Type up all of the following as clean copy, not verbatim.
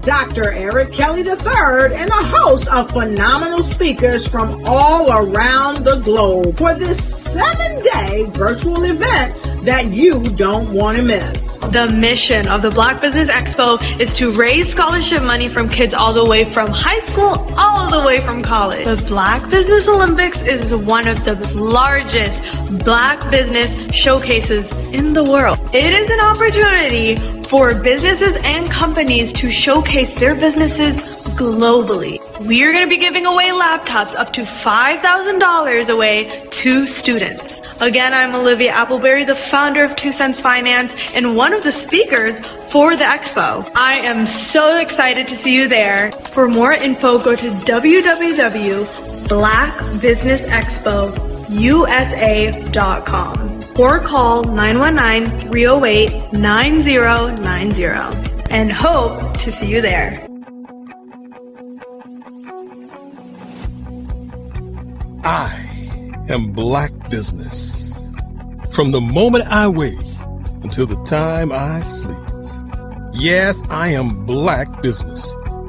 Dr. Eric Kelly III and a host of phenomenal speakers from all around the globe for this 7-day virtual event that you don't want to miss. The mission of the Black Business Expo is to raise scholarship money from kids all the way from high school all the way from college. The Black Business Olympics is one of the largest Black business showcases in the world. It is an opportunity for businesses and companies to showcase their businesses globally. We are going to be giving away laptops up to $5,000 away to students. Again, I'm Olivia Appleberry, the founder of 2 Cents Finance and one of the speakers for the expo. I am so excited to see you there. For more info, go to www.blackbusinessexpousa.com or call 919-308-9090 and hope to see you there. I am Black Business. From the moment I wake until the time I sleep. Yes, I am Black Business.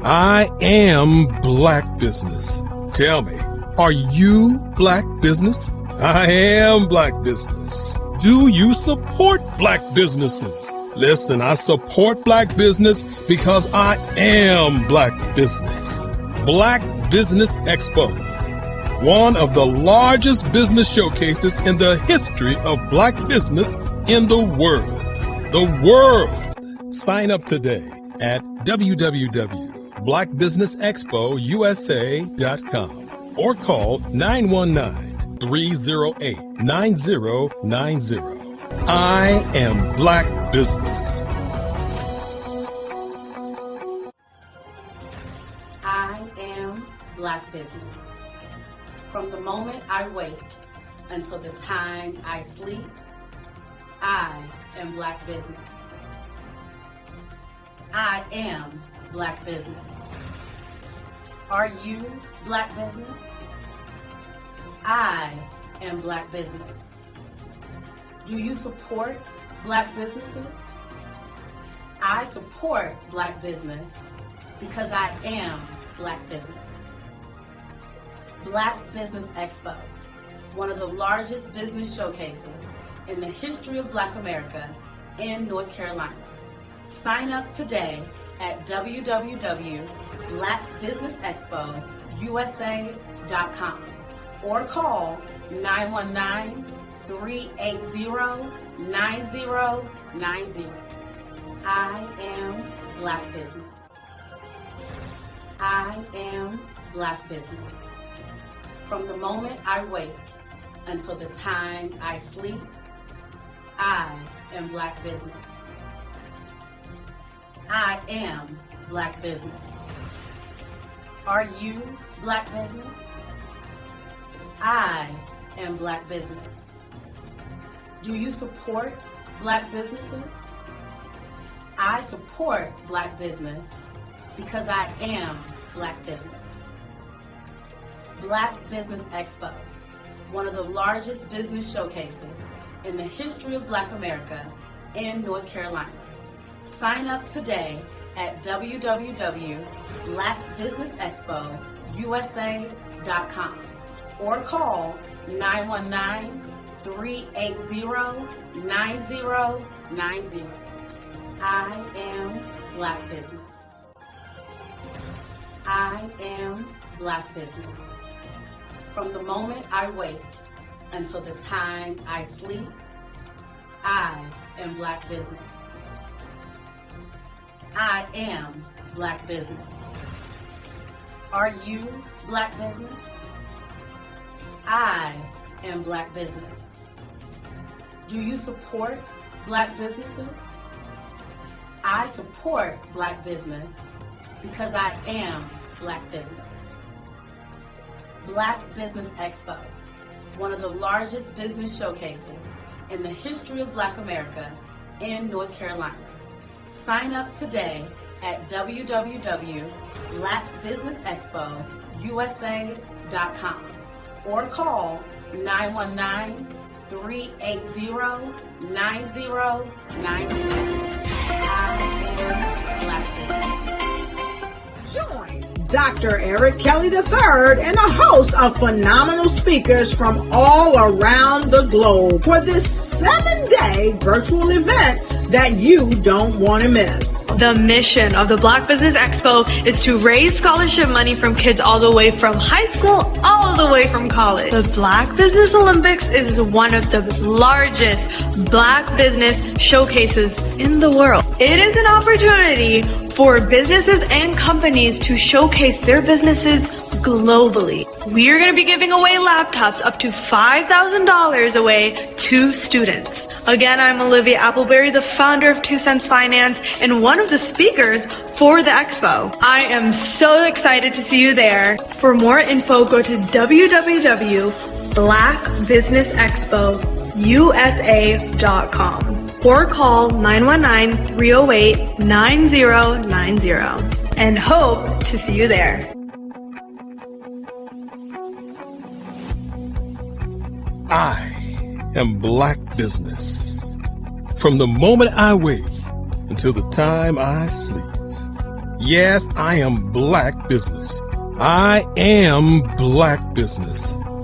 I am Black Business. Tell me, are you Black Business? I am Black Business. Do you support Black businesses? Listen, I support Black business because I am Black Business. Black Business Expo, one of the largest business showcases in the history of Black business in the world. The world! Sign up today at www.blackbusinessexpousa.com or call 919-308-9090. I am Black Business. I am Black Business. From the moment I wake until the time I sleep, I am Black Business. I am Black Business. Are you Black Business? I am Black Business. Do you support Black businesses? I support Black business because I am Black Business. Black Business Expo, one of the largest business showcases in the history of Black America in North Carolina. Sign up today at www.blackbusinessexpousa.com or call 919-380-9090. I am Black Business. I am Black Business. From the moment I wake until the time I sleep, I am Black Business. I am Black Business. Are you Black Business? I am Black Business. Do you support Black businesses? I support Black business because I am Black Business. Black Business Expo, one of the largest business showcases in the history of Black America in North Carolina. Sign up today at www.blackbusinessexpousa.com or call 919-380-9090. I am Black Business. I am Black Business. From the moment I wake until the time I sleep, I am Black Business. I am Black Business. Are you Black Business? I am Black Business. Do you support Black businesses? I support Black business because I am Black Business. Black Business Expo, one of the largest business showcases in the history of Black America in North Carolina. Sign up today at www.blackbusinessexpousa.com or call 919-380-9090. I am Black Business. Dr. Eric Kelly III and a host of phenomenal speakers from all around the globe for this 7-day virtual event that you don't want to miss. The mission of the Black Business Expo is to raise scholarship money from kids all the way from high school, all the way from college. The Black Business Olympics is one of the largest Black business showcases in the world. It is an opportunity for businesses and companies to showcase their businesses globally. We are going to be giving away laptops up to $5,000 away to students. Again, I'm Olivia Appleberry, the founder of 2 Cents Finance and one of the speakers for the expo. I am so excited to see you there. For more info, go to www.blackbusinessexpousa.com or call 919-308-9090 and hope to see you there. I am Black Business. From the moment I wake until the time I sleep. Yes, I am Black Business. I am Black Business.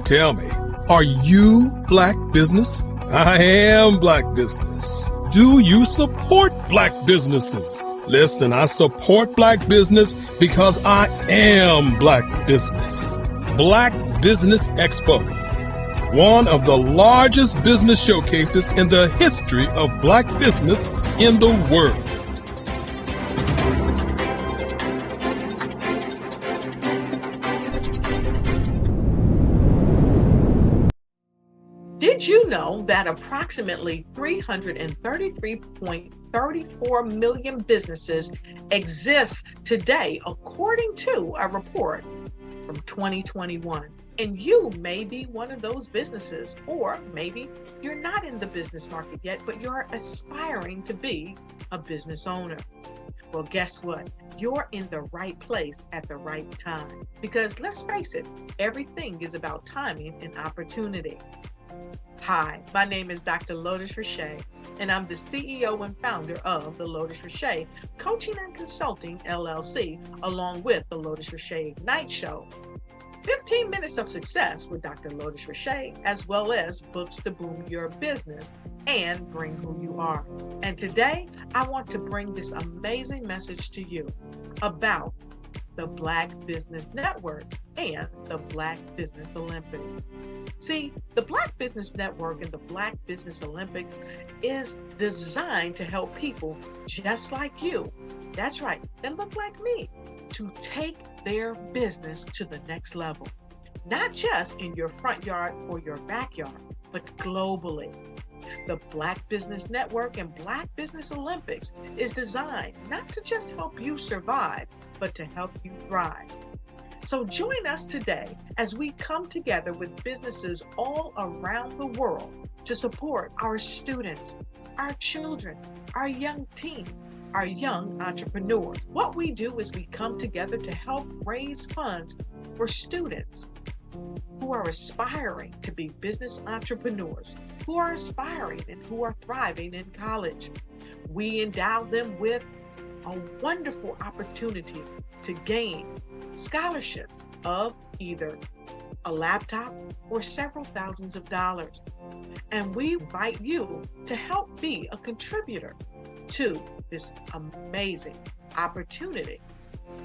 Tell me, are you Black Business? I am Black Business. Do you support Black businesses? Listen, I support Black business because I am Black Business. Black Business Expo, one of the largest business showcases in the history of Black business in the world. Did you know that approximately 333.34 million businesses exist today, according to a report from 2021? And you may be one of those businesses, or maybe you're not in the business market yet, but you're aspiring to be a business owner. Well, guess what? You're in the right place at the right time. Because let's face it, everything is about timing and opportunity. Hi, my name is Dr. Lotus Richey, and I'm the CEO and founder of the Lotus Richey Coaching and Consulting LLC, along with the Lotus Richey Ignite Show. 15 minutes of success with Dr. Lotus Richey, as well as books to boom your business and bring who you are. And today, I want to bring this amazing message to you about the Black Business Network and the Black Business Olympics. See, the Black Business Network and the Black Business Olympics is designed to help people just like you, that's right, that look like me, to take their business to the next level. Not just in your front yard or your backyard, but globally. The Black Business Network and Black Business Olympics is designed not to just help you survive, but to help you thrive. So join us today as we come together with businesses all around the world to support our students, our children, our young teens, our young entrepreneurs. What we do is we come together to help raise funds for students who are aspiring to be business entrepreneurs, who are aspiring and who are thriving in college. We endow them with a wonderful opportunity to gain scholarship of either a laptop or several thousands of dollars. And we invite you to help be a contributor to this amazing opportunity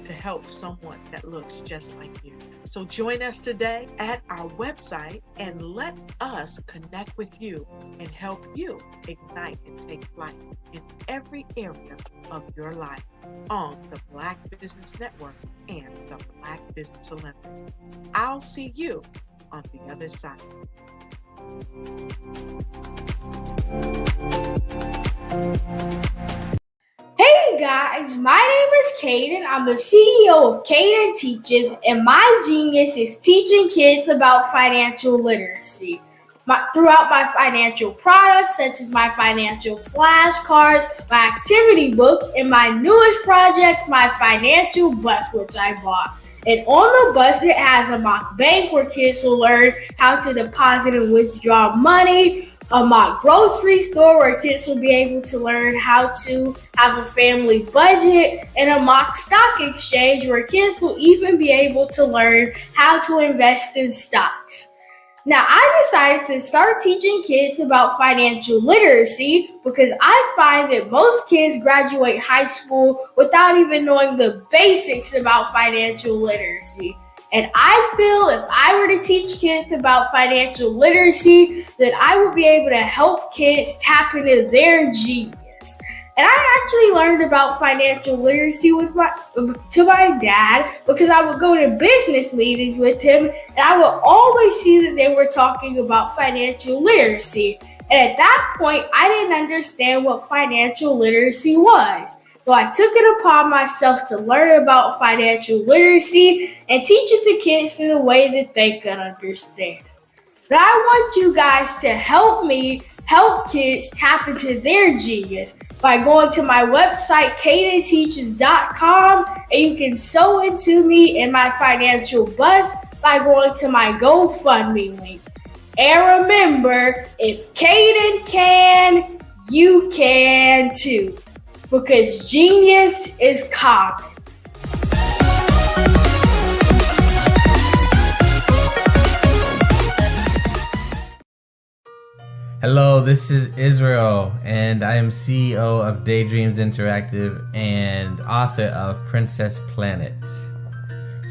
to help someone that looks just like you. So join us today at our website and let us connect with you and help you ignite and take flight in every area of your life on the Black Business Network and the Black Business Olympics. I'll see you on the other side. Hey guys, my name is Caden. I'm the CEO of Caden Teaches, and my genius is teaching kids about financial literacy. Throughout my financial products, such as my financial flashcards, my activity book, and my newest project, my financial bus, which I bought. And on the bus, it has a mock bank where kids will learn how to deposit and withdraw money, a mock grocery store where kids will be able to learn how to have a family budget, and a mock stock exchange where kids will even be able to learn how to invest in stocks. Now, I decided to start teaching kids about financial literacy because I find that most kids graduate high school without even knowing the basics about financial literacy. And I feel if I were to teach kids about financial literacy, that I would be able to help kids tap into their genius. And I actually learned about financial literacy to my dad because I would go to business meetings with him and I would always see that they were talking about financial literacy. And at that point, I didn't understand what financial literacy was. So I took it upon myself to learn about financial literacy and teach it to kids in a way that they could understand. But I want you guys to help me help kids tap into their genius by going to my website, cadenteaches.com, and you can sew into me in my financial bust by going to my GoFundMe link. And remember, if Caden can, you can too, because genius is common. Hello, this is Israel, and I am CEO of Daydreams Interactive and author of Princess Planet.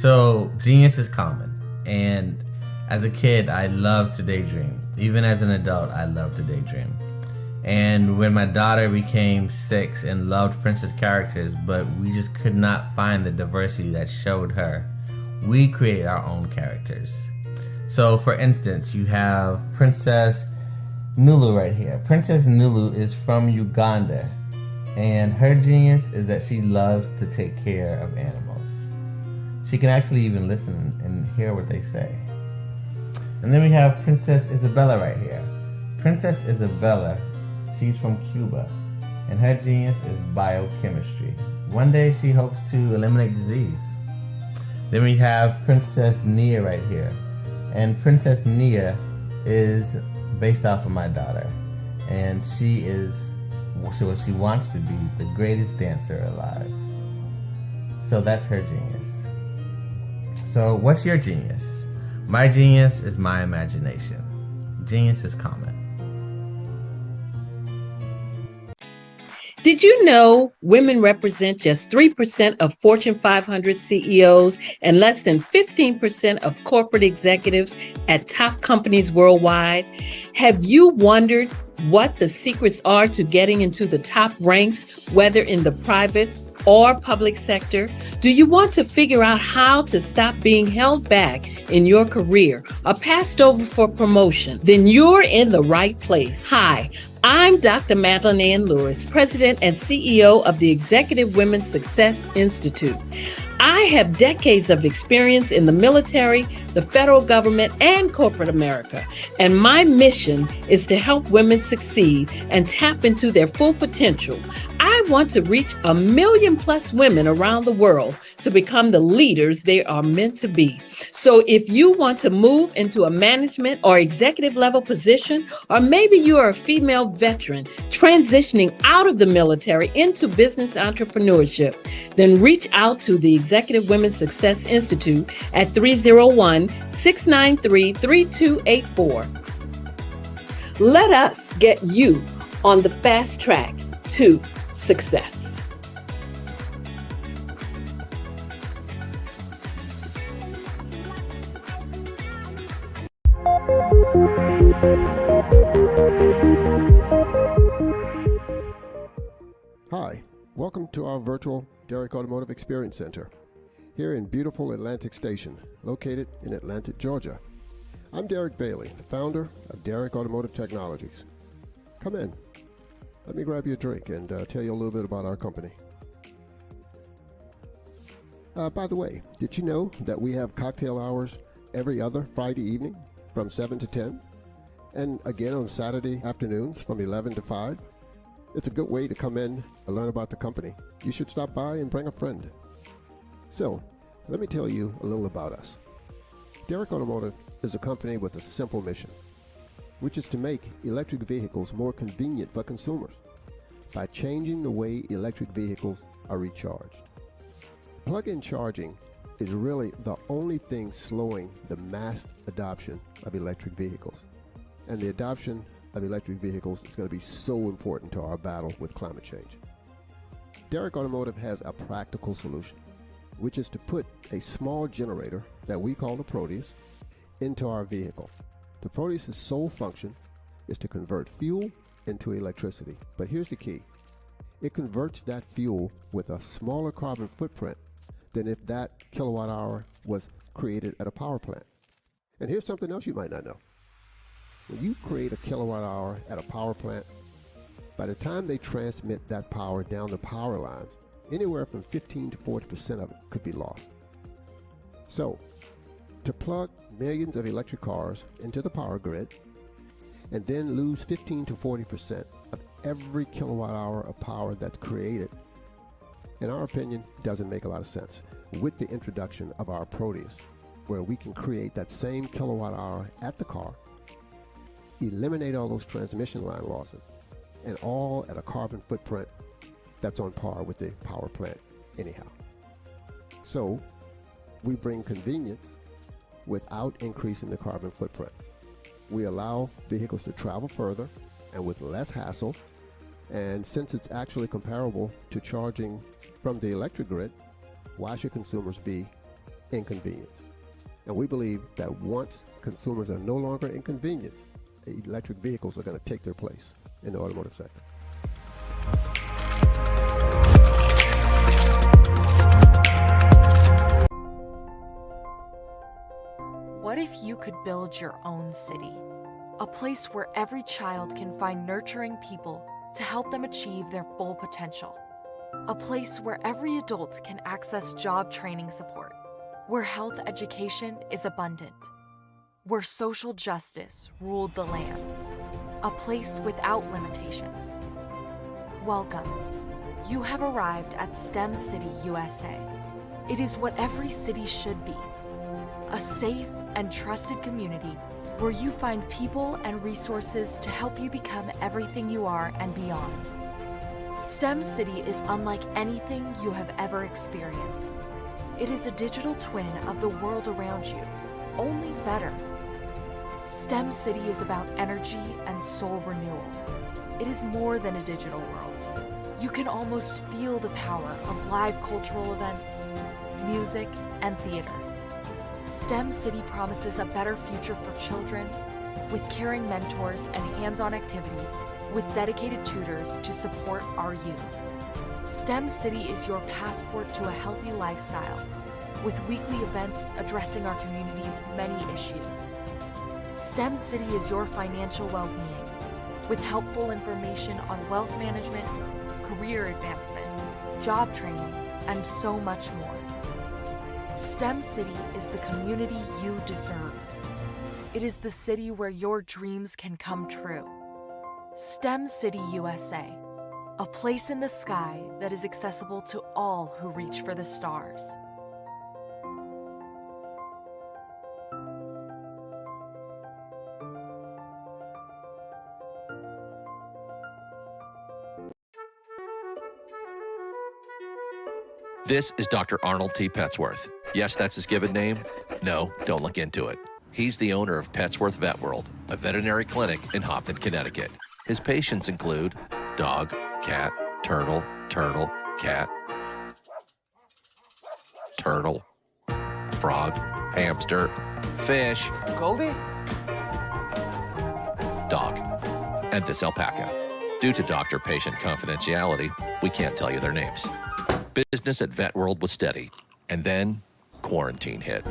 So, genius is common, and as a kid, I loved to daydream. Even as an adult, I love to daydream. And when my daughter became 6 and loved princess characters, but we just could not find the diversity that showed her, we created our own characters. So, for instance, you have Princess Nulu right here. Princess Nulu is from Uganda, and her genius is that she loves to take care of animals. She can actually even listen and hear what they say. And then we have Princess Isabella right here. Princess Isabella, she's from Cuba, and her genius is biochemistry. One day she hopes to eliminate disease. Then we have Princess Nia right here, and Princess Nia is based off of my daughter, and she wants to be the greatest dancer alive. So that's her genius. So what's your genius? My genius is my imagination. Genius is common. Did you know women represent just 3% of Fortune 500 CEOs and less than 15% of corporate executives at top companies worldwide? Have you wondered what the secrets are to getting into the top ranks, whether in the private or public sector? Do you want to figure out how to stop being held back in your career or passed over for promotion? Then you're in the right place. Hi, I'm Dr. Madeline Ann Lewis, President and CEO of the Executive Women's Success Institute. I have decades of experience in the military, the federal government, and corporate America, and my mission is to help women succeed and tap into their full potential. I want to reach 1 million plus women around the world to become the leaders they are meant to be. So if you want to move into a management or executive level position, or maybe you are a female veteran transitioning out of the military into business entrepreneurship, then reach out to the Executive Women's Success Institute at 301-693-3284. Let us get you on the fast track to success. Hi, welcome to our virtual Derrick Automotive Experience Center here in beautiful Atlantic Station, located in Atlanta, Georgia. I'm Derek Bailey, the founder of Derrick Automotive Technologies. Come in. Let me grab you a drink and tell you a little bit about our company. By the way, did you know that we have cocktail hours every other Friday evening from 7 to 10? And again on Saturday afternoons from 11 to 5? It's a good way to come in and learn about the company. You should stop by and bring a friend. So, let me tell you a little about us. Derrick Automotive is a company with a simple mission: which is to make electric vehicles more convenient for consumers by changing the way electric vehicles are recharged. Plug-in charging is really the only thing slowing the mass adoption of electric vehicles. And the adoption of electric vehicles is going to be so important to our battle with climate change. Derrick Automotive has a practical solution, which is to put a small generator that we call the Proteus into our vehicle. The Proteus' sole function is to convert fuel into electricity. But here's the key. It converts that fuel with a smaller carbon footprint than if that kilowatt hour was created at a power plant. And here's something else you might not know. When you create a kilowatt hour at a power plant, by the time they transmit that power down the power lines, anywhere from 15 to 40% of it could be lost. So, to plug millions of electric cars into the power grid and then lose 15 to 40% of every kilowatt hour of power that's created, in our opinion, doesn't make a lot of sense. With the introduction of our Proteus, where we can create that same kilowatt hour at the car, eliminate all those transmission line losses, and all at a carbon footprint that's on par with the power plant anyhow. So we bring convenience without increasing the carbon footprint. We allow vehicles to travel further and with less hassle, and since it's actually comparable to charging from the electric grid, why should consumers be inconvenienced? And we believe that once consumers are no longer inconvenienced, electric vehicles are going to take their place in the automotive sector. What if you could build your own city? A place where every child can find nurturing people to help them achieve their full potential. A place where every adult can access job training support, where health education is abundant, where social justice ruled the land. A place without limitations. Welcome. You have arrived at STEM City USA. It is what every city should be. A safe and trusted community where you find people and resources to help you become everything you are and beyond. STEM City is unlike anything you have ever experienced. It is a digital twin of the world around you, only better. STEM City is about energy and soul renewal. It is more than a digital world. You can almost feel the power of live cultural events, music, and theater. STEM City promises a better future for children with caring mentors and hands-on activities with dedicated tutors to support our youth. STEM City is your passport to a healthy lifestyle with weekly events addressing our community's many issues. STEM City is your financial well-being with helpful information on wealth management, career advancement, job training, and so much more. STEM City is the community you deserve. It is the city where your dreams can come true. STEM City USA, a place in the sky that is accessible to all who reach for the stars. This is Dr. Arnold T. Petsworth. Yes, that's his given name. No, don't look into it. He's the owner of Petsworth Vet World, a veterinary clinic in Hopton, Connecticut. His patients include dog, cat, turtle, cat, turtle, frog, hamster, fish, Goldie, dog, and this alpaca. Due to doctor-patient confidentiality, we can't tell you their names. Business at Vet World was steady, and then quarantine hit.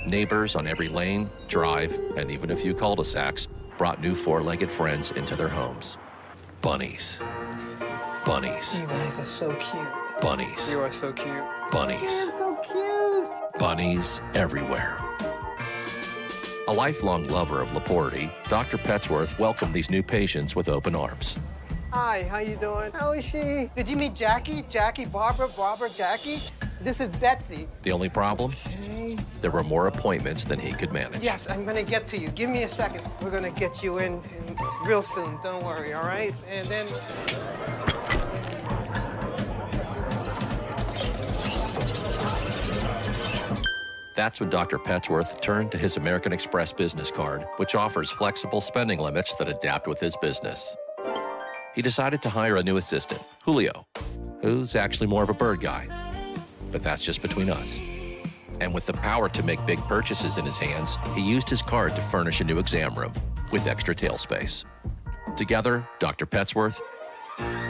Neighbors on every lane, drive, and even a few cul-de-sacs brought new four-legged friends into their homes. Bunnies. Bunnies. you guys are so cute. Bunnies. You are so cute. Bunnies. You're so cute. Bunnies everywhere. A lifelong lover of Laporte, Dr. Petsworth welcomed these new patients with open arms. Hi, how you doing? How is she? Did you meet Jackie? Jackie, Barbara, Jackie? This is Betsy. The only problem? Okay. There were more appointments than he could manage. Yes, I'm gonna get to you. Give me a second. We're gonna get you in real soon. Don't worry, all right? And then... That's when Dr. Petsworth turned to his American Express business card, which offers flexible spending limits that adapt with his business. He decided to hire a new assistant, Julio, who's actually more of a bird guy. But that's just between us. And with the power to make big purchases in his hands, he used his card to furnish a new exam room with extra tail space. Together, Dr. Petsworth,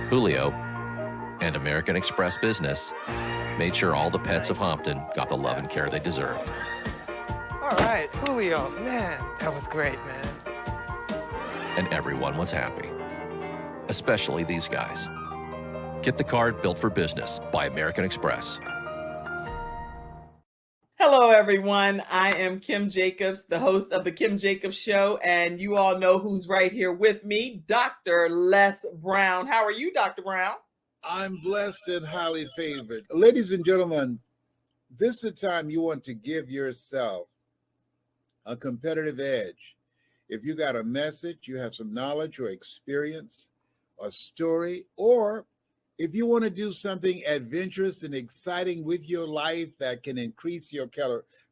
Julio, and American Express Business made sure all the pets of Hompton got the love and care they deserved. All right, Julio, man, that was great, man. And everyone was happy, especially these guys. Get the card built for business by American Express. Hello, everyone. I am Kim Jacobs, the host of The Kim Jacobs Show, and you all know who's right here with me, Dr. Les Brown. How are you, Dr. Brown? I'm blessed and highly favored. Ladies and gentlemen, this is the time you want to give yourself a competitive edge. If you got a message, you have some knowledge or experience, a story, or if you want to do something adventurous and exciting with your life that can increase your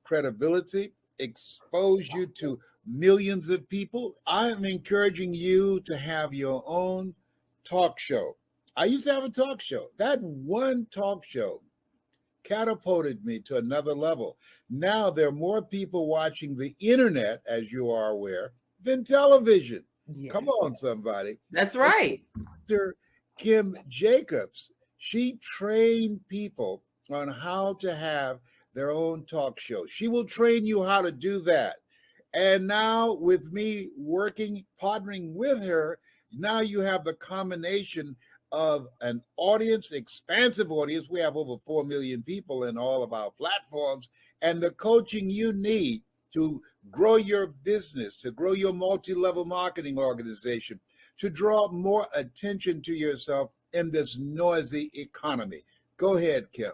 credibility, expose you to millions of people, I'm encouraging you to have your own talk show. I used to have a talk show. That one talk show catapulted me to another level. Now there are more people watching the internet, as you are aware, than television. Yes. Come on, somebody. That's right. Dr. Kim Jacobs, she trained people on how to have their own talk show. She will train you how to do that. And now with me partnering with her, now you have the combination of an audience, expansive audience. We have over 4 million people in all of our platforms, and the coaching you need to grow your business, to grow your multi-level marketing organization, to draw more attention to yourself in this noisy economy. Go ahead, Kim.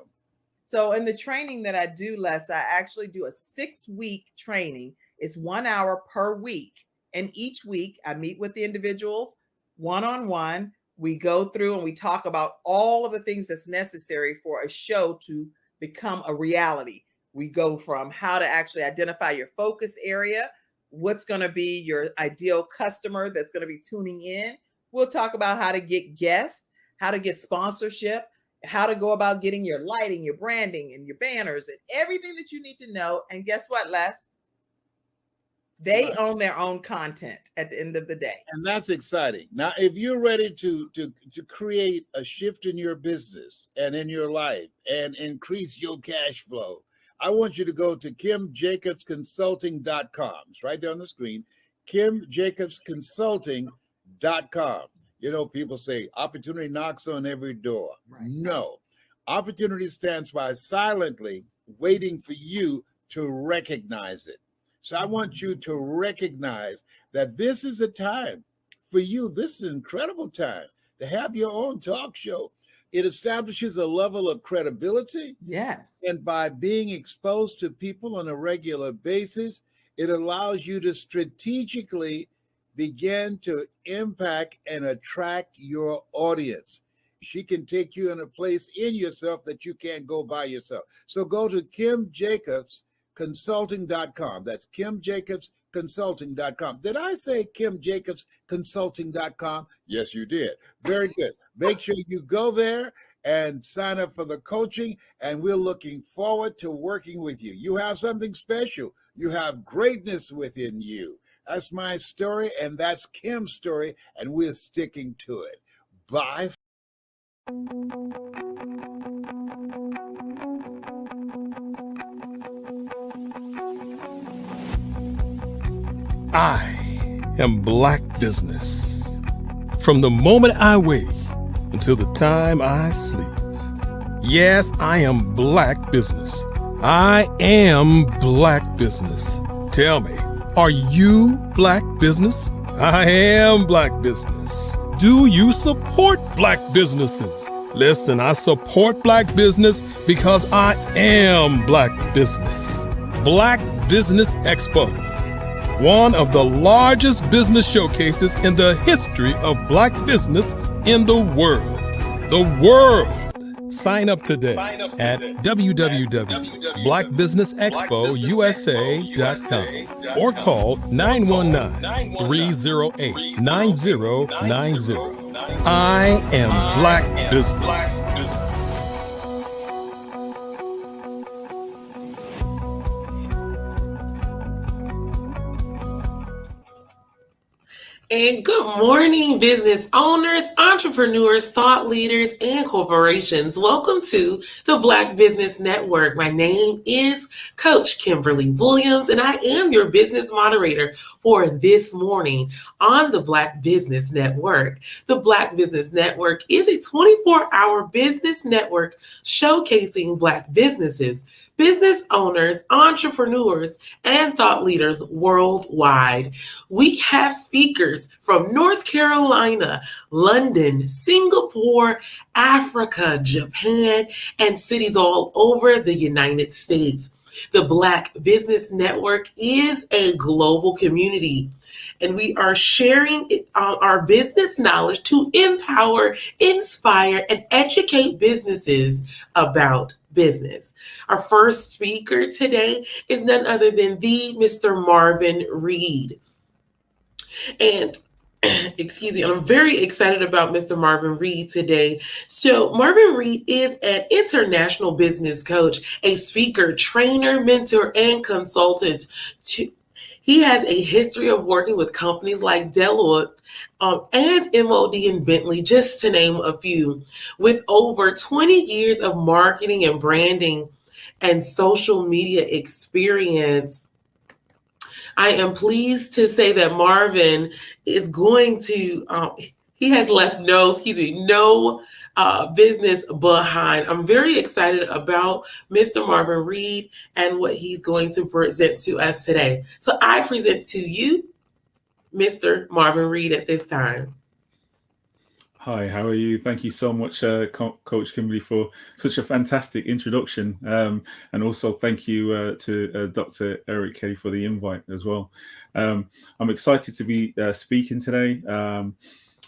So in the training that I do, Les, I actually do a 6-week training. It's 1 hour per week. And each week I meet with the individuals one-on-one. We go through and we talk about all of the things that's necessary for a show to become a reality. We go from how to actually identify your focus area, what's going to be your ideal customer that's going to be tuning in. We'll talk about how to get guests, how to get sponsorship, how to go about getting your lighting, your branding, and your banners, and everything that you need to know. And guess what, Les? They own their own content at the end of the day. And that's exciting. Now, if you're ready to create a shift in your business and in your life and increase your cash flow, I want you to go to KimJacobsConsulting.com. It's right there on the screen, KimJacobsConsulting.com. You know, people say opportunity knocks on every door. Right. No, opportunity stands by silently waiting for you to recognize it. So I want you to recognize that this is a time for you. This is an incredible time to have your own talk show. It establishes a level of credibility. Yes. And by being exposed to people on a regular basis, it allows you to strategically begin to impact and attract your audience. She can take you in a place in yourself that you can't go by yourself. So go to KimJacobsConsulting.com. That's KimJacobsConsulting.com. Did I say KimJacobsConsulting.com? Yes, you did. Very good. Make sure you go there and sign up for the coaching, and we're looking forward to working with you. You have something special. You have greatness within you. That's my story, and that's Kim's story, and we're sticking to it. Bye. I am Black Business. From the moment I wake until the time I sleep. Yes, I am Black Business. I am Black Business. Tell me, are you Black Business? I am Black Business. Do you support Black businesses? Listen, I support Black business because I am Black business. Black Business Expo, one of the largest business showcases in the history of Black business in the world. The world. Sign up today at www.blackbusinessexpousa.com or call 919-308-9090. I am Black business. And good morning, business owners, entrepreneurs, thought leaders, and corporations. Welcome to the Black Business Network. My name is Coach Kimberly Williams, and I am your business moderator for this morning on the Black Business Network. The Black Business Network is a 24-hour business network showcasing Black businesses, business owners, entrepreneurs, and thought leaders worldwide. We have speakers from North Carolina, London, Singapore, Africa, Japan, and cities all over the United States. The Black Business Network is a global community, and we are sharing our business knowledge to empower, inspire, and educate businesses about business. Our first speaker today is none other than the Mr. Marvin Reed. And excuse me, I'm very excited about Mr. Marvin Reed today. So Marvin Reed is an international business coach, a speaker, trainer, mentor, and consultant. He has a history of working with companies like Deloitte and MOD and Bentley, just to name a few. With over 20 years of marketing and branding and social media experience, I am pleased to say that Marvin is going to, he has left no business behind. I'm very excited about Mr. Marvin Reed and what he's going to present to us today. So I present to you Mr. Marvin Reed at this time. Hi, how are you? Thank you so much, Coach Kimberly, for such a fantastic introduction. And also thank you to Dr. Eric Kelly for the invite as well. I'm excited to be speaking today.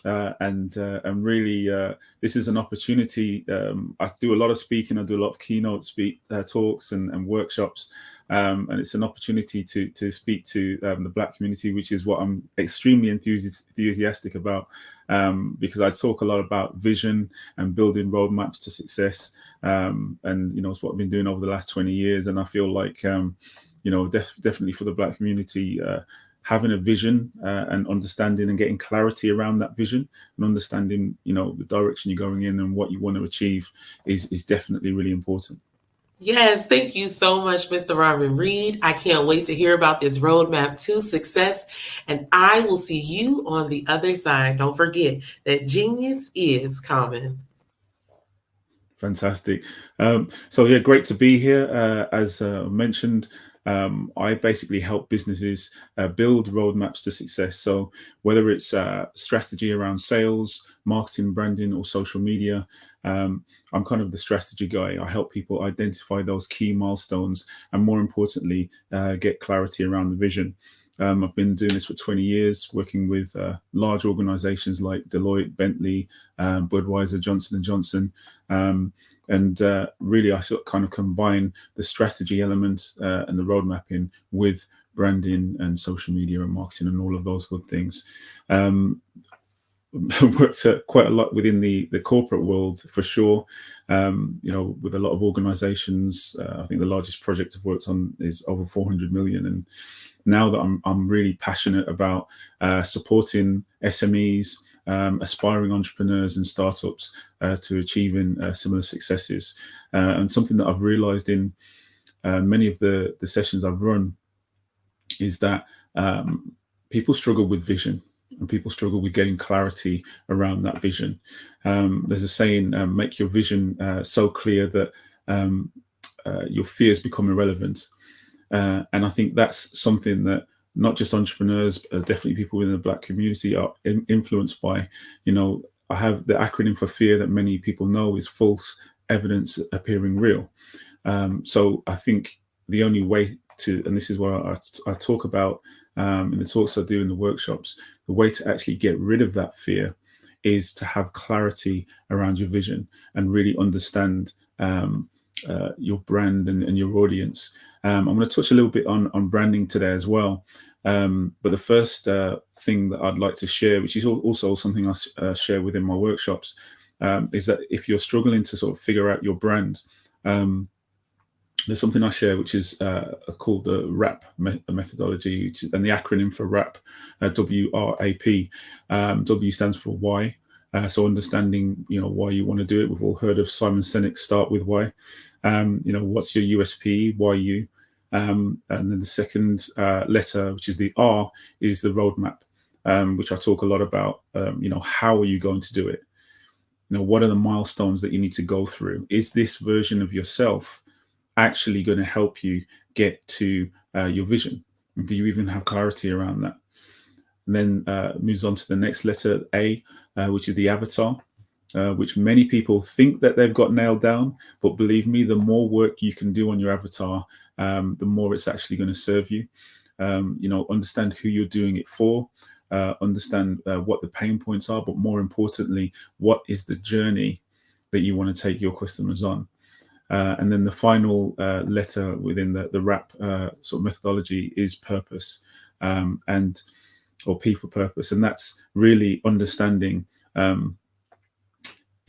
And really, this is an opportunity. I do a lot of speaking. I do a lot of keynote talks and workshops. And it's an opportunity to speak to the Black community, which is what I'm extremely enthusiastic about, because I talk a lot about vision and building roadmaps to success. And, it's what I've been doing over the last 20 years. And I feel like, definitely for the Black community, having a vision and understanding and getting clarity around that vision and understanding, the direction you're going in and what you want to achieve is definitely really important. Yes, thank you so much, Mr. Marvin Reed. I can't wait to hear about this roadmap to success, and I will see you on the other side. Don't forget that genius is common. Fantastic. Great to be here. As mentioned, I basically help businesses build roadmaps to success. So whether it's strategy around sales, marketing, branding, or social media, I'm kind of the strategy guy. I help people identify those key milestones and, more importantly, get clarity around the vision. I've been doing this for 20 years, working with large organizations like Deloitte, Bentley, Budweiser, Johnson & Johnson. Really, I sort of kind of combine the strategy element and the road mapping with branding and social media and marketing and all of those good things. Worked quite a lot within the corporate world for sure, with a lot of organizations. I think the largest project I've worked on is over 400 million. And now that I'm really passionate about supporting SMEs, aspiring entrepreneurs and startups to achieving similar successes. And something that I've realized in many of the sessions I've run is that people struggle with vision. And people struggle with getting clarity around that vision. There's a saying, make your vision so clear that your fears become irrelevant. And I think that's something that not just entrepreneurs, definitely people within the Black community are influenced by. I have the acronym for fear that many people know is false evidence appearing real. So I think the only way to, and this is what I talk about in the talks I do in the workshops, the way to actually get rid of that fear is to have clarity around your vision and really understand your brand and your audience. I'm going to touch a little bit on branding today as well. But the first thing that I'd like to share, which is also something I share within my workshops, is that if you're struggling to sort of figure out your brand, there's something I share which is called the WRAP methodology, and the acronym for WRAP, W-R-A-P. W stands for why. So understanding, why you want to do it. We've all heard of Simon Sinek's Start With Why. What's your USP? Why you? And then the second letter, which is the R, is the roadmap, which I talk a lot about. How are you going to do it? What are the milestones that you need to go through? Is this version of yourself actually going to help you get to your vision? Do you even have clarity around that? And then moves on to the next letter, A, which is the avatar, which many people think that they've got nailed down. But believe me, the more work you can do on your avatar, the more it's actually going to serve you. Understand who you're doing it for, understand what the pain points are, but more importantly, what is the journey that you want to take your customers on. And then the final letter within the WRAP sort of methodology is purpose, or P for purpose. And that's really understanding, as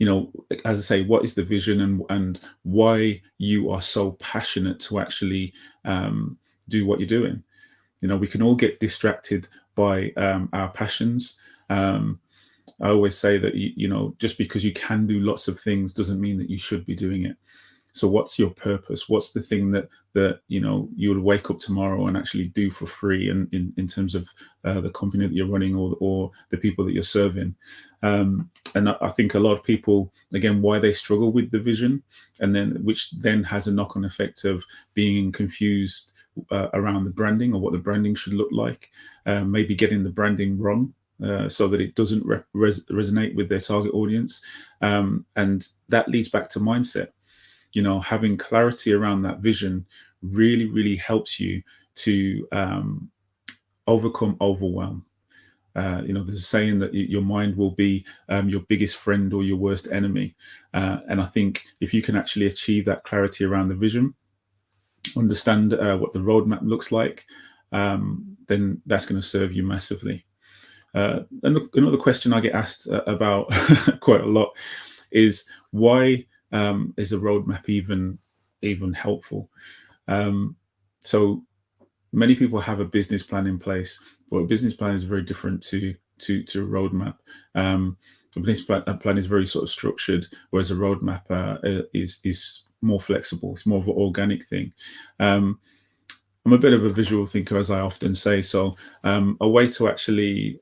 I say, what is the vision and why you are so passionate to actually do what you're doing. We can all get distracted by our passions. I always say that, just because you can do lots of things doesn't mean that you should be doing it. So what's your purpose? What's the thing that you would wake up tomorrow and actually do for free, and in terms of the company that you're running or the people that you're serving? And I think a lot of people, again, why they struggle with the vision, and then which then has a knock-on effect of being confused around the branding or what the branding should look like, maybe getting the branding wrong. So that it doesn't resonate with their target audience. And that leads back to mindset. Having clarity around that vision really, really helps you to overcome overwhelm. There's a saying that your mind will be your biggest friend or your worst enemy. And I think if you can actually achieve that clarity around the vision, understand what the roadmap looks like, then that's going to serve you massively. Another question I get asked about quite a lot is, why is a roadmap even helpful? So many people have a business plan in place, but a business plan is very different to a roadmap. A business plan is very sort of structured, whereas a roadmap is more flexible. It's more of an organic thing. I'm a bit of a visual thinker, as I often say. So a way to actually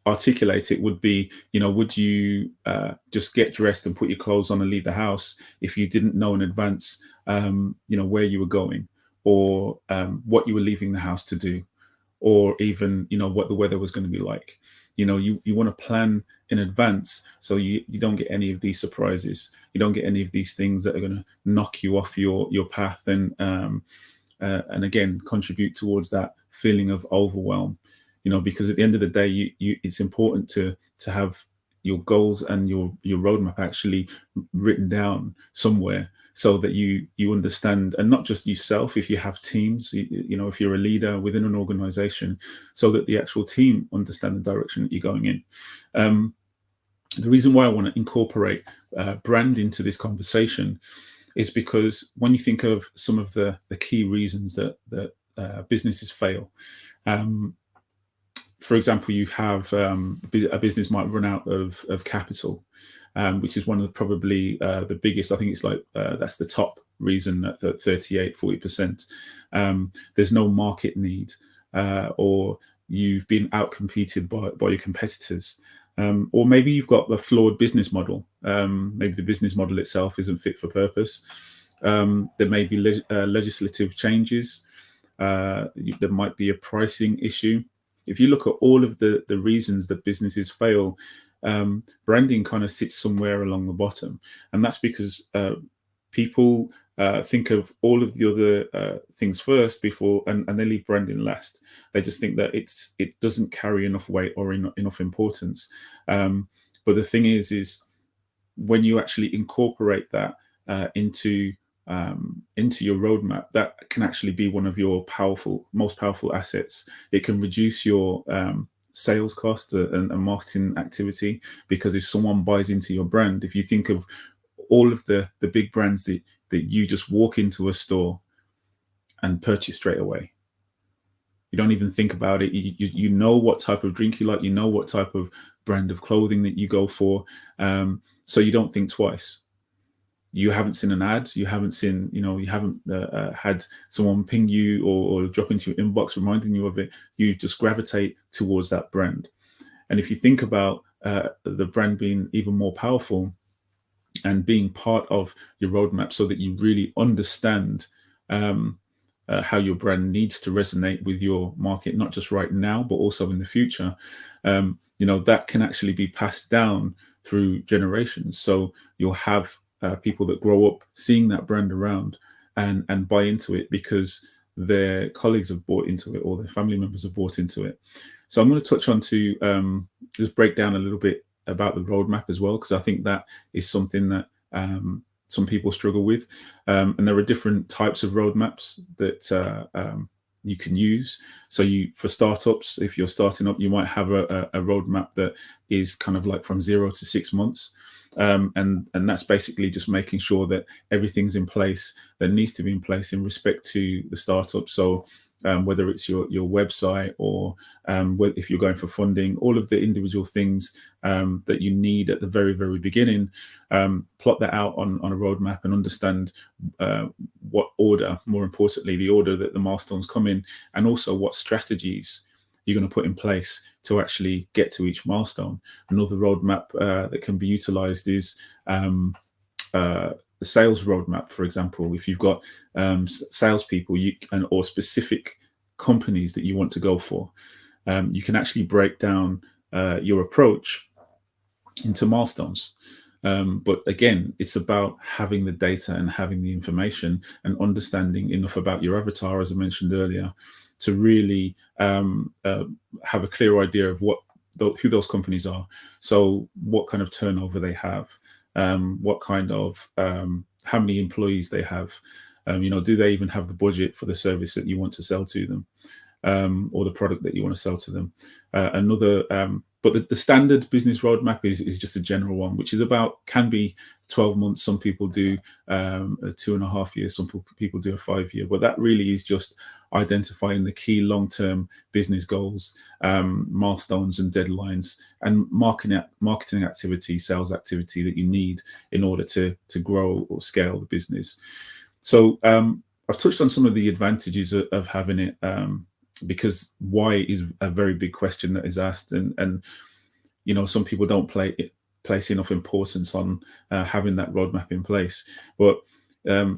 articulate it would be, would you just get dressed and put your clothes on and leave the house if you didn't know in advance, where you were going, or what you were leaving the house to do, or even, what the weather was going to be like? You want to plan in advance so you don't get any of these surprises. You don't get any of these things that are going to knock you off your path and again contribute towards that feeling of overwhelm. Because at the end of the day, it's important to have your goals and your roadmap actually written down somewhere, so that you understand, and not just yourself, if you have teams, if you're a leader within an organization, so that the actual team understand the direction that you're going in. The reason why I want to incorporate brand into this conversation is because when you think of some of the key reasons that businesses fail, for example, you have a business might run out of capital, which is one of probably the biggest. I think it's like that's the top reason at 38-40%. There's no market need, or you've been outcompeted by your competitors, or maybe you've got a flawed business model. Maybe the business model itself isn't fit for purpose. There may be legislative changes. There might be a pricing issue. If you look at all of the reasons that businesses fail, branding kind of sits somewhere along the bottom, and that's because people think of all of the other things first before, and they leave branding last. They just think that it doesn't carry enough weight or enough importance. But the thing is when you actually incorporate that into your roadmap, that can actually be one of your most powerful assets. It can reduce your sales cost and marketing activity, because if someone buys into your brand, if you think of all of the big brands that you just walk into a store and purchase straight away, you don't even think about it. You know what type of drink you like, you know what type of brand of clothing that you go for, so you don't think twice. You haven't seen an ad, you haven't seen, you haven't had someone ping you or drop into your inbox reminding you of it. You just gravitate towards that brand. And if you think about the brand being even more powerful and being part of your roadmap, so that you really understand how your brand needs to resonate with your market, not just right now, but also in the future, that can actually be passed down through generations. So you'll have people that grow up seeing that brand around and buy into it because their colleagues have bought into it or their family members have bought into it. So I'm going to touch on to just break down a little bit about the roadmap as well, because I think that is something that some people struggle with. And there are different types of roadmaps that you can use. So for startups, if you're starting up, you might have a roadmap that is kind of like from 0 to 6 months. And that's basically just making sure that everything's in place that needs to be in place in respect to the startup. So whether it's your website or if you're going for funding, all of the individual things that you need at the very, very beginning, plot that out on a roadmap and understand what order, more importantly, the order that the milestones come in, and also what strategies you're going to put in place to actually get to each milestone. Another roadmap that can be utilized is the sales roadmap, for example. If you've got salespeople or specific companies that you want to go for, you can actually break down your approach into milestones. But again, it's about having the data and having the information and understanding enough about your avatar, as I mentioned earlier, to really have a clear idea of who those companies are. So what kind of turnover they have, what kind of how many employees they have, do they even have the budget for the service that you want to sell to them, or the product that you want to sell to them. But the standard business roadmap is just a general one, which is can be 12 months. Some people do 2.5 years, some people do a 5 year, but that really is just identifying the key long-term business goals, milestones and deadlines, and marketing activity, sales activity that you need in order to grow or scale the business. So I've touched on some of the advantages of having it, because why is a very big question that is asked, and some people don't place enough importance on having that roadmap in place. But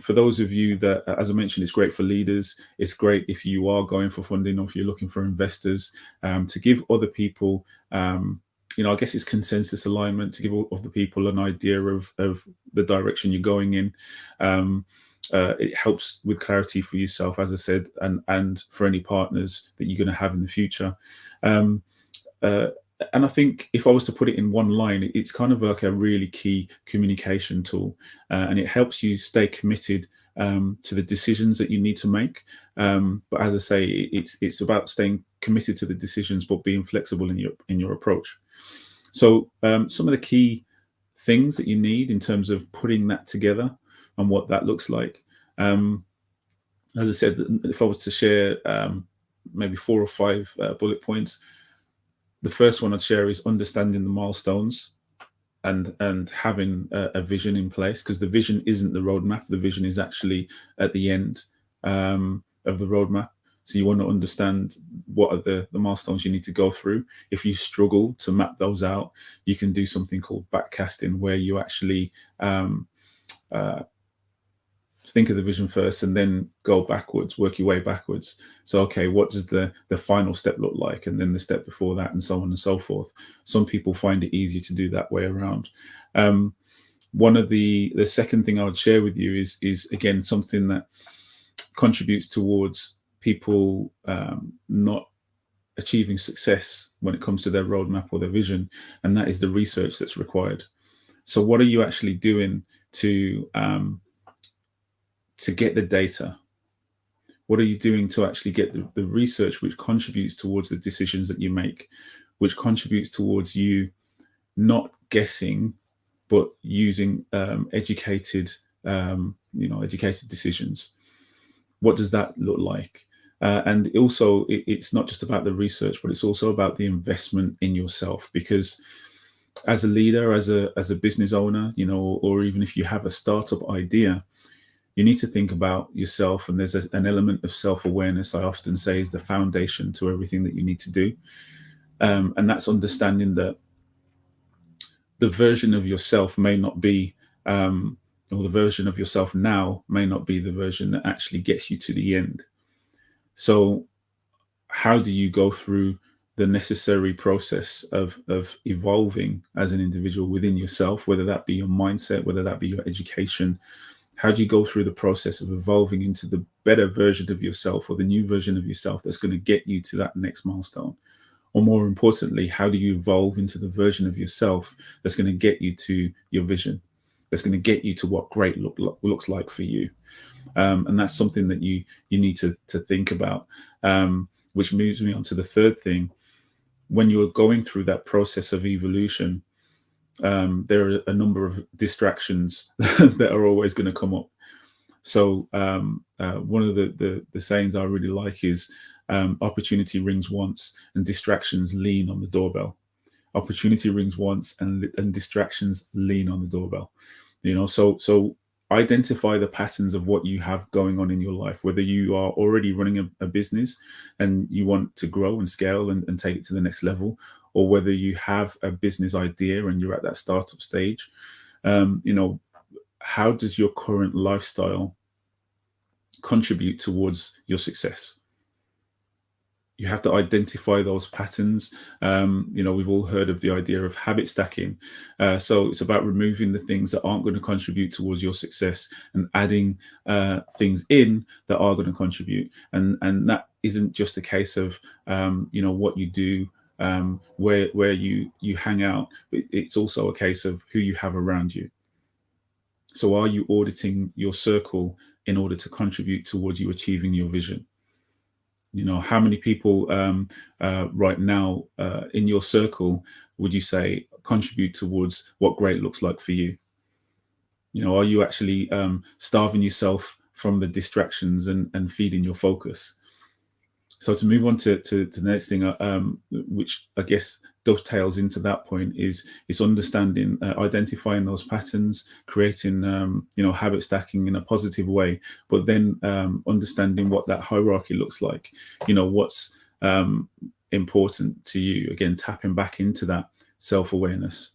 for those of you that, as I mentioned, it's great for leaders. It's great if you are going for funding or if you're looking for investors, to give other people, I guess it's consensus alignment, to give other people an idea of the direction you're going in. It helps with clarity for yourself, as I said, and for any partners that you're going to have in the future. And I think if I was to put it in one line, it's kind of like a really key communication tool, and it helps you stay committed to the decisions that you need to make. But as I say, it's about staying committed to the decisions, but being flexible in your approach. So some of the key things that you need in terms of putting that together and what that looks like. As I said, if I was to share maybe 4 or 5 bullet points, the first one I'd share is understanding the milestones and having a vision in place, because the vision isn't the roadmap. The vision is actually at the end of the roadmap. So you want to understand what are the milestones you need to go through. If you struggle to map those out, you can do something called backcasting, where you actually think of the vision first and then go backwards, work your way backwards. So, okay, what does the final step look like? And then the step before that, and so on and so forth. Some people find it easier to do that way around. One of the second thing I would share with you is again, something that contributes towards people not achieving success when it comes to their roadmap or their vision, and that is the research that's required. So what are you actually doing to get the data? What are you doing to actually get the research which contributes towards the decisions that you make, which contributes towards you not guessing, but using educated decisions? What does that look like? And also, it's not just about the research, but it's also about the investment in yourself. Because as a leader, as a business owner, or even if you have a startup idea, you need to think about yourself. And there's an element of self-awareness, I often say, is the foundation to everything that you need to do. And that's understanding that the version of yourself may not be, or the version of yourself now may not be the version that actually gets you to the end. So how do you go through the necessary process of evolving as an individual within yourself, whether that be your mindset, whether that be your education? How do you go through the process of evolving into the better version of yourself, or the new version of yourself that's going to get you to that next milestone? Or more importantly, how do you evolve into the version of yourself that's going to get you to your vision, that's going to get you to what great looks like for you? And that's something that you need to think about, which moves me on to the third thing. When you're going through that process of evolution, there are a number of distractions that are always going to come up. So one of the sayings I really like is, opportunity rings once and distractions lean on the doorbell. Opportunity rings once and distractions lean on the doorbell. So identify the patterns of what you have going on in your life, whether you are already running a business and you want to grow and scale and take it to the next level, or whether you have a business idea and you're at that startup stage. How does your current lifestyle contribute towards your success? You have to identify those patterns. We've all heard of the idea of habit stacking. So it's about removing the things that aren't going to contribute towards your success and adding things in that are going to contribute. And that isn't just a case of, what you do, where you hang out, but it's also a case of who you have around you. So are you auditing your circle in order to contribute towards you achieving your vision? How many people right now in your circle would you say contribute towards what great looks like for you? Are you actually starving yourself from the distractions and feeding your focus? So to move on to the next thing, which I guess dovetails into that point, is understanding, identifying those patterns, creating habit stacking in a positive way, but then understanding what that hierarchy looks like. What's important to you. Again, tapping back into that self-awareness.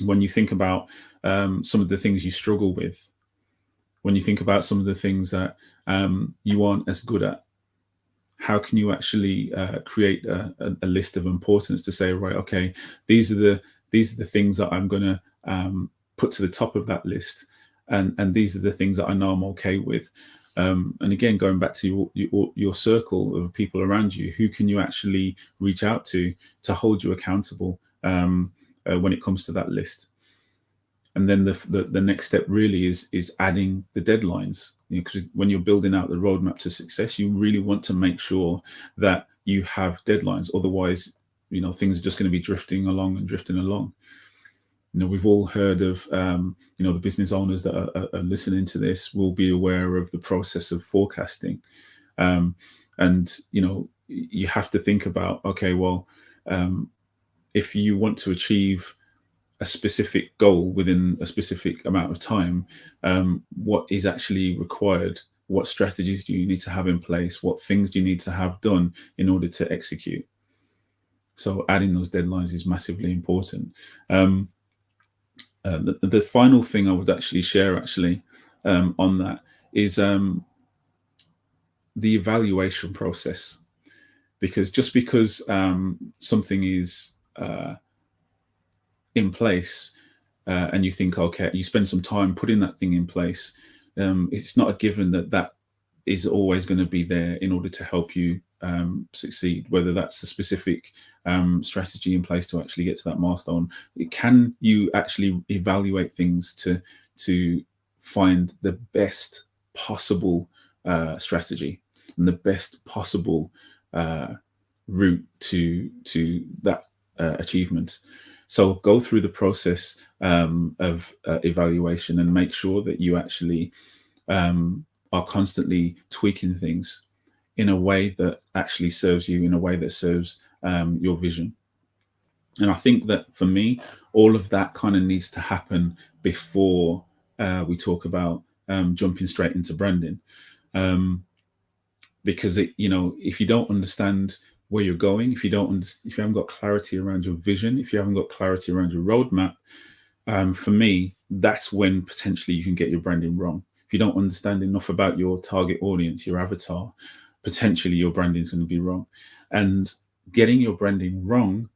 When you think about some of the things you struggle with, when you think about some of the things that you aren't as good at, how can you actually create a list of importance to say, right, okay, these are the things that I'm going to put to the top of that list, and these are the things that I know I'm okay with. And again, going back to your circle of people around you, who can you actually reach out to hold you accountable when it comes to that list? And then the next step really is adding the deadlines. Because when you're building out the roadmap to success, you really want to make sure that you have deadlines. Otherwise, things are just going to be drifting along. We've all heard of, the business owners that are listening to this will be aware of the process of forecasting. And you have to think about, okay, well, if you want to achieve a specific goal within a specific amount of time, what is actually required? What strategies do you need to have in place? What things do you need to have done in order to execute? So adding those deadlines is massively important. The final thing I would actually share on that is the evaluation process. Because just because something is in place and you think, okay, you spend some time putting that thing in place, it's not a given that that is always going to be there in order to help you succeed, whether that's a specific strategy in place to actually get to that milestone. Can you actually evaluate things to find the best possible strategy and the best possible route to that achievement? So go through the process of evaluation and make sure that you actually are constantly tweaking things in a way that actually serves you, in a way that serves your vision. And I think that for me, all of that kind of needs to happen before we talk about jumping straight into branding. Because if you don't understand where you're going, if you haven't got clarity around your vision, if you haven't got clarity around your roadmap, for me, that's when potentially you can get your branding wrong. If you don't understand enough about your target audience, your avatar, potentially your branding is going to be wrong. And getting your branding wrong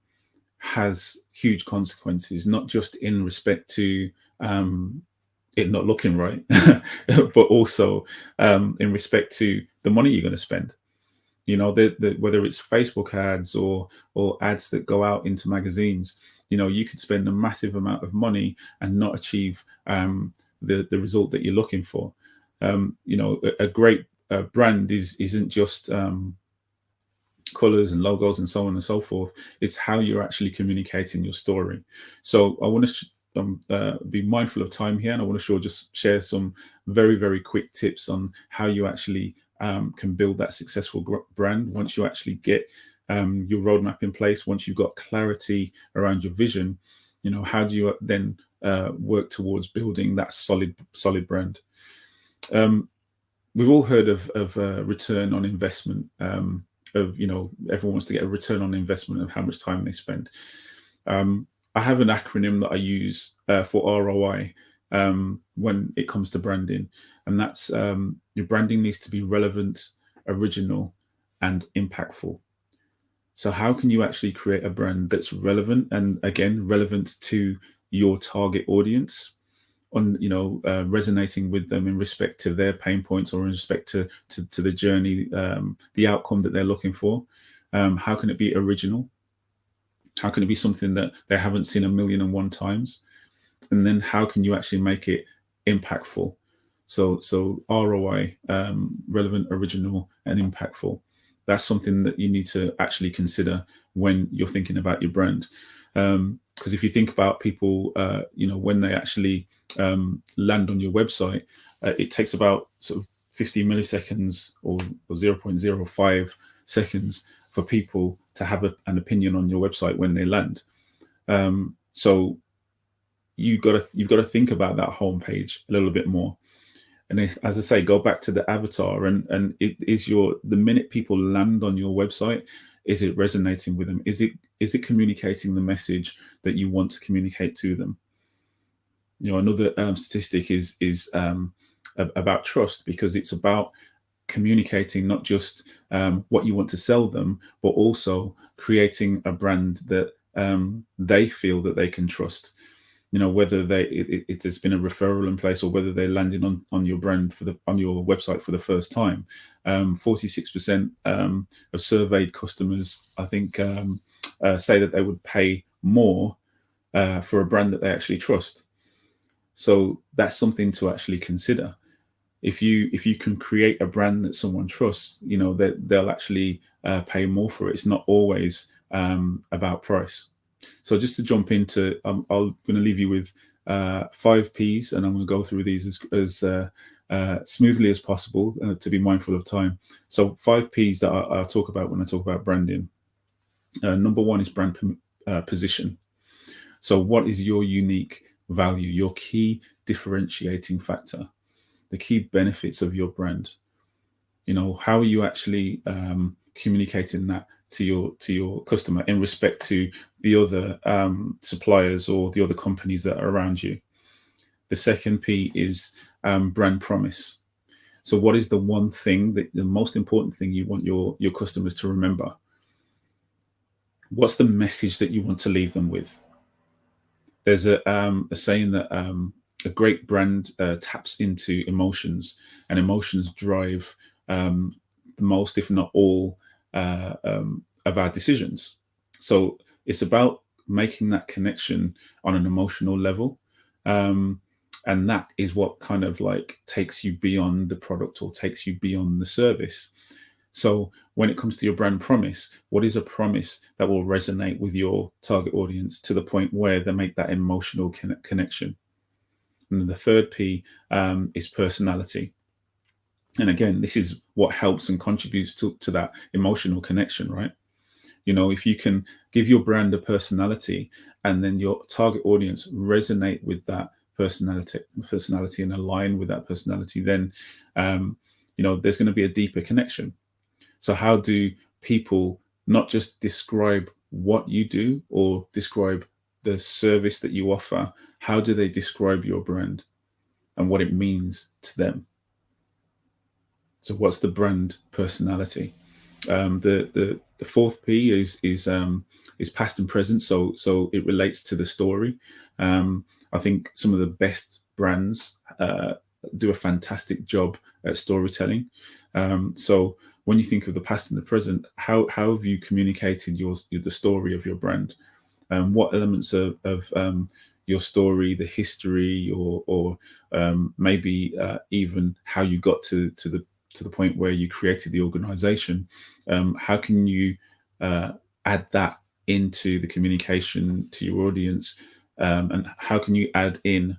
has huge consequences, not just in respect to it not looking right, but also in respect to the money you're going to spend. Whether it's Facebook ads or ads that go out into magazines, you could spend a massive amount of money and not achieve the result that you're looking for. A great brand isn't just colors and logos and so on and so forth. It's how you're actually communicating your story. So I want to be mindful of time here, and I want to just share some very, very quick tips on how you actually can build that successful brand once you actually get your roadmap in place. Once you've got clarity around your vision, how do you then work towards building that solid brand? We've all heard of return on investment. Everyone wants to get a return on investment of how much time they spend. I have an acronym that I use for ROI when it comes to branding, and that's your branding needs to be relevant, original, and impactful. So how can you actually create a brand that's relevant, and again, relevant to your target audience, on resonating with them in respect to their pain points or in respect to the journey, the outcome that they're looking for? How can it be original? How can it be something that they haven't seen 1,000,001 times? And then how can you actually make it impactful? So ROI, relevant, original, and impactful. That's something that you need to actually consider when you're thinking about your brand. Because if you think about people, when they actually land on your website, it takes about sort of 50 milliseconds or 0.05 seconds for people to have an opinion on your website when they land. So you've got to think about that homepage a little bit more. And as I say, go back to the avatar, and it is the minute people land on your website, is it resonating with them? Is it communicating the message that you want to communicate to them? Another statistic is about trust, because it's about communicating not just what you want to sell them, but also creating a brand that they feel that they can trust. Whether it has been a referral in place, or whether they're landing on your brand on your website for the first time. 46% of surveyed customers, I think, say that they would pay more for a brand that they actually trust. So that's something to actually consider. If you can create a brand that someone trusts, they'll actually pay more for it. It's not always about price. So just to jump into, I'm going to leave you with 5 P's, and I'm going to go through these as smoothly as possible to be mindful of time. So 5 P's that I talk about when I talk about branding. Number 1 is brand position. So what is your unique value, your key differentiating factor, the key benefits of your brand? How are you actually communicating that to your customer in respect to the other suppliers or the other companies that are around you? The second P is brand promise. So what is the one thing, the most important thing you want your customers to remember? What's the message that you want to leave them with? There's a saying that a great brand taps into emotions, and emotions drive most, if not all, of our decisions. So it's about making that connection on an emotional level. And that is what kind of like takes you beyond the product or takes you beyond the service. So when it comes to your brand promise, what is a promise that will resonate with your target audience to the point where they make that emotional connection? And the third P is personality. And again, this is what helps and contributes to that emotional connection, right? You know, if you can give your brand a personality and then your target audience resonate with that personality and align with that personality, then, you know, there's going to be a deeper connection. So how do people not just describe what you do or describe the service that you offer? How do they describe your brand and what it means to them? So what's the brand personality? The fourth P is past and present. So it relates to the story. I think some of the best brands do a fantastic job at storytelling. So when you think of the past and the present, how have you communicated the story of your brand? What elements of your story, the history, or maybe even how you got to the point where you created the organization, how can you add that into the communication to your audience, and how can you add in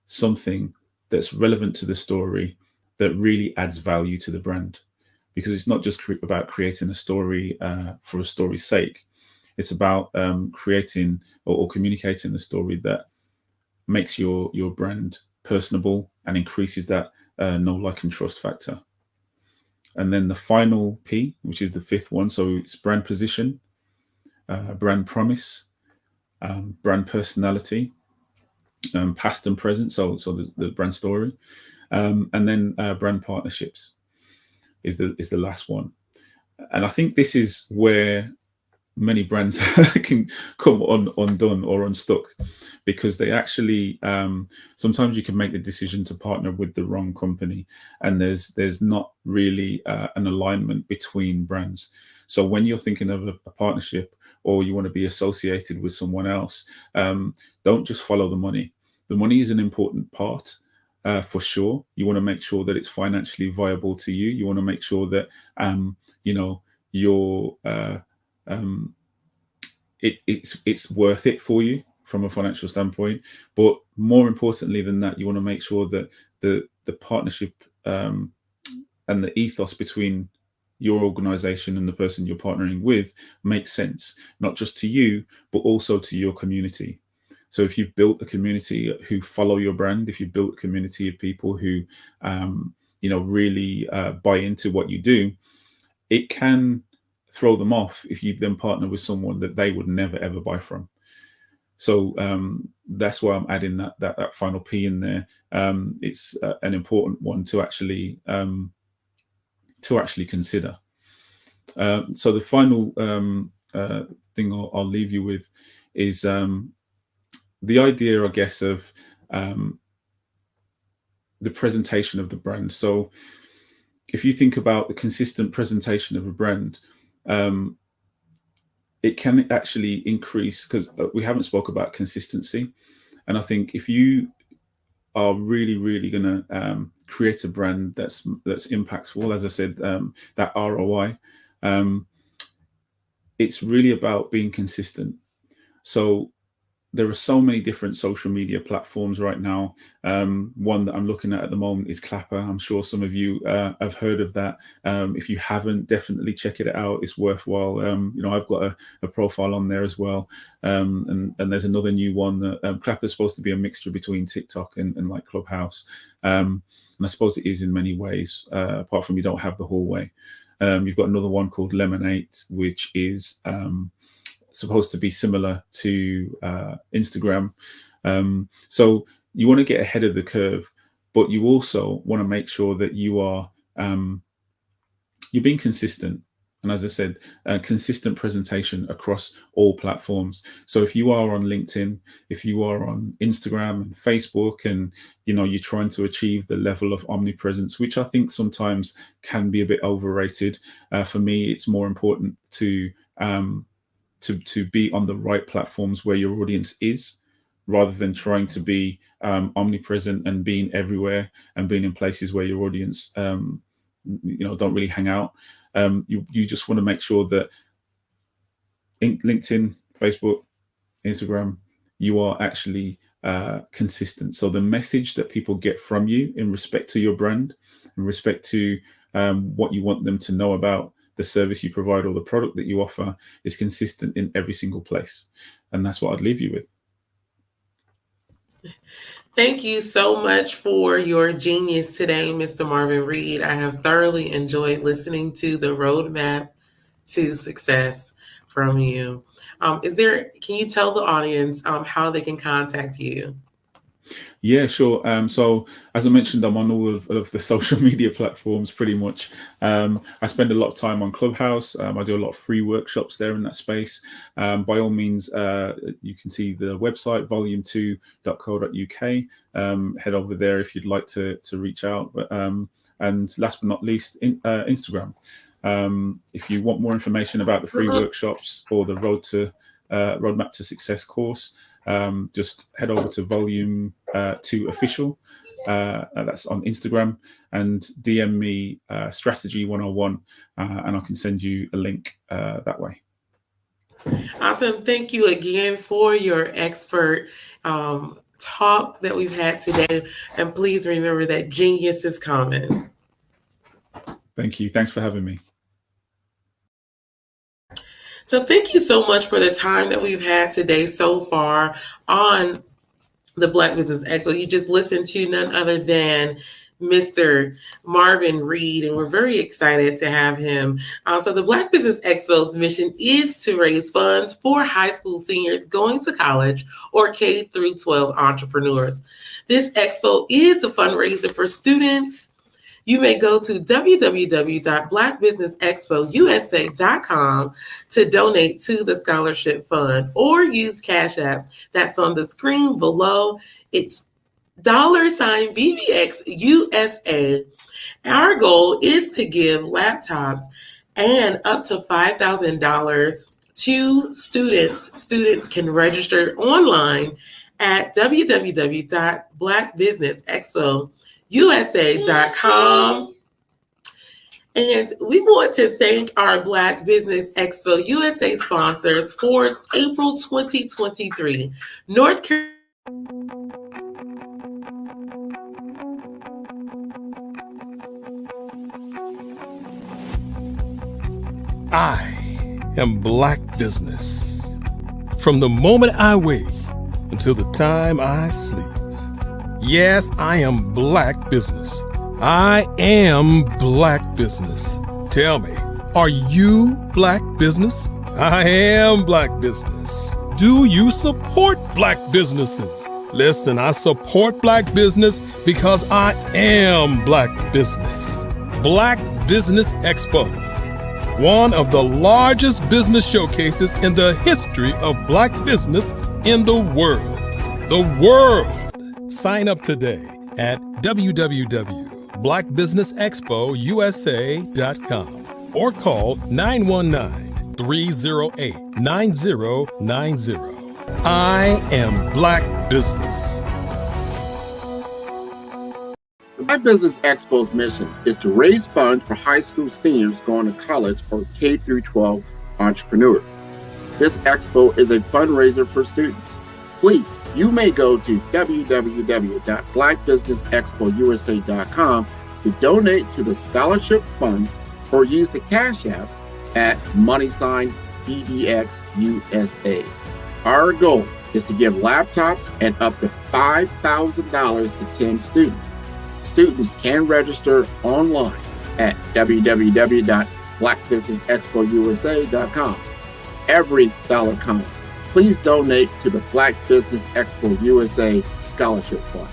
something that's relevant to the story that really adds value to the brand? Because it's not just about creating a story for a story's sake. It's about creating or communicating a story that makes your brand personable and increases that know, like, and trust factor. And then the final P, which is the fifth one, so it's brand position, brand promise, brand personality, past and present, so the brand story, and then brand partnerships is the last one. And I think this is where many brands can come undone or unstuck, because they actually sometimes you can make the decision to partner with the wrong company, and there's not really an alignment between brands. So when you're thinking of a partnership or you want to be associated with someone else, don't just follow the money. The money is an important part. For sure, you want to make sure that it's financially viable to you. You want to make sure that you know, you're it's worth it for you from a financial standpoint. But more importantly than that, you want to make sure that the partnership and the ethos between your organization and the person you're partnering with makes sense, not just to you, but also to your community. So if you've built a community who follow your brand, if you've built a community of people who you know, really buy into what you do, it can throw them off if you then partner with someone that they would never ever buy from. So that's why I'm adding that final P in there. It's an important one to actually consider. So the final thing I'll leave you with is the idea, I guess, of the presentation of the brand. So if you think about the consistent presentation of a brand, it can actually increase, because we haven't spoke about consistency. And I think if you are really going to create a brand that's impactful, as I said, that ROI, it's really about being consistent. So there are so many different social media platforms right now. One that I'm looking at the moment is Clapper. I'm sure some of you have heard of that. If you haven't, definitely check it out. It's worthwhile. You know, I've got a profile on there as well. And there's another new one that Clapper is supposed to be a mixture between TikTok and like Clubhouse. And I suppose it is in many ways, apart from you don't have the hallway. You've got another one called Lemonade, which is supposed to be similar to Instagram. So you want to get ahead of the curve, but you also want to make sure that you are you're being consistent. And as I said, consistent presentation across all platforms. So if you are on LinkedIn, if you are on Instagram and Facebook, and you're trying to achieve the level of omnipresence, which I think sometimes can be a bit overrated. For me, it's more important to be on the right platforms where your audience is, rather than trying to be omnipresent and being everywhere and being in places where your audience don't really hang out. You just want to make sure that in LinkedIn, Facebook, Instagram, you are actually consistent. So the message that people get from you in respect to your brand, in respect to what you want them to know about the service you provide or the product that you offer, is consistent in every single place. And that's what I'd leave you with. Thank you so much for your genius today, Mr. Marvin Reed. I have thoroughly enjoyed listening to the roadmap to success from you. Can you tell the audience how they can contact you? Yeah, sure. So as I mentioned, I'm on all of the social media platforms pretty much. I spend a lot of time on Clubhouse. I do a lot of free workshops there in that space. By all means, you can see the website, volume2.co.uk. Head over there if you'd like to reach out. And last but not least, Instagram. If you want more information about the free workshops or the Roadmap to Success course, just head over to Volume 2 Official. That's on Instagram, and DM me Strategy 101, and I can send you a link that way. Awesome. Thank you again for your expert talk that we've had today. And please remember that genius is common. Thank you. Thanks for having me. So thank you so much for the time that we've had today so far on the Black Business Expo. You just listened to none other than Mr. Marvin Reed, and we're very excited to have him. So the Black Business Expo's mission is to raise funds for high school seniors going to college or K-12 entrepreneurs. This expo is a fundraiser for students. You may go to www.blackbusinessexpousa.com to donate to the scholarship fund, or use Cash App that's on the screen below. It's $BBX USA. Our goal is to give laptops and up to $5,000 to students. Students can register online at www.blackbusinessexpousa.com. And we want to thank our Black Business Expo USA sponsors for April 2023. North Carolina. I am Black Business. From the moment I wake until the time I sleep. Yes, I am Black Business. I am Black Business. Tell me, are you Black Business? I am Black Business. Do you support Black businesses? Listen, I support Black business because I am Black Business. Black Business Expo, one of the largest business showcases in the history of Black business in the world. The world. Sign up today at www.blackbusinessexpousa.com or call 919-308-9090. I am Black Business. The Black Business Expo's mission is to raise funds for high school seniors going to college or K-12 entrepreneurs. This expo is a fundraiser for students. Please, you may go to www.blackbusinessexpousa.com to donate to the scholarship fund or use the Cash App at $BBXUSA. Our goal is to give laptops and up to $5,000 to 10 students. Students can register online at www.blackbusinessexpousa.com. Every dollar counts. please donate to the Black Business Expo USA Scholarship Fund.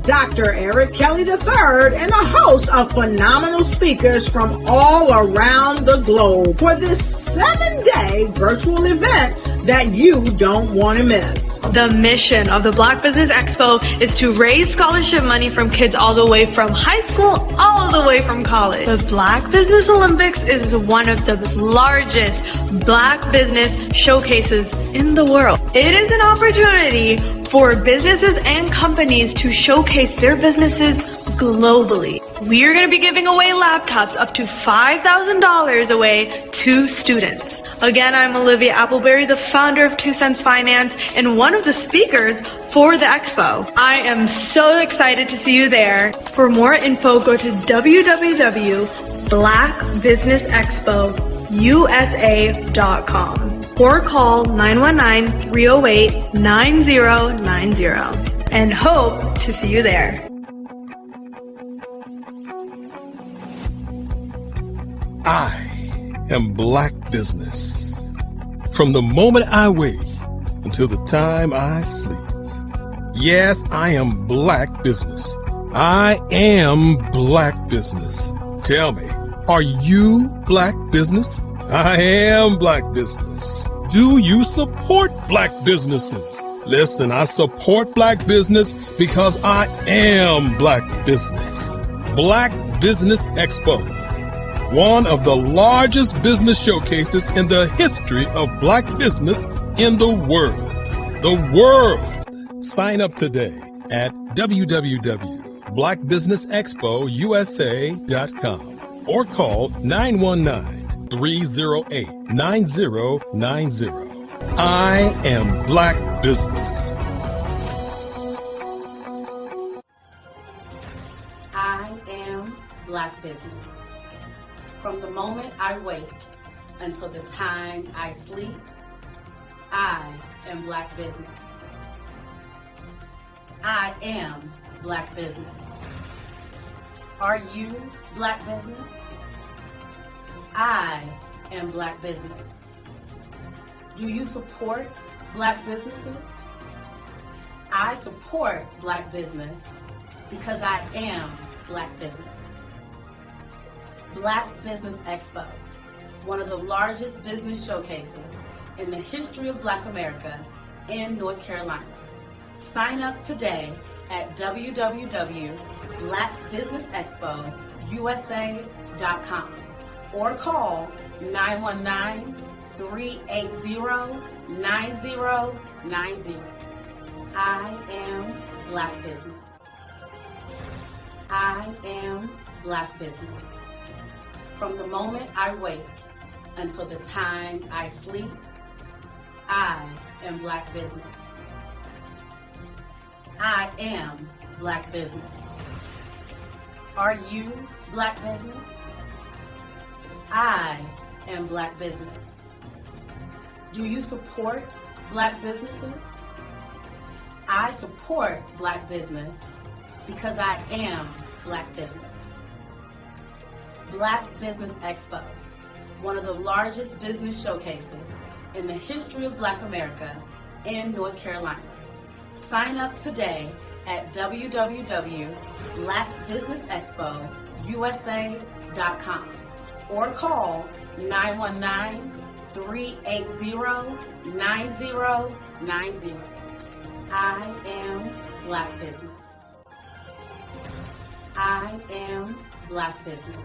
Dr. Eric Kelly III and a host of phenomenal speakers from all around the globe for this 7-day virtual event that you don't want to miss. The mission of the Black Business Expo is to raise scholarship money from kids all the way from high school all the way from college. The Black Business Olympics is one of the largest Black business showcases in the world. It is an opportunity for businesses and companies to showcase their businesses globally. We are going to be giving away laptops up to $5,000 away to students. Again, I'm Olivia Appleberry, the founder of 2 Cents Finance and one of the speakers for the expo. I am so excited to see you there. For more info, go to www.blackbusinessexpousa.com or call 919-308-9090 and hope to see you there. I am Black Business. From the moment I wake until the time I sleep. Yes, I am Black Business. I am Black Business. Tell me, are you Black Business? I am Black Business. Do you support Black businesses? Listen, I support Black business because I am Black Business. Black Business Expo, one of the largest business showcases in the history of Black business in the world. The world! Sign up today at www.blackbusinessexpousa.com or call 919-308-9090. I am Black Business. I am Black Business. From the moment I wake until the time I sleep, I am Black Business. I am Black Business. Are you Black Business? I am Black Business. Do you support Black businesses? I support Black business because I am Black Business. Black Business Expo, one of the largest business showcases in the history of Black America in North Carolina. Sign up today at www.blackbusinessexpousa.com or call 919-380-9090. I am Black Business. I am Black Business. From the moment I wake until the time I sleep, I am Black Business. I am Black Business. Are you Black Business? I am Black Business. Do you support Black businesses? I support Black business because I am Black Business. Black Business Expo, one of the largest business showcases in the history of Black America in North Carolina. Sign up today at www.blackbusinessexpousa.com or call 919-380-9090. I am Black Business. I am Black business.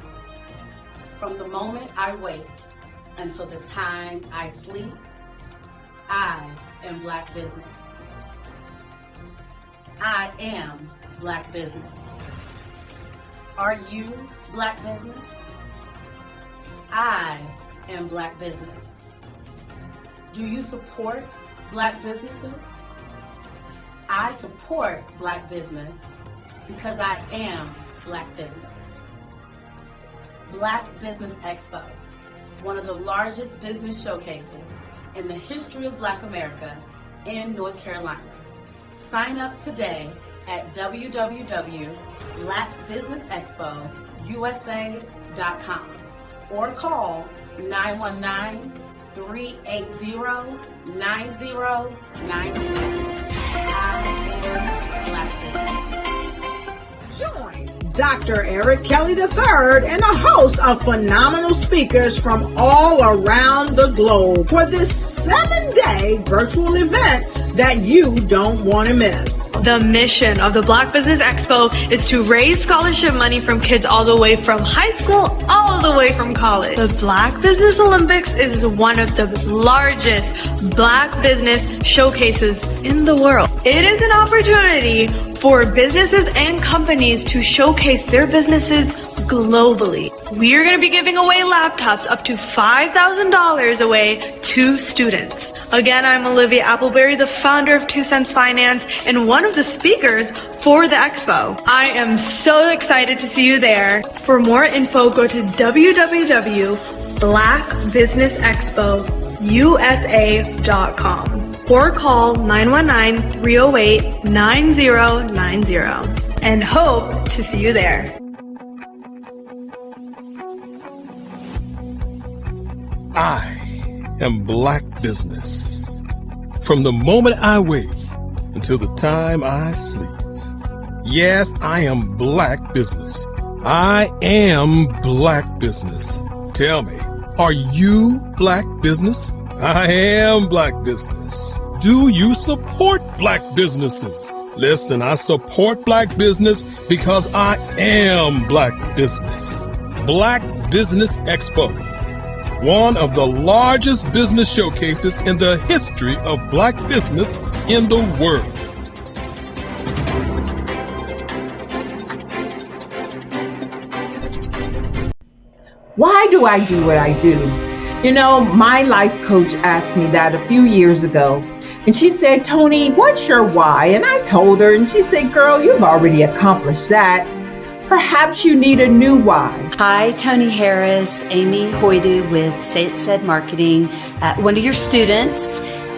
From the moment I wake until the time I sleep, I am Black business. I am Black business. Are you Black business? I am Black business. Do you support Black businesses? I support Black business because I am Black business. Black Business Expo, one of the largest business showcases in the history of Black America in North Carolina. Sign up today at www.blackbusinessexpousa.com or call 919-380-9090. I am Black business. Join Dr. Eric Kelly III and a host of phenomenal speakers from all around the globe for this 7-day virtual event that you don't want to miss. The mission of the Black Business Expo is to raise scholarship money from kids all the way from high school, all the way from college. The Black Business Olympics is one of the largest Black business showcases in the world. It is an opportunity for businesses and companies to showcase their businesses globally. We are going to be giving away laptops up to $5,000 away to students. Again, I'm Olivia Appleberry, the founder of 2 Cents Finance and one of the speakers for the expo. I am so excited to see you there. For more info, go to www.blackbusinessexpousa.com or call 919-308-9090 and hope to see you there. I am Black business. From the moment I wake until the time I sleep. Yes, I am Black business. I am Black business. Tell me, are you Black business? I am Black business. Do you support Black businesses? Listen, I support Black business because I am Black business. Black Business Expo, one of the largest business showcases in the history of Black business in the world. Why do I do what I do? You know, my life coach asked me that a few years ago. And she said, Tony, what's your why? And I told her, and she said, girl, you've already accomplished that. Perhaps you need a new why. Hi, Tony Harris, Amy Hoydu with Say It Said Marketing, one of your students.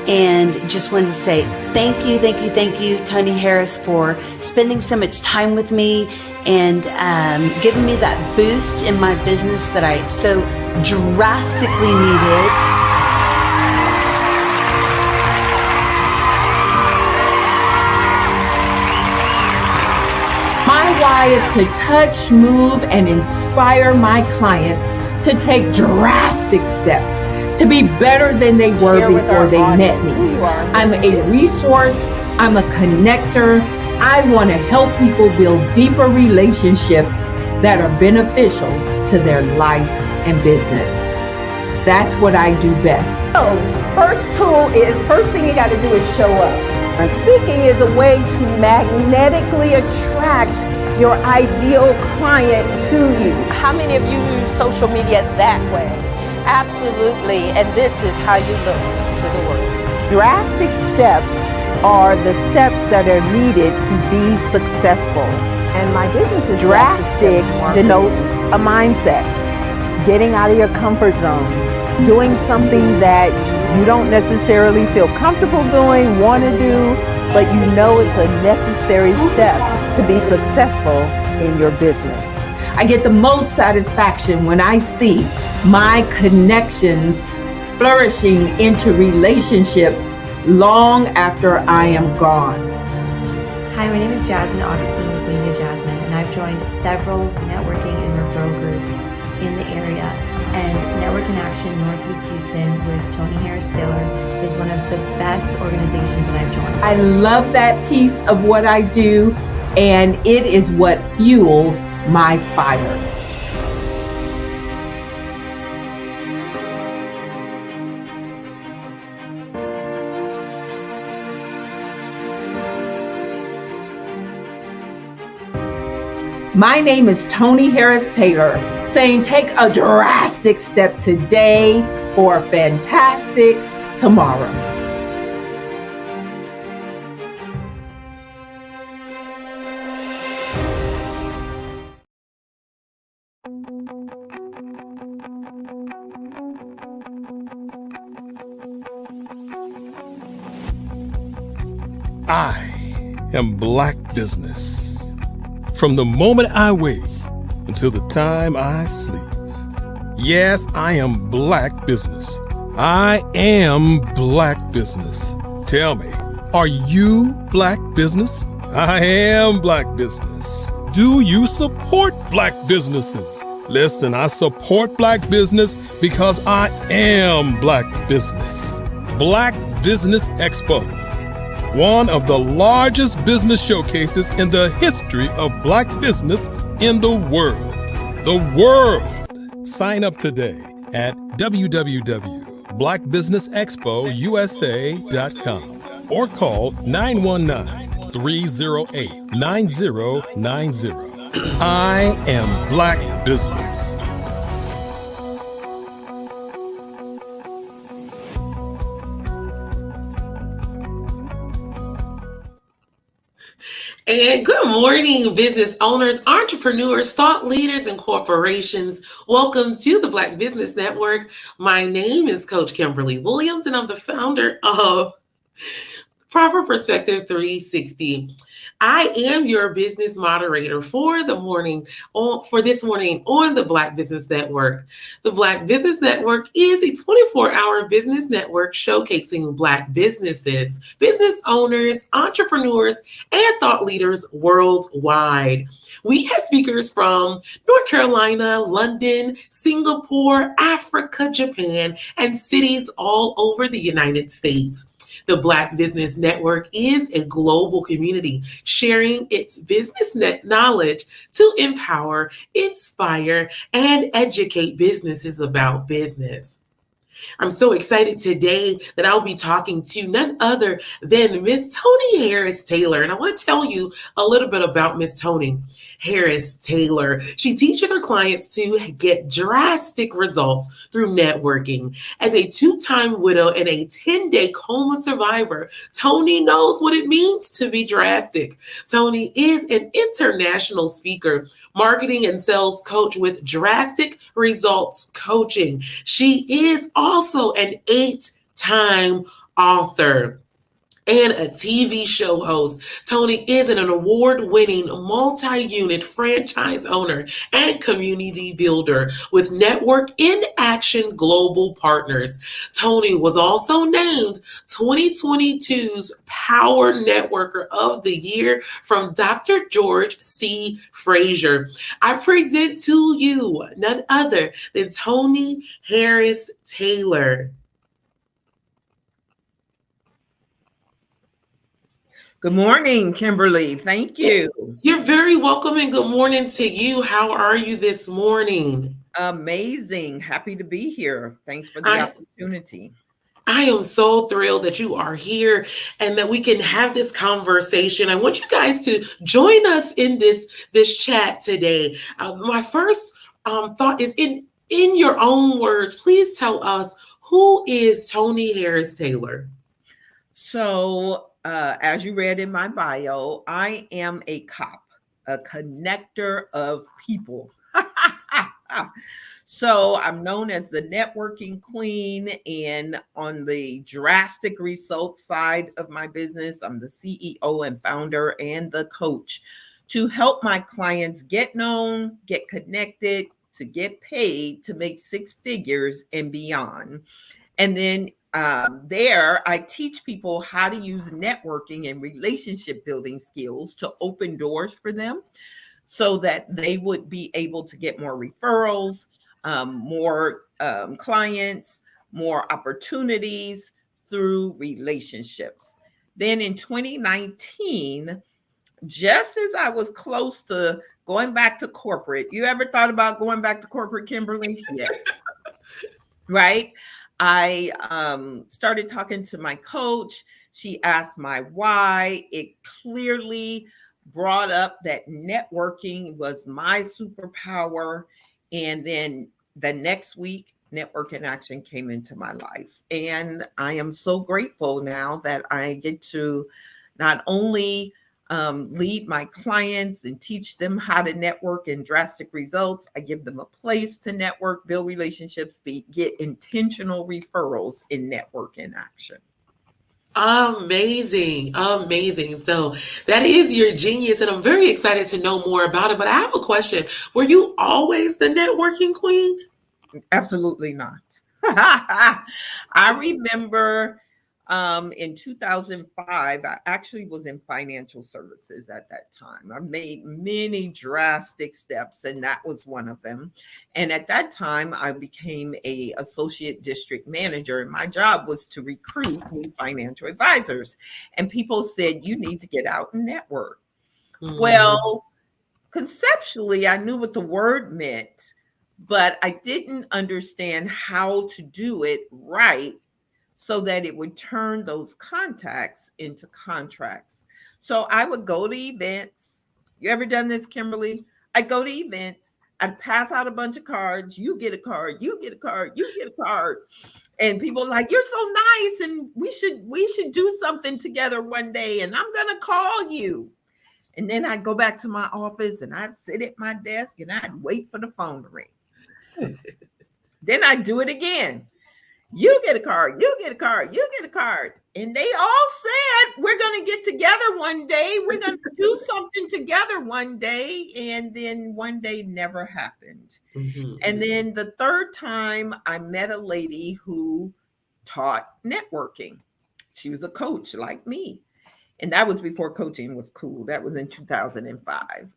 And just wanted to say thank you, Tony Harris, for spending so much time with me and giving me that boost in my business that I so drastically needed. My why is to touch, move, and inspire my clients to take drastic steps to be better than they were before they met me. I'm a resource. I'm a connector. I want to help people build deeper relationships that are beneficial to their life and business. That's what I do best. So, first thing you got to do is show up. And speaking is a way to magnetically attract your ideal client to you. How many of you use social media that way? Absolutely, and this is how you look to the world. Drastic steps are the steps that are needed to be successful. And my business is drastic denotes a mindset. Getting out of your comfort zone. Doing something that you don't necessarily feel comfortable doing, want to do, but you know it's a necessary step to be successful in your business. I get the most satisfaction when I see my connections flourishing into relationships long after I am gone. Hi, my name is Jasmine Augustine with Media Jasmine, and I've joined several networking and referral groups in the area. And Network in Action Northeast Houston with Tony Harris Taylor is one of the best organizations that I've joined. I love that piece of what I do. and it is what fuels my fire. My name is Tony Harris Taylor, saying take a drastic step today for a fantastic tomorrow. I am Black Business. From the moment I wake until the time I sleep. Yes, I am Black Business. I am Black Business. Tell me, are you Black Business? I am Black Business. Do you support Black businesses? Listen, I support Black business because I am Black Business. Black Business Expo. One of the largest business showcases in the history of Black business in the world. The world! Sign up today at www.blackbusinessexpousa.com or call 919-308-9090. I am Black Business. And good morning, business owners, entrepreneurs, thought leaders, and corporations. Welcome to the Black Business Network. My name is Coach Kimberly Williams, and I'm the founder of Proper Perspective 360. I am your business moderator for this morning on the Black Business Network. The Black Business Network is a 24-hour business network showcasing Black businesses, business owners, entrepreneurs, and thought leaders worldwide. We have speakers from North Carolina, London, Singapore, Africa, Japan, and cities all over the United States. The Black Business Network is a global community sharing its business knowledge to empower, inspire, and educate businesses about business. I'm so excited today that I'll be talking to none other than Miss Tony Harris Taylor. And I want to tell you a little bit about Miss Tony Harris Taylor. She teaches her clients to get drastic results through networking. As a 2-time widow and a 10-day coma survivor, Tony knows what it means to be drastic. Tony is an international speaker, marketing and sales coach with Drastic Results Coaching. She is also an 8-time author and a TV show host. Tony is an award-winning multi-unit franchise owner and community builder with Network in Action Global Partners. Tony was also named 2022's Power Networker of the Year from Dr. George C. Frazier. I present to you none other than Tony Harris Taylor. Good morning, Kimberly. Thank you. You're very welcome and good morning to you. How are you this morning? Amazing. Happy to be here. Thanks for the opportunity. I am so thrilled that you are here and that we can have this conversation. I want you guys to join us in this chat today. My first thought is in your own words, please tell us, who is Tony Harris Taylor? So, as you read in my bio, I am a COP, a connector of people. So I'm known as the networking queen, and on the drastic results side of my business, I'm the CEO and founder and the coach to help my clients get known, get connected, to get paid, to make 6 figures and beyond. And then there, I teach people how to use networking and relationship building skills to open doors for them so that they would be able to get more referrals, more clients, more opportunities through relationships. Then in 2019, just as I was close to going back to corporate, you ever thought about going back to corporate, Kimberly? Yes. Right. I started talking to my coach. She asked my why. It clearly brought up that networking was my superpower. And then the next week, Network in Action came into my life. And I am so grateful now that I get to not only lead my clients and teach them how to network and drastic results. I give them a place to network, build relationships, get intentional referrals in Network in Action. Amazing. So that is your genius, and I'm very excited to know more about it. But I have a question. Were you always the networking queen? Absolutely not. I remember in 2005, I actually was in financial services at that time. I made many drastic steps, and that was one of them. And at that time, I became an associate district manager, and my job was to recruit new financial advisors. And people said, you need to get out and network. Well, conceptually, I knew what the word meant, but I didn't understand how to do it right so that it would turn those contacts into contracts. So I would go to events. You ever done this, Kimberly? I'd go to events. I'd pass out a bunch of cards. You get a card. You get a card. You get a card. And people are like, you're so nice, and we should do something together one day. And I'm gonna call you. And then I'd go back to my office and I'd sit at my desk and I'd wait for the phone to ring. Then I'd do it again. You get a card, you get a card, you get a card. And they all said, we're going to get together one day. We're going to do something together one day. And then one day never happened. And then the third time I met a lady who taught networking. She was a coach like me. And that was before coaching was cool. That was in 2005.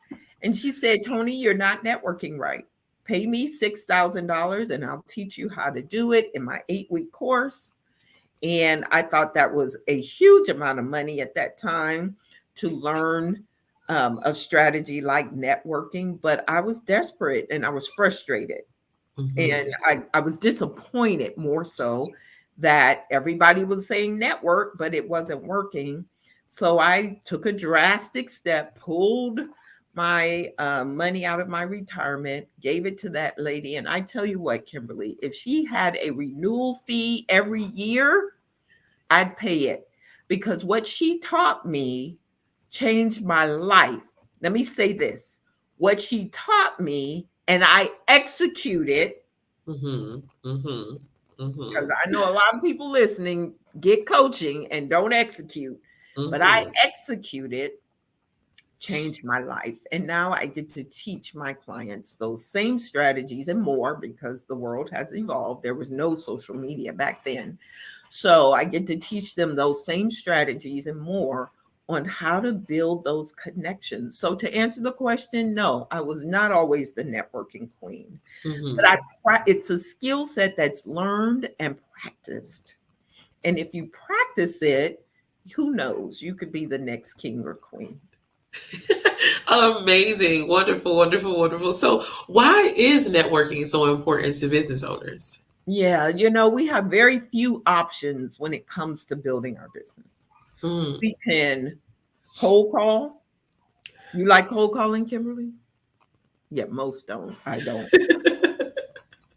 And she said, Tony, you're not networking right. Pay me $6,000 and I'll teach you how to do it in my 8-week course. And I thought that was a huge amount of money at that time to learn a strategy like networking. But I was desperate and I was frustrated. And I was disappointed more so that everybody was saying network, but it wasn't working. So I took a drastic step, pulled my money out of my retirement, gave it to that lady. And I tell you what, Kimberly, if she had a renewal fee every year, I'd pay it, because what she taught me changed my life. Let me say this. What she taught me and I executed, because I know a lot of people listening get coaching and don't execute, but I executed, changed my life. And now I get to teach my clients those same strategies and more, because the world has evolved. There was no social media back then. So I get to teach them those same strategies and more on how to build those connections. So to answer the question, no, I was not always the networking queen, but it's a skill set that's learned and practiced. And if you practice it, who knows, you could be the next king or queen. Amazing. Wonderful, wonderful, wonderful. So why is networking so important to business owners? Yeah, we have very few options when it comes to building our business. We can cold call. You like cold calling, Kimberly? Yeah, most don't. I don't.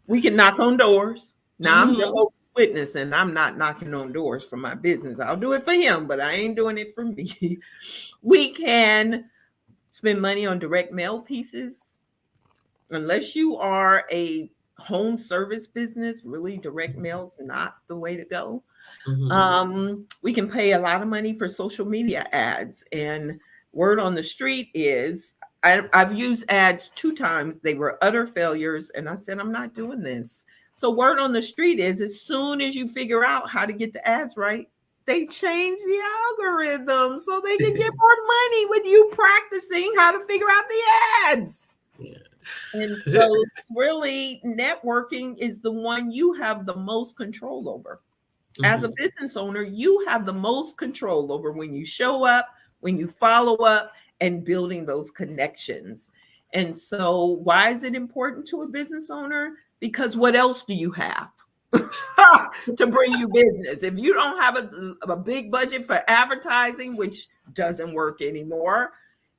We can knock on doors. Now, I'm Jehovah's Witness, and I'm not knocking on doors for my business. I'll do it for him, but I ain't doing it for me. We can spend money on direct mail pieces. Unless you are a home service business, really direct mail is not the way to go. We can pay a lot of money for social media ads, and word on the street is I've used ads 2 times. They were utter failures, and I said, I'm not doing this. So word on the street is, as soon as you figure out how to get the ads right, they change the algorithm so they can get more money with you practicing how to figure out the ads. And so really, networking is the one you have the most control over. As a business owner, you have the most control over when you show up, when you follow up, and building those connections. And so why is it important to a business owner? Because what else do you have to bring you business? If you don't have a big budget for advertising, which doesn't work anymore,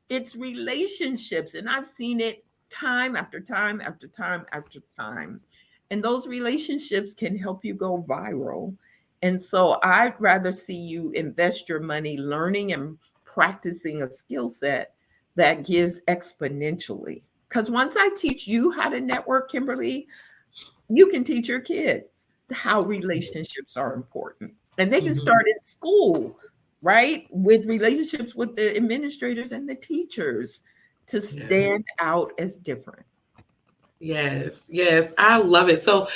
it's relationships. And I've seen it time after time after time after time. And those relationships can help you go viral. And so I'd rather see you invest your money learning and practicing a skill set that gives exponentially. Because once I teach you how to network, Kimberly, you can teach your kids how relationships are important. And they can start in school, right? With relationships with the administrators and the teachers to stand out as different. Yes, yes, I love it. So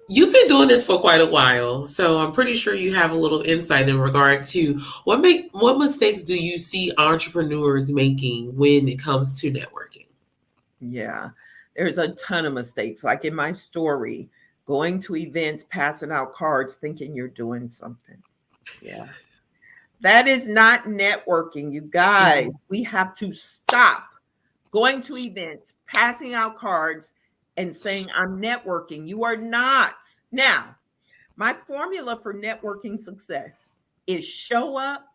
you've been doing this for quite a while, so I'm pretty sure you have a little insight in regard to what mistakes do you see entrepreneurs making when it comes to networking? Yeah, there's a ton of mistakes. Like in my story, going to events, passing out cards, thinking you're doing something. Yeah. That is not networking, you guys. We have to stop going to events, passing out cards, and saying, I'm networking. You are not. Now, my formula for networking success is show up,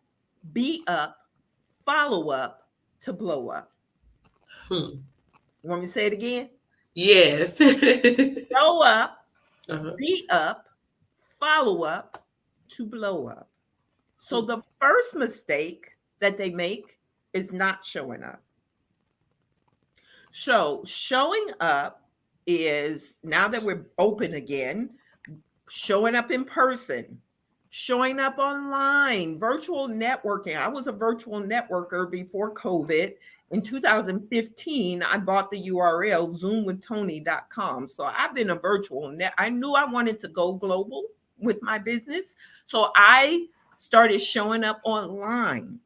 be up, follow up to blow up. You want me to say it again? Yes. Show up, be up, follow up to blow up. So the first mistake that they make is not showing up. So showing up is, now that we're open again, showing up in person, showing up online, virtual networking. I was a virtual networker before COVID. In 2015, I bought the URL zoomwithtony.com. So I've been a virtual I knew I wanted to go global with my business. So I started showing up online.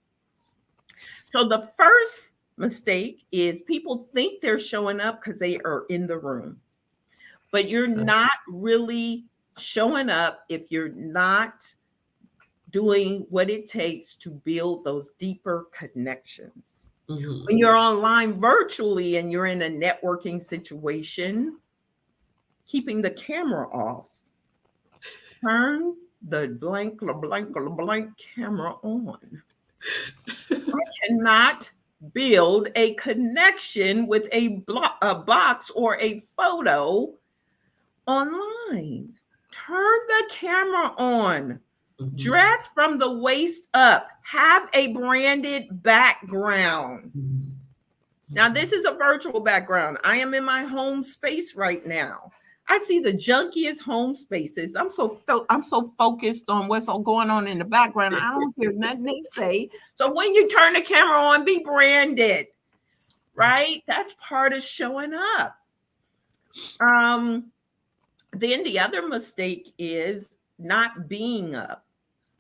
So the first mistake is people think they're showing up because they are in the room, but you're not really showing up if you're not doing what it takes to build those deeper connections. When you're online virtually and you're in a networking situation, keeping the camera off, turn the blank camera on. I cannot build a connection with a box or a photo online. Turn the camera on. Dress from the waist up. Have a branded background. Now, this is a virtual background. I am in my home space right now. I see the junkiest home spaces. I'm so focused on what's going on in the background. I don't hear nothing they say. So when you turn the camera on, be branded, right? That's part of showing up. Then the other mistake is not being up.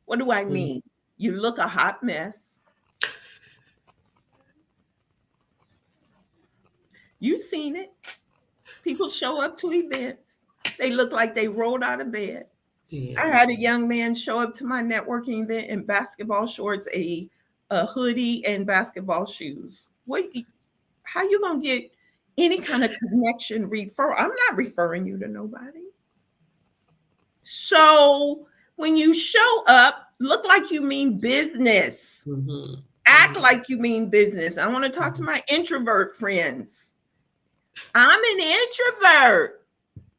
What do I mean? You look a hot mess. You've seen it. People show up to events. They look like they rolled out of bed. I had a young man show up to my networking event in basketball shorts, a hoodie, and basketball shoes. How you gonna get any kind of connection referral? I'm not referring you to nobody. So when you show up, look like you mean business. Act like you mean business. I want to talk to my introvert friends. I'm an introvert.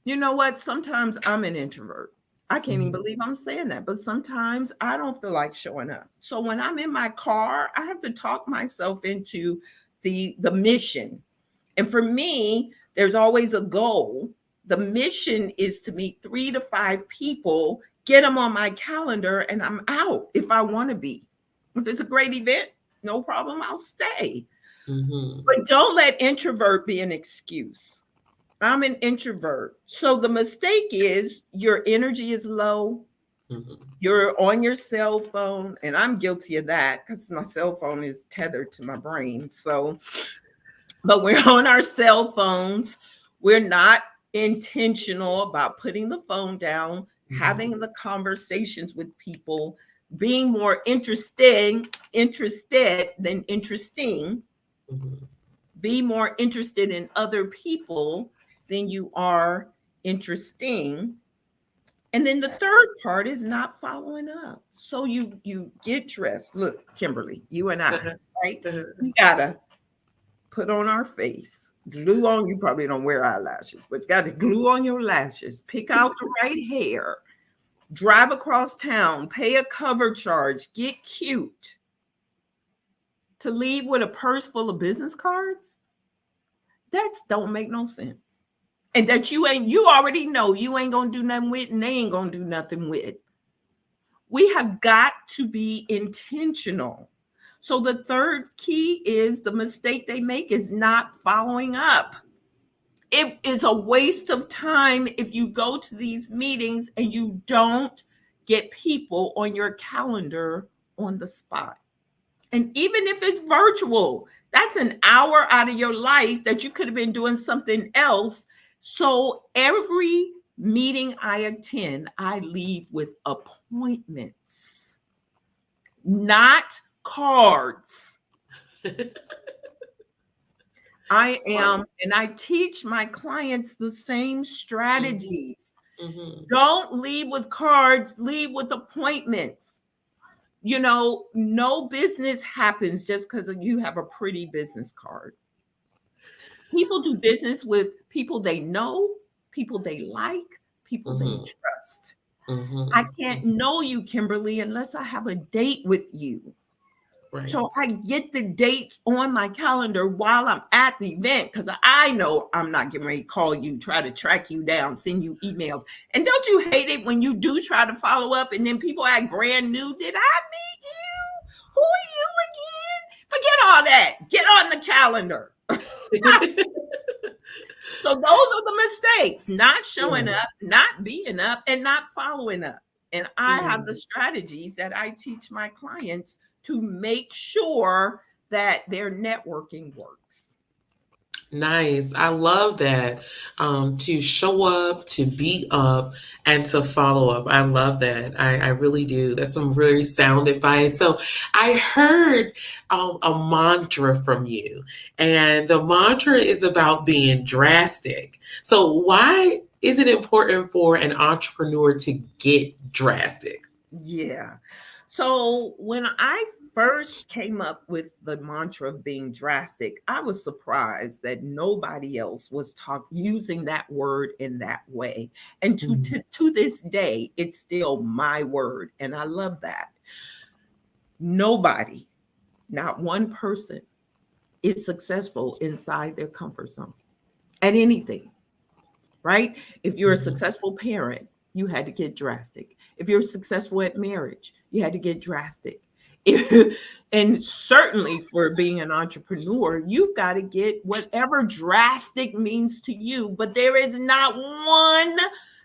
You know what? Sometimes I'm an introvert. I can't even believe I'm saying that, but sometimes I don't feel like showing up. So when I'm in my car, I have to talk myself into the mission. And for me, there's always a goal. The mission is to meet 3 to 5 people, get them on my calendar, and I'm out if I want to be. If it's a great event, no problem, I'll stay. But don't let introvert be an excuse. I'm an introvert. So the mistake is your energy is low. You're on your cell phone, and I'm guilty of that because my cell phone is tethered to my brain. So, but we're on our cell phones. We're not intentional about putting the phone down, having the conversations with people, being more interesting interested than interesting. Be more interested in other people than you are interesting. And then the third part is not following up. So you get dressed. Look, Kimberly, you and I, right? We gotta put on our face, glue on. You probably don't wear eyelashes, but you got to glue on your lashes, pick out the right hair, drive across town, pay a cover charge, get cute. To leave with a purse full of business cards? That don't make no sense. And that you already know you ain't gonna do nothing with, and they ain't gonna do nothing with. We have got to be intentional. So the third key is the mistake they make is not following up. It is a waste of time if you go to these meetings and you don't get people on your calendar on the spot. And even if it's virtual, that's an hour out of your life that you could have been doing something else. So every meeting I attend, I leave with appointments, not cards. I teach my clients the same strategies. Don't leave with cards, leave with appointments. You know, no business happens just because you have a pretty business card. People do business with people they know, people they like, people they trust. I can't know you, Kimberly, unless I have a date with you. Right. So I get the dates on my calendar while I'm at the event, because I know I'm not getting ready to call you, try to track you down, send you emails. And don't you hate it when you do try to follow up and then people act brand new? Did I meet you? Who are you again? Forget all that. Get on the calendar. So those are the mistakes: not showing up, not being up, and not following up. And I have the strategies that I teach my clients to make sure that their networking works. Nice. I love that. To show up, to be up, and to follow up. I love that. I really do. That's some really sound advice. So I heard a mantra from you, and the mantra is about being drastic. So why is it important for an entrepreneur to get drastic? Yeah. So when I first came up with the mantra of being drastic, I was surprised that nobody else was using that word in that way. And to this day, it's still my word. And I love that. Nobody, not one person, is successful inside their comfort zone at anything, right? If you're a successful parent, you had to get drastic. If you're successful at marriage, you had to get drastic. And certainly for being an entrepreneur, you've got to get whatever drastic means to you. But there is not one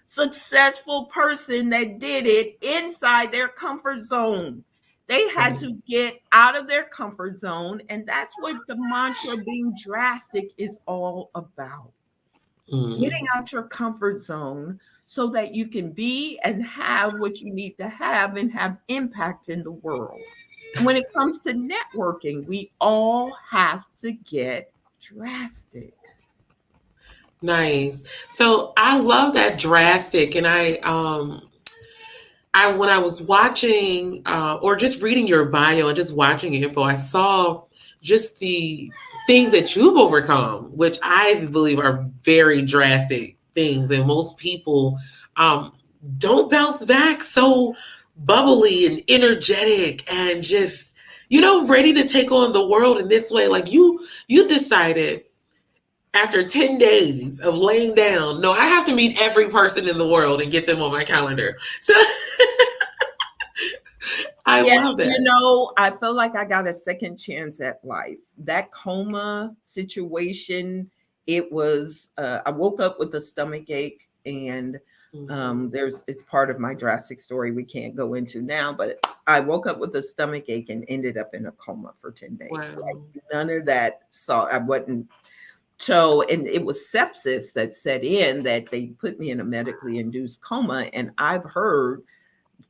successful person that did it inside their comfort zone. They had to get out of their comfort zone. And that's what the mantra of being drastic is all about. Getting out your comfort zone so that you can be and have what you need to have and have impact in the world. And when it comes to networking, we all have to get drastic. Nice. So I love that drastic. And when I was watching or just reading your bio and just watching your info, I saw just the things that you've overcome, which I believe are very drastic things. And most people don't bounce back so bubbly and energetic and just, ready to take on the world in this way. Like you decided after 10 days of laying down, no, I have to meet every person in the world and get them on my calendar. So I love that. I feel like I got a second chance at life. That coma situation, it was, I woke up with a stomach ache, and it's part of my drastic story we can't go into now, but I woke up with a stomach ache and ended up in a coma for 10 days. Wow. Like none of that I wasn't. So, and it was sepsis that set in, that they put me in a medically induced coma. And I've heard,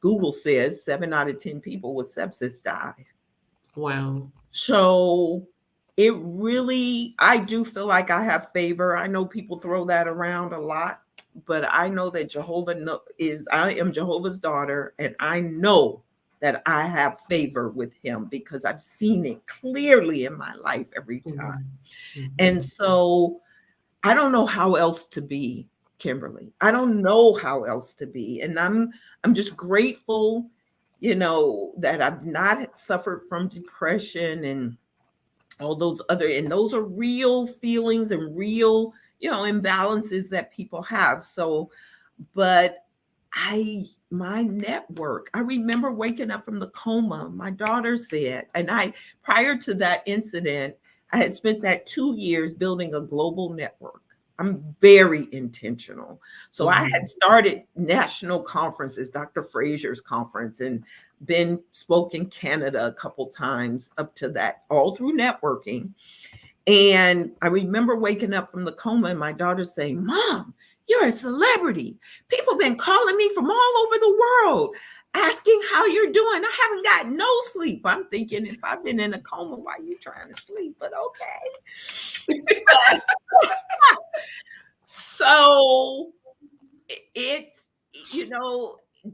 Google says 7 out of 10 people with sepsis die. Wow. So it really, I do feel like I have favor. I know people throw that around a lot, but I know that I am Jehovah's daughter, and I know that I have favor with him because I've seen it clearly in my life every time. And so I don't know how else to be, Kimberly. I don't know how else to be. And I'm just grateful, that I've not suffered from depression and all those and those are real feelings and real, imbalances that people have. So, but my network, I remember waking up from the coma. My daughter said, and prior to that incident, I had spent that 2 years building a global network. I'm very intentional. So I had started national conferences, Dr. Frazier's conference, and spoke in Canada a couple times up to that, all through networking. And I remember waking up from the coma and my daughter saying, "Mom, you're a celebrity. People have been calling me from all over the world, asking how you're doing. I haven't got no sleep." I'm thinking, if I've been in a coma, why are you trying to sleep? But okay. So it's,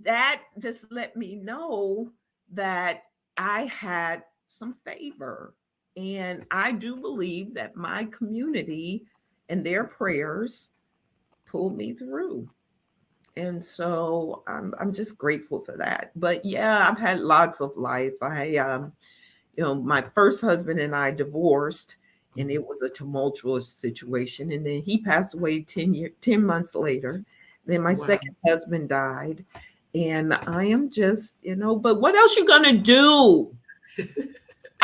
that just let me know that I had some favor. And I do believe that my community and their prayers pulled me through. And so I'm just grateful for that. But yeah, I've had lots of life. My first husband and I divorced, and it was a tumultuous situation. And then he passed away 10 months later. Then my second husband died. And I am just, but what else you gonna do?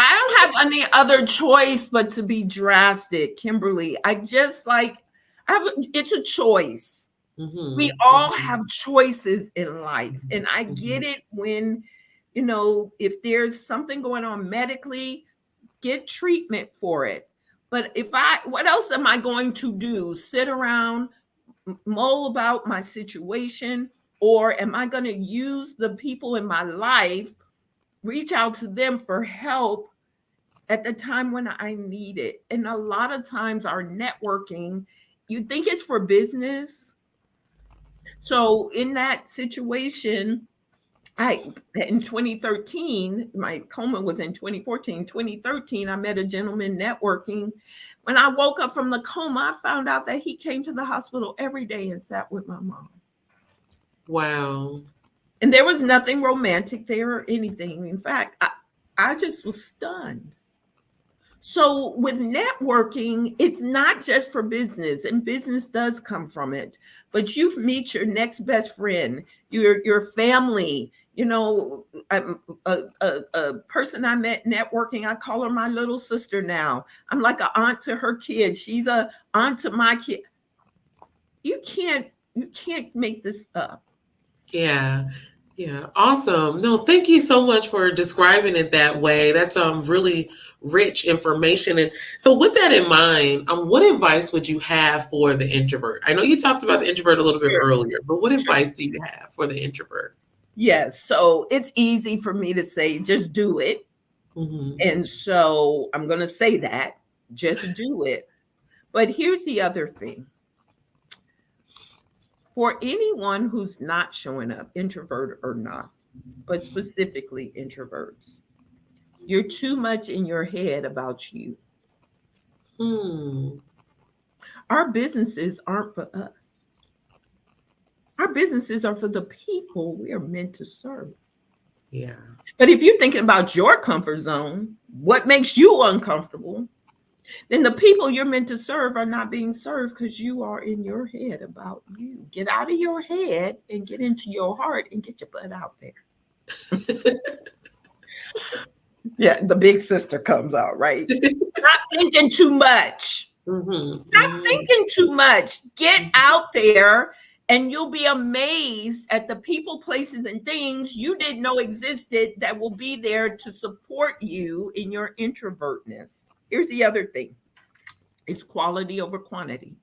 I don't have any other choice but to be drastic, Kimberly. It's a choice. We all have choices in life. And I get it when, if there's something going on medically, get treatment for it. But what else am I going to do? Sit around, mull about my situation? Or am I going to use the people in my life, reach out to them for help at the time when I need it? And a lot of times our networking, you think it's for business. So in that situation, in 2013, my coma was in 2014. 2013, I met a gentleman networking. When I woke up from the coma, I found out that he came to the hospital every day and sat with my mom. Wow. And there was nothing romantic there or anything. In fact, I just was stunned. So with networking, it's not just for business, and business does come from it, but you meet your next best friend, your family. I'm a person I met networking, I call her my little sister now. I'm like an aunt to her kid. She's an aunt to my kid. You can't make this up. Yeah. Yeah. Awesome. No, thank you so much for describing it that way. That's really rich information. And so with that in mind, what advice would you have for the introvert? I know you talked about the introvert a little bit earlier, but what advice do you have for the introvert? Yes. So it's easy for me to say, just do it. And so I'm going to say that, just do it. But here's the other thing. For anyone who's not showing up, introvert or not, but specifically introverts, you're too much in your head about you. Our businesses aren't for us. Our businesses are for the people we are meant to serve. Yeah. But if you're thinking about your comfort zone, what makes you uncomfortable, then the people you're meant to serve are not being served because you are in your head about you. Get out of your head and get into your heart and get your butt out there. Yeah, the big sister comes out, right? Stop thinking too much. Stop thinking too much. Get out there and you'll be amazed at the people, places, and things you didn't know existed that will be there to support you in your introvertness. Here's the other thing. It's quality over quantity.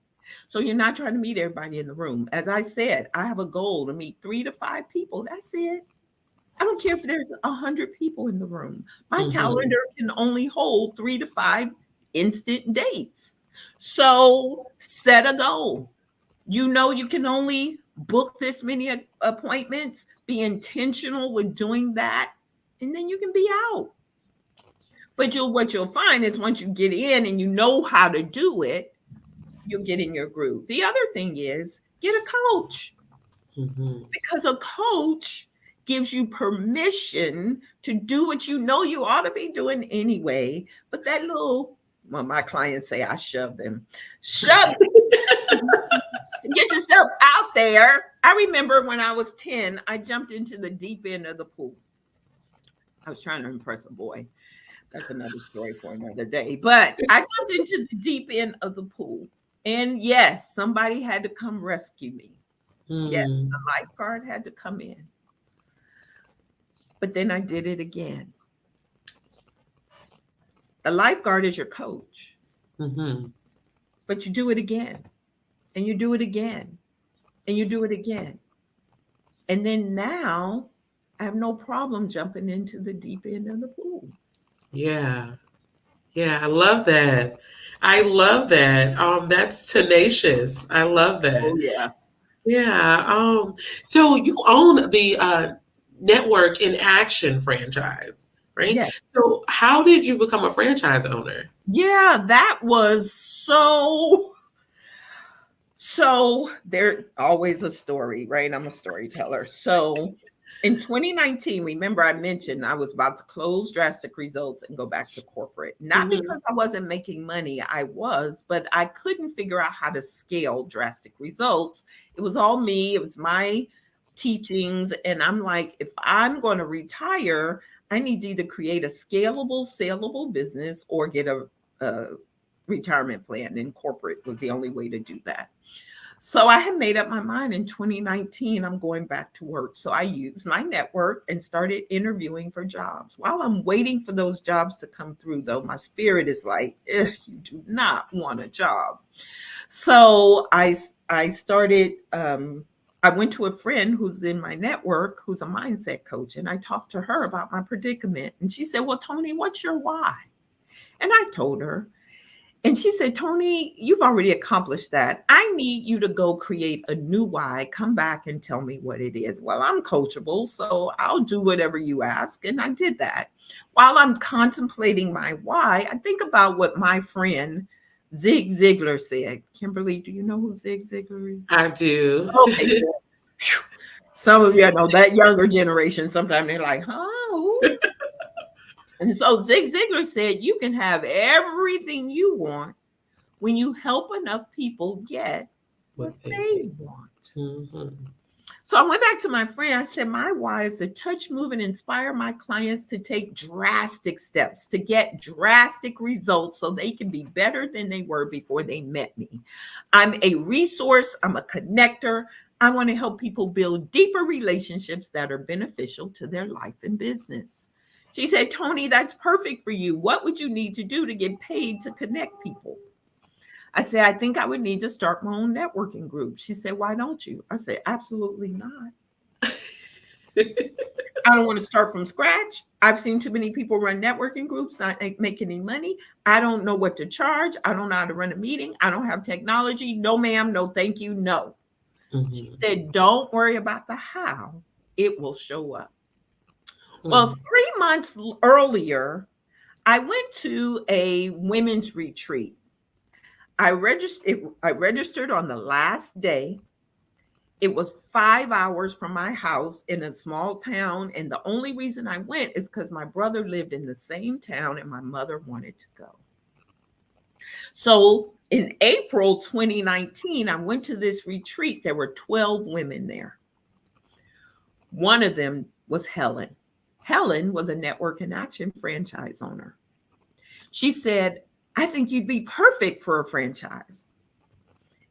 So you're not trying to meet everybody in the room. As I said, I have a goal to meet 3 to 5 people. That's it. I don't care if there's 100 people in the room. My calendar can only hold 3 to 5 instant dates. So set a goal. You know you can only book this many appointments. Be intentional with doing that, and then you can be out. But what you'll find is once you get in and you know how to do it, you'll get in your groove. The other thing is get a coach. Because a coach gives you permission to do what you know you ought to be doing anyway. But that little, well, my clients say I shove them. Shove Get yourself out there. I remember when I was 10, I jumped into the deep end of the pool. I was trying to impress a boy. That's another story for another day. But I jumped into the deep end of the pool. And yes, somebody had to come rescue me. Yes, the lifeguard had to come in. But then I did it again. The lifeguard is your coach. But you do it again. And you do it again. And you do it again. And then now I have no problem jumping into the deep end of the pool. Yeah. Yeah, I love that. I love that. That's tenacious. I love that. Oh, yeah. Yeah. So you own the Network in Action franchise, right? Yes. So how did you become a franchise owner? Yeah, that was so there's always a story, right? I'm a storyteller. So in 2019, remember I mentioned I was about to close Drastic Results and go back to corporate. Not because I wasn't making money, I was, but I couldn't figure out how to scale Drastic Results. It was all me. It was my teachings. And I'm like, if I'm going to retire, I need to either create a scalable, saleable business or get a retirement plan. And corporate was the only way to do that. So I had made up my mind in 2019, I'm going back to work. So I used my network and started interviewing for jobs. While I'm waiting for those jobs to come through, though, my spirit is like, you do not want a job. So I started, I went to a friend who's in my network, who's a mindset coach, and I talked to her about my predicament. And she said, well, Tony, what's your why? And I told her. And she said, Tony, you've already accomplished that. I need you to go create a new why. Come back and tell me what it is. Well, I'm coachable, so I'll do whatever you ask. And I did that. While I'm contemplating my why, I think about what my friend Zig Ziglar said. Kimberly, do you know who Zig Ziglar is? I do. Okay. Some of you know that younger generation, sometimes they're like, huh? And so Zig Ziglar said, you can have everything you want when you help enough people get what they want. So I went back to my friend. I said, my why is to touch, move, and inspire my clients to take drastic steps, to get drastic results so they can be better than they were before they met me. I'm a resource. I'm a connector. I want to help people build deeper relationships that are beneficial to their life and business. She said, Tony, that's perfect for you. What would you need to do to get paid to connect people? I said, I think I would need to start my own networking group. She said, why don't you? I said, absolutely not. I don't want to start from scratch. I've seen too many people run networking groups, not make any money. I don't know what to charge. I don't know how to run a meeting. I don't have technology. No, ma'am. No, thank you. No. She said, don't worry about the how. It will show up. Well, 3 months earlier, I went to a women's retreat. I registered on the last day. It was 5 hours from my house in a small town. And the only reason I went is because my brother lived in the same town and my mother wanted to go. So in April 2019, I went to this retreat. There were 12 women there. One of them was Helen. Helen was a Network in Action franchise owner. She said, I think you'd be perfect for a franchise.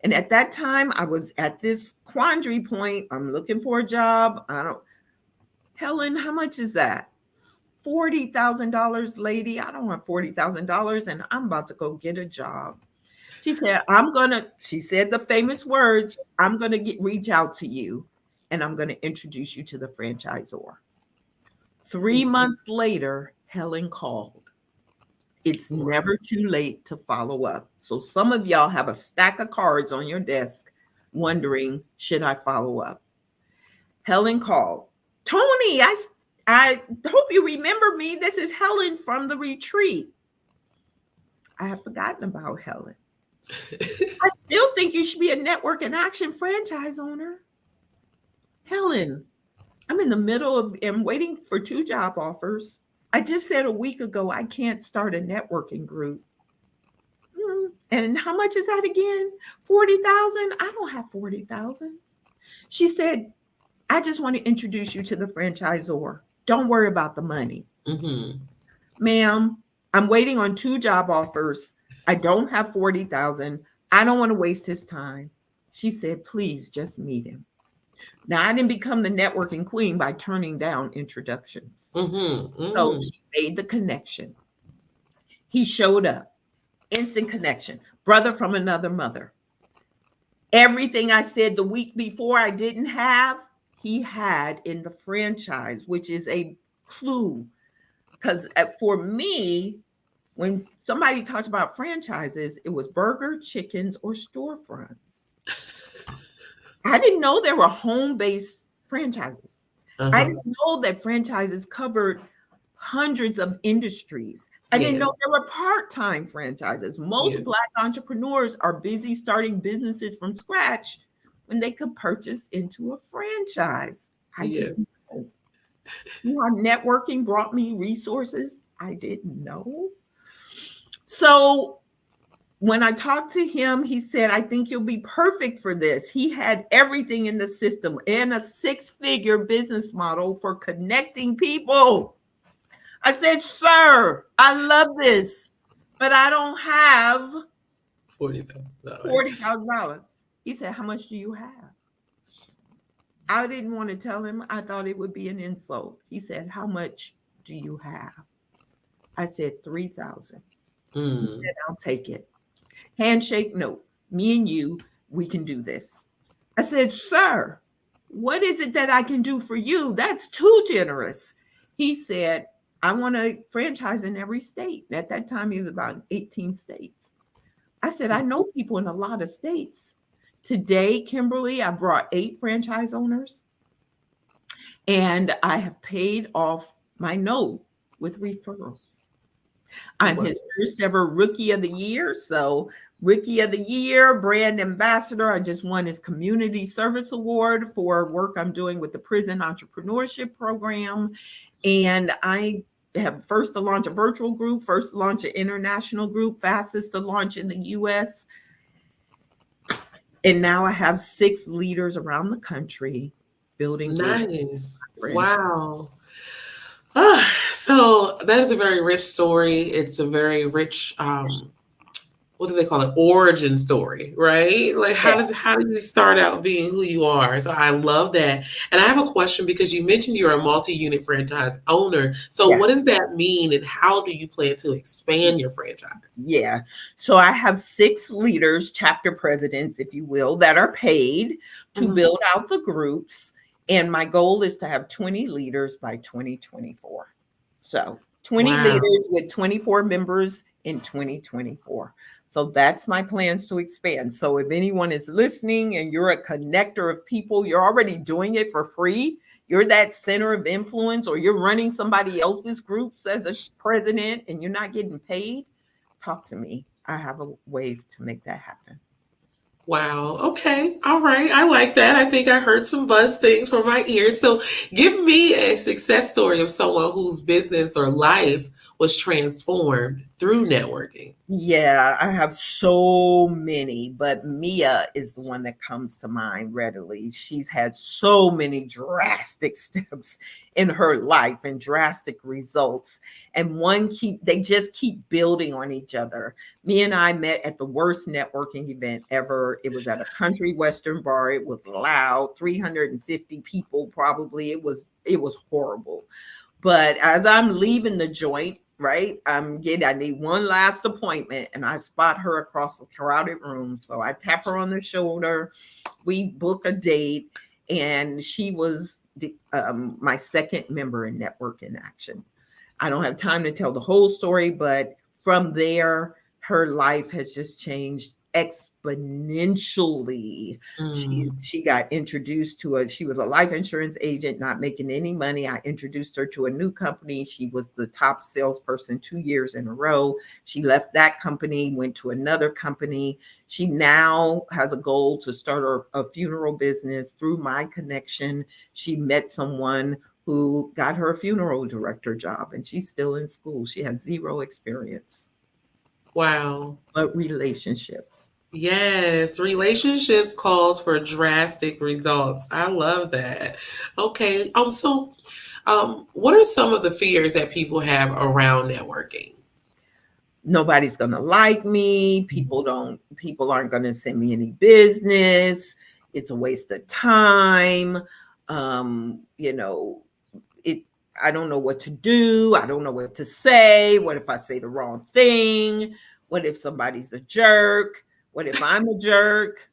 And at that time, I was at this quandary point. I'm looking for a job. Helen, how much is that? $40,000, lady. I don't want $40,000 and I'm about to go get a job. She said, she said the famous words, I'm going to reach out to you and I'm going to introduce you to the franchisor. 3 months later, Helen called. It's never too late to follow up. So some of y'all have a stack of cards on your desk wondering, should I follow up? Helen called. Tony, I hope you remember me. This is Helen from the retreat. I have forgotten about Helen. I still think you should be a network and action franchise owner. Helen, I'm in the middle of, I'm waiting for 2 job offers. I just said a week ago, I can't start a networking group. And how much is that again? 40,000? I don't have 40,000. She said, I just want to introduce you to the franchisor. Don't worry about the money. Ma'am, I'm waiting on 2 job offers. I don't have 40,000. I don't want to waste his time. She said, please just meet him. Now, I didn't become the networking queen by turning down introductions. So she made the connection. He showed up. Instant connection. Brother from another mother. Everything I said the week before I didn't have, he had in the franchise, which is a clue. Because for me, when somebody talked about franchises, it was burger, chickens, or storefronts. I didn't know there were home-based franchises. I didn't know that franchises covered hundreds of industries. I didn't know there were part-time franchises. Most Black entrepreneurs are busy starting businesses from scratch when they could purchase into a franchise. I didn't know. You know, networking brought me resources I didn't know. So when I talked to him, he said, I think you'll be perfect for this. He had everything in the system and a 6-figure business model for connecting people. I said, sir, I love this, but I don't have $40,000. He said, how much do you have? I didn't want to tell him. I thought it would be an insult. He said, how much do you have? I said, 3,000. He said, I'll take it. Handshake note. Me and you, we can do this. I said, sir, what is it that I can do for you? That's too generous. He said, I want a franchise in every state. At that time, he was about 18 states. I said, I know people in a lot of states. Today, Kimberly, I brought 8 franchise owners, and I have paid off my note with referrals. I'm his first ever Rookie of the Year. So Rookie of the Year, brand ambassador. I just won his Community Service Award for work I'm doing with the Prison Entrepreneurship Program. And I have first to launch a virtual group, first to launch an international group, fastest to launch in the US. And now I have 6 leaders around the country building. Nice. Wow. So that is a very rich story. It's a very rich, what do they call it? Origin story, right? Like how do you start out being who you are? So I love that. And I have a question because you mentioned you're a multi-unit franchise owner. So what does that mean and how do you plan to expand your franchise? Yeah. So I have 6 leaders, chapter presidents, if you will, that are paid to build out the groups. And my goal is to have 20 leaders by 2024. So 20 leaders with 24 members in 2024. So that's my plans to expand. So if anyone is listening and you're a connector of people, you're already doing it for free. You're that center of influence, or you're running somebody else's groups as a president and you're not getting paid, talk to me. I have a way to make that happen. Wow. Okay. All right. I like that. I think I heard some buzz things from my ears. So give me a success story of someone whose business or life was transformed through networking. Yeah, I have so many, but Mia is the one that comes to mind readily. She's had so many drastic steps in her life and drastic results. And they just keep building on each other. Me and I met at the worst networking event ever. It was at a country western bar. It was loud, 350 people probably. It was horrible. But as I'm leaving the joint, right, I need one last appointment, and I spot her across the crowded room. So I tap her on the shoulder. We book a date, and she was my second member in Network in Action. I don't have time to tell the whole story, but from there, her life has just changed exponentially. She got introduced to she was a life insurance agent, not making any money. I introduced her to a new company. She was the top salesperson 2 years in a row. She left that company, went to another company. She now has a goal to start a funeral business. Through my connection, she met someone who got her a funeral director job, and she's still in school. She has 0 experience. Wow. But relationship. Yes, relationships calls for drastic results. I love that. Okay. What are some of the fears that people have around networking? Nobody's going to like me. People aren't going to send me any business. It's a waste of time. I don't know what to do. I don't know what to say. What if I say the wrong thing? What if somebody's a jerk? What if I'm a jerk?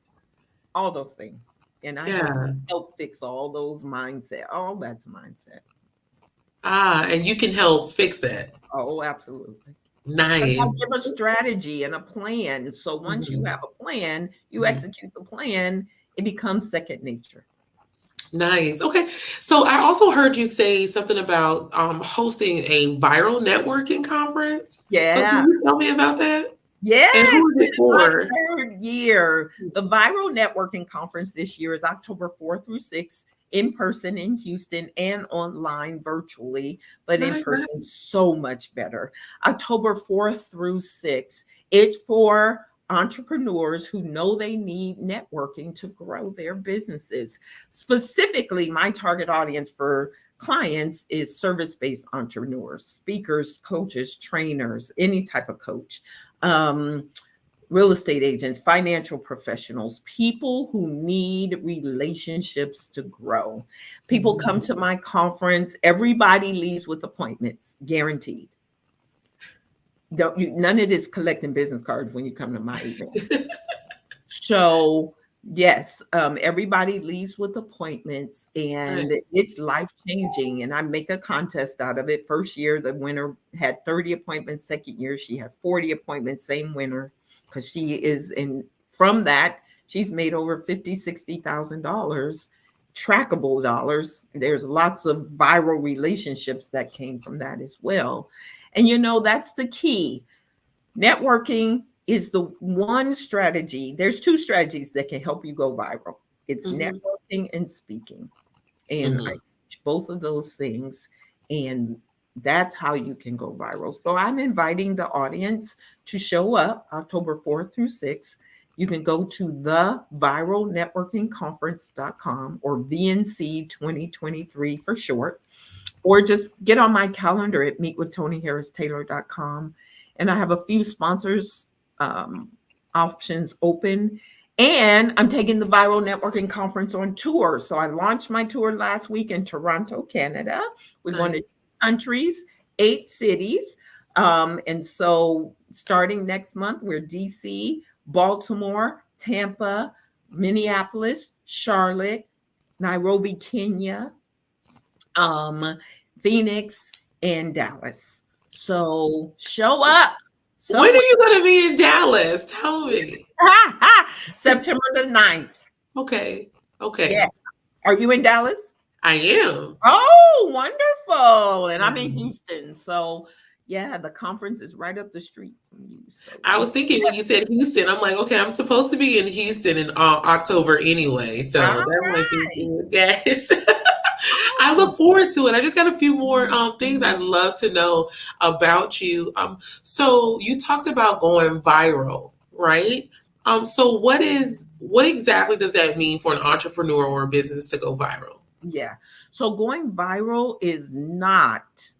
All those things. And I help fix all those mindset. All that's mindset. And you can help fix that. Oh, absolutely. Nice. I give a strategy and a plan. So once you have a plan, you execute the plan, it becomes second nature. Nice. Okay. So I also heard you say something about hosting a viral networking conference. Yeah. So can you tell me about that? Yes. And who is it for? My 3rd year. The viral networking conference this year is October 4th through 6th, in person in Houston and online virtually, but in person is so much better. October 4th through 6th. It's for entrepreneurs who know they need networking to grow their businesses. Specifically, my target audience for clients is service-based entrepreneurs, speakers, coaches, trainers, any type of coach, real estate agents, financial professionals, people who need relationships to grow. People come to my conference, everybody leaves with appointments, guaranteed. None of this collecting business cards when you come to my event. So yes, everybody leaves with appointments, and it's life-changing. And I make a contest out of it. First year, the winner had 30 appointments. Second year, she had 40 appointments, same winner, because she is from that, she's made over $50,000-$60,000 trackable dollars. There's lots of viral relationships that came from that as well. And that's the key. Networking is the one strategy. There's 2 strategies that can help you go viral. It's networking and speaking. And I teach both of those things. And that's how you can go viral. So I'm inviting the audience to show up October 4th through 6th. You can go to theviralnetworkingconference.com or VNC 2023 for short, or just get on my calendar at meetwithtonyharristaylor.com. And I have a few sponsors options open. And I'm taking the Viral Networking Conference on tour. So I launched my tour last week in Toronto, Canada. We're going to 2 countries, 8 cities. And so starting next month, we're DC, Baltimore, Tampa, Minneapolis, Charlotte, Nairobi, Kenya, Phoenix, and Dallas. So show up. When are you going to be in Dallas? Tell me. September the 9th. Okay. Yes. Are you in Dallas? I am. Oh, wonderful. And I'm in Houston. So yeah, the conference is right up the street from you. So I was thinking when you said Houston, I'm like, okay, I'm supposed to be in Houston in October anyway. So that might be good. Yes. I look forward to it. I just got a few more things I'd love to know about you. So you talked about going viral, right? So what exactly does that mean for an entrepreneur or a business to go viral? Yeah. So going viral is not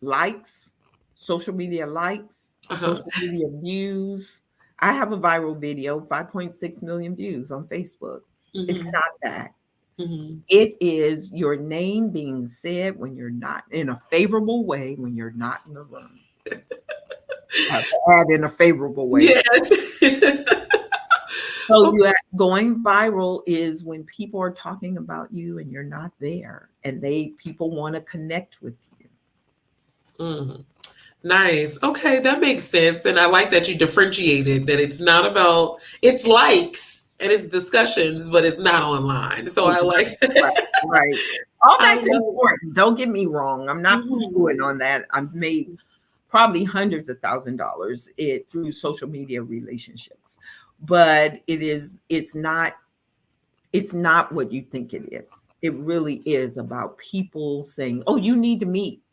likes, social media likes, social media views. I have a viral video, 5.6 million views on Facebook. It's not that. It is your name being said when you're not in a favorable way, when you're not in the room. I have to add in a favorable way. Yes. So going viral is when people are talking about you and you're not there, and people want to connect with you. Nice. Okay, that makes sense. And I like that you differentiated that it's not about, it's likes and it's discussions, but it's not online. So I like that. Right. All that's important. Don't get me wrong. I'm not poo-pooing on that. I've made probably hundreds of $1,000s through social media relationships. But it's not what you think it is. It really is about people saying, oh, you need to meet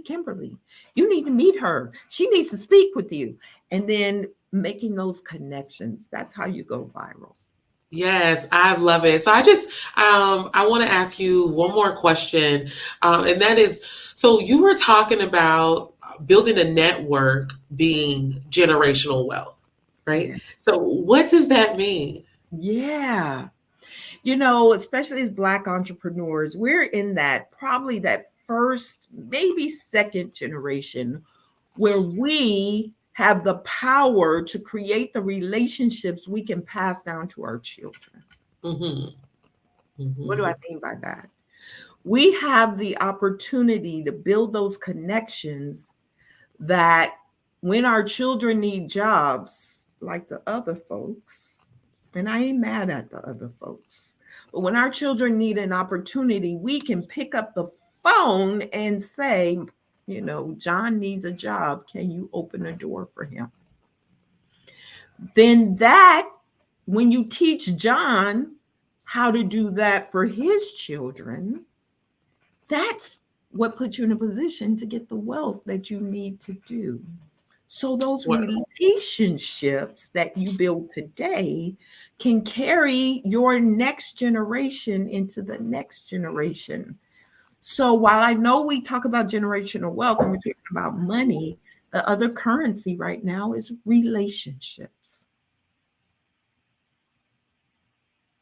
Kimberly. You need to meet her. She needs to speak with you. And then making those connections. That's how you go viral. Yes, I love it. So I want to ask you one more question. And that is, so you were talking about building a network being generational wealth, right? Yeah. So what does that mean? Yeah. Especially as Black entrepreneurs, we're in probably that first, maybe second generation where we have the power to create the relationships we can pass down to our children. What do I mean by that? We have the opportunity to build those connections that when our children need jobs, like the other folks, and I ain't mad at the other folks, but when our children need an opportunity, we can pick up the phone and say, John needs a job. Can you open a door for him? Then when you teach John how to do that for his children, that's what puts you in a position to get the wealth that you need to do. So those relationships that you build today can carry your next generation into the next generation. So while I know we talk about generational wealth and we're talking about money, the other currency right now is relationships.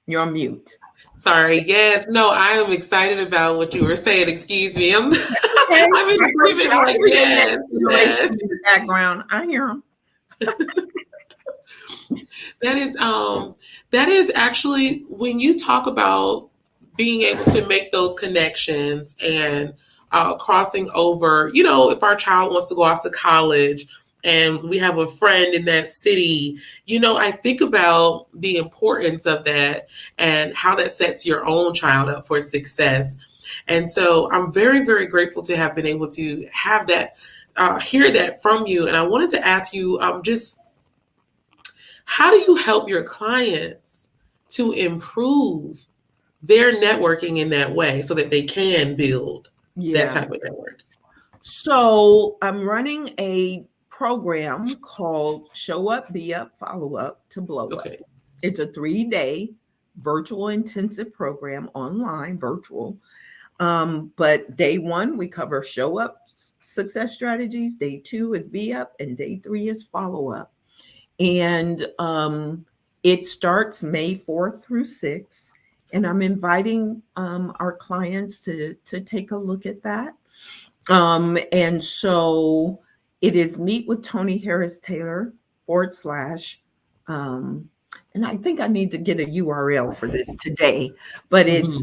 You're on mute. Sorry. Yes. No, I am excited about what you were saying. Excuse me. I'm in agreement. Like, yes. In the background. I hear them. That is actually, when you talk about being able to make those connections and crossing over, if our child wants to go off to college and we have a friend in that city, I think about the importance of that and how that sets your own child up for success. And so I'm very, very grateful to have been able to have that, hear that from you. And I wanted to ask you, just how do you help your clients to improve their networking in that way so that they can build that type of network? So I'm running a program called Show Up, Be Up, Follow Up to Blow Up. It's a 3-day virtual intensive program, online, virtual. But day 1, we cover show up success strategies. Day 2 is Be Up, and day 3 is Follow Up. And it starts May 4th through 6th. And I'm inviting our clients to take a look at that. And so it is Meet with Tony Harris Taylor / and I think I need to get a URL for this today, but it's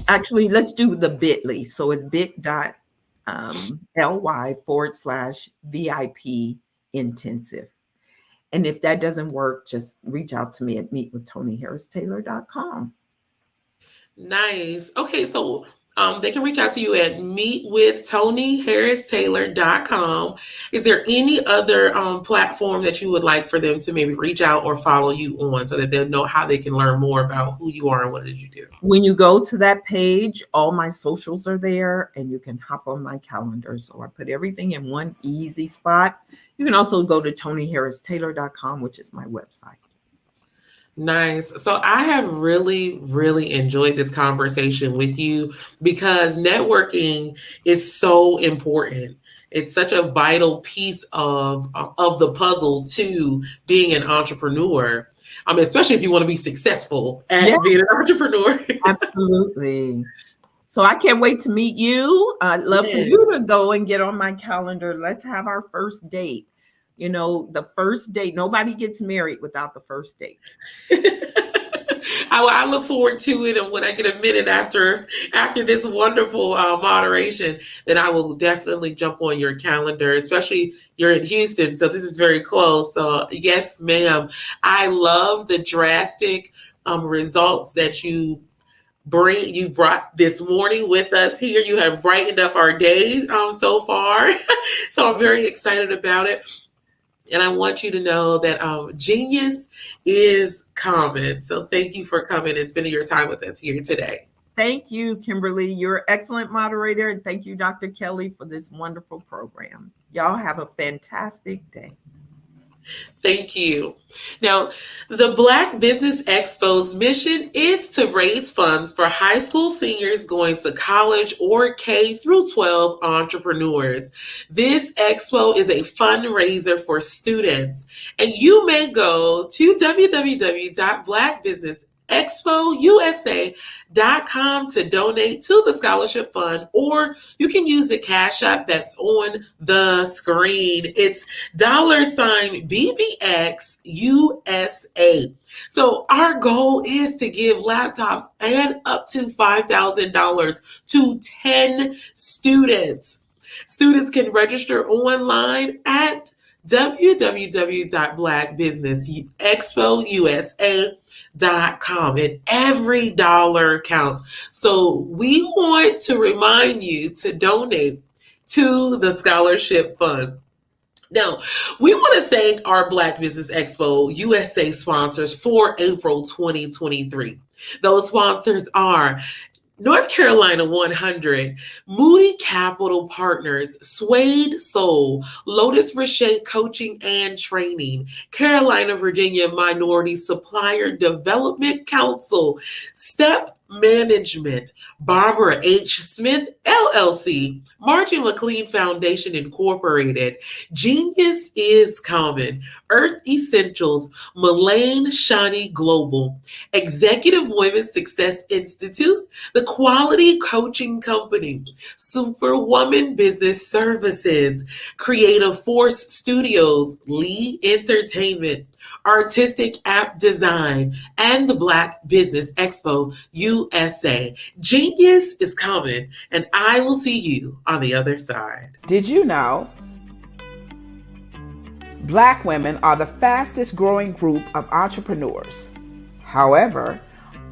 actually, let's do the bit.ly. So it's bit.ly /VIP intensive. And if that doesn't work, just reach out to me at meetwithtonyharristaylor.com. Nice. Okay, so they can reach out to you at meetwithtonyharristaylor.com. Is there any other platform that you would like for them to maybe reach out or follow you on so that they'll know how they can learn more about who you are and what it is you do? When you go to that page, all my socials are there and you can hop on my calendar. So I put everything in one easy spot. You can also go to tonyharristaylor.com, which is my website. Nice. So I have really, really enjoyed this conversation with you because networking is so important. It's such a vital piece of the puzzle to being an entrepreneur, especially if you want to be successful at being an entrepreneur. Absolutely. So I can't wait to meet you. I'd love for you to go and get on my calendar. Let's have our first date. You know, the first date, nobody gets married without the first date. I look forward to it, and when I get a minute after this wonderful moderation, then I will definitely jump on your calendar, especially you're in Houston, so this is very close. So yes, ma'am. I love the drastic results that you brought this morning with us here. You have brightened up our day so far. So I'm very excited about it. And I want you to know that genius is common. So thank you for coming and spending your time with us here today. Thank you, Kimberly. You're an excellent moderator. And thank you, Dr. Kelly, for this wonderful program. Y'all have a fantastic day. Thank you. Now, the Black Business Expo's mission is to raise funds for high school seniors going to college or K-12 entrepreneurs. This expo is a fundraiser for students, and you may go to www.blackbusinessexpousa.com to donate to the scholarship fund, or you can use the Cash App that's on the screen. It's $BBX USA. So our goal is to give laptops and up to $5,000 to 10 students. Students can register online at www.blackbusinessexpousa.com, and every dollar counts. So we want to remind you to donate to the scholarship fund. Now, we want to thank our Black Business Expo USA sponsors for April 2023. Those sponsors are North Carolina 100, Moody Capital Partners, Suede Soul, Lotus Richey Coaching and Training, Carolina, Virginia Minority Supplier Development Council, Step Management, Barbara H. Smith, LLC, Margie McLean Foundation, Incorporated, Genius is Common, Earth Essentials, Mullane Shani Global, Executive Women's Success Institute, The Quality Coaching Company, Superwoman Business Services, Creative Force Studios, Lee Entertainment, Artistic App Design, and the Black Business Expo USA. Genius is coming, and I will see you on the other side. Did you know Black women are the fastest growing group of entrepreneurs? However,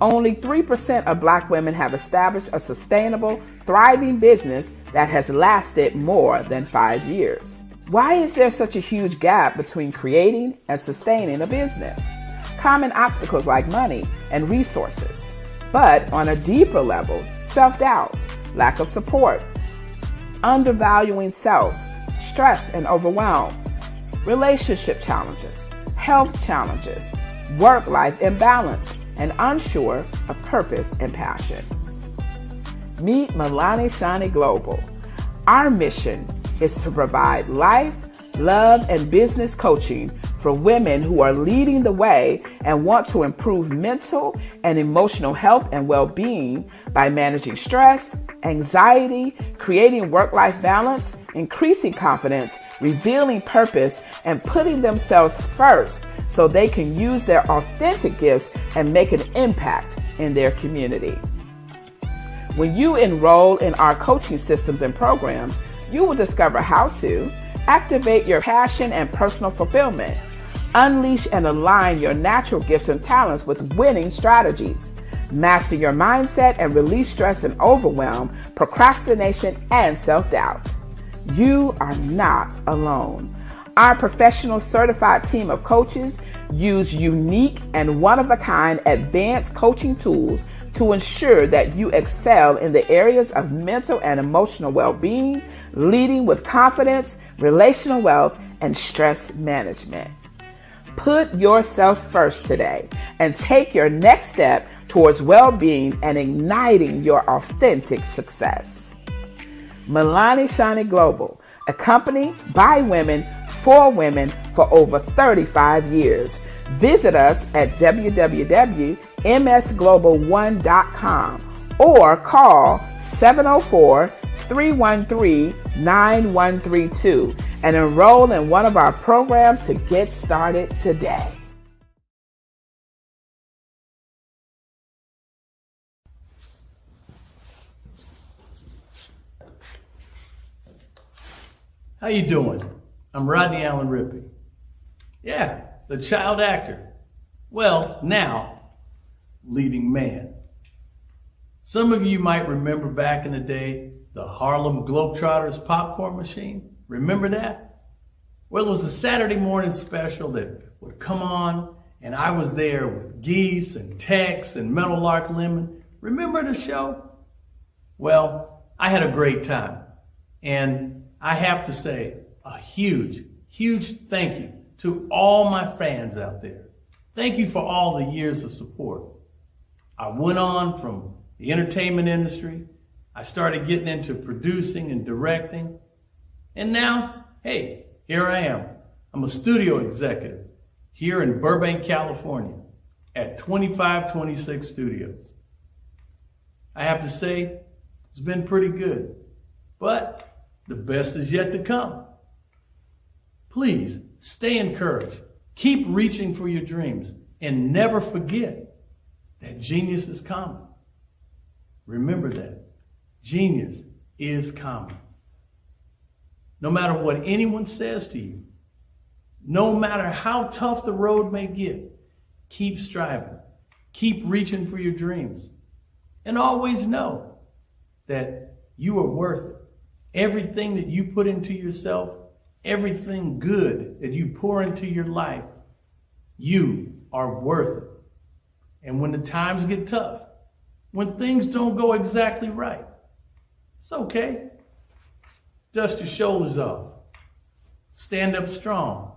only 3% of Black women have established a sustainable, thriving business that has lasted more than 5 years. Why is there such a huge gap between creating and sustaining a business? Common obstacles like money and resources, but on a deeper level, self-doubt, lack of support, undervaluing self, stress and overwhelm, relationship challenges, health challenges, work-life imbalance, and unsure of purpose and passion. Meet Milani Shani Global. Our mission is to provide life, love, and business coaching for women who are leading the way and want to improve mental and emotional health and well-being by managing stress, anxiety, creating work-life balance, increasing confidence, revealing purpose, and putting themselves first so they can use their authentic gifts and make an impact in their community. When you enroll in our coaching systems and programs, you will discover how to activate your passion and personal fulfillment, unleash and align your natural gifts and talents with winning strategies, master your mindset and release stress and overwhelm, procrastination, and self-doubt. You are not alone. Our professional certified team of coaches use unique and one-of-a-kind advanced coaching tools to ensure that you excel in the areas of mental and emotional well-being, leading with confidence, relational wealth, and stress management. Put yourself first today and take your next step towards well-being and igniting your authentic success. Milani Shani Global, a company by women for women for over 35 years. Visit us at www.msglobal1.com or call 704-3 313-9132 and enroll in one of our programs to get started today. How you doing? I'm Rodney Allen Rippey. Yeah, the child actor. Well, now, leading man. Some of you might remember back in the day, the Harlem Globetrotters popcorn machine. Remember that? Well, it was a Saturday morning special that would come on, and I was there with Geese and Tex and Meadowlark Lemon. Remember the show? Well, I had a great time. And I have to say a huge, huge thank you to all my fans out there. Thank you for all the years of support. I went on from the entertainment industry. I started getting into producing and directing. And now, hey, here I am. I'm a studio executive here in Burbank, California at 2526 Studios. I have to say, it's been pretty good. But the best is yet to come. Please stay encouraged. Keep reaching for your dreams and never forget that genius is common. Remember that. Genius is common. No matter what anyone says to you, no matter how tough the road may get, keep striving. Keep reaching for your dreams. And always know that you are worth it. Everything that you put into yourself, everything good that you pour into your life, you are worth it. And when the times get tough, when things don't go exactly right, it's okay. Dust your shoulders off. Stand up strong.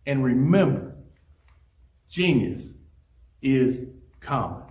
And remember, genius is common.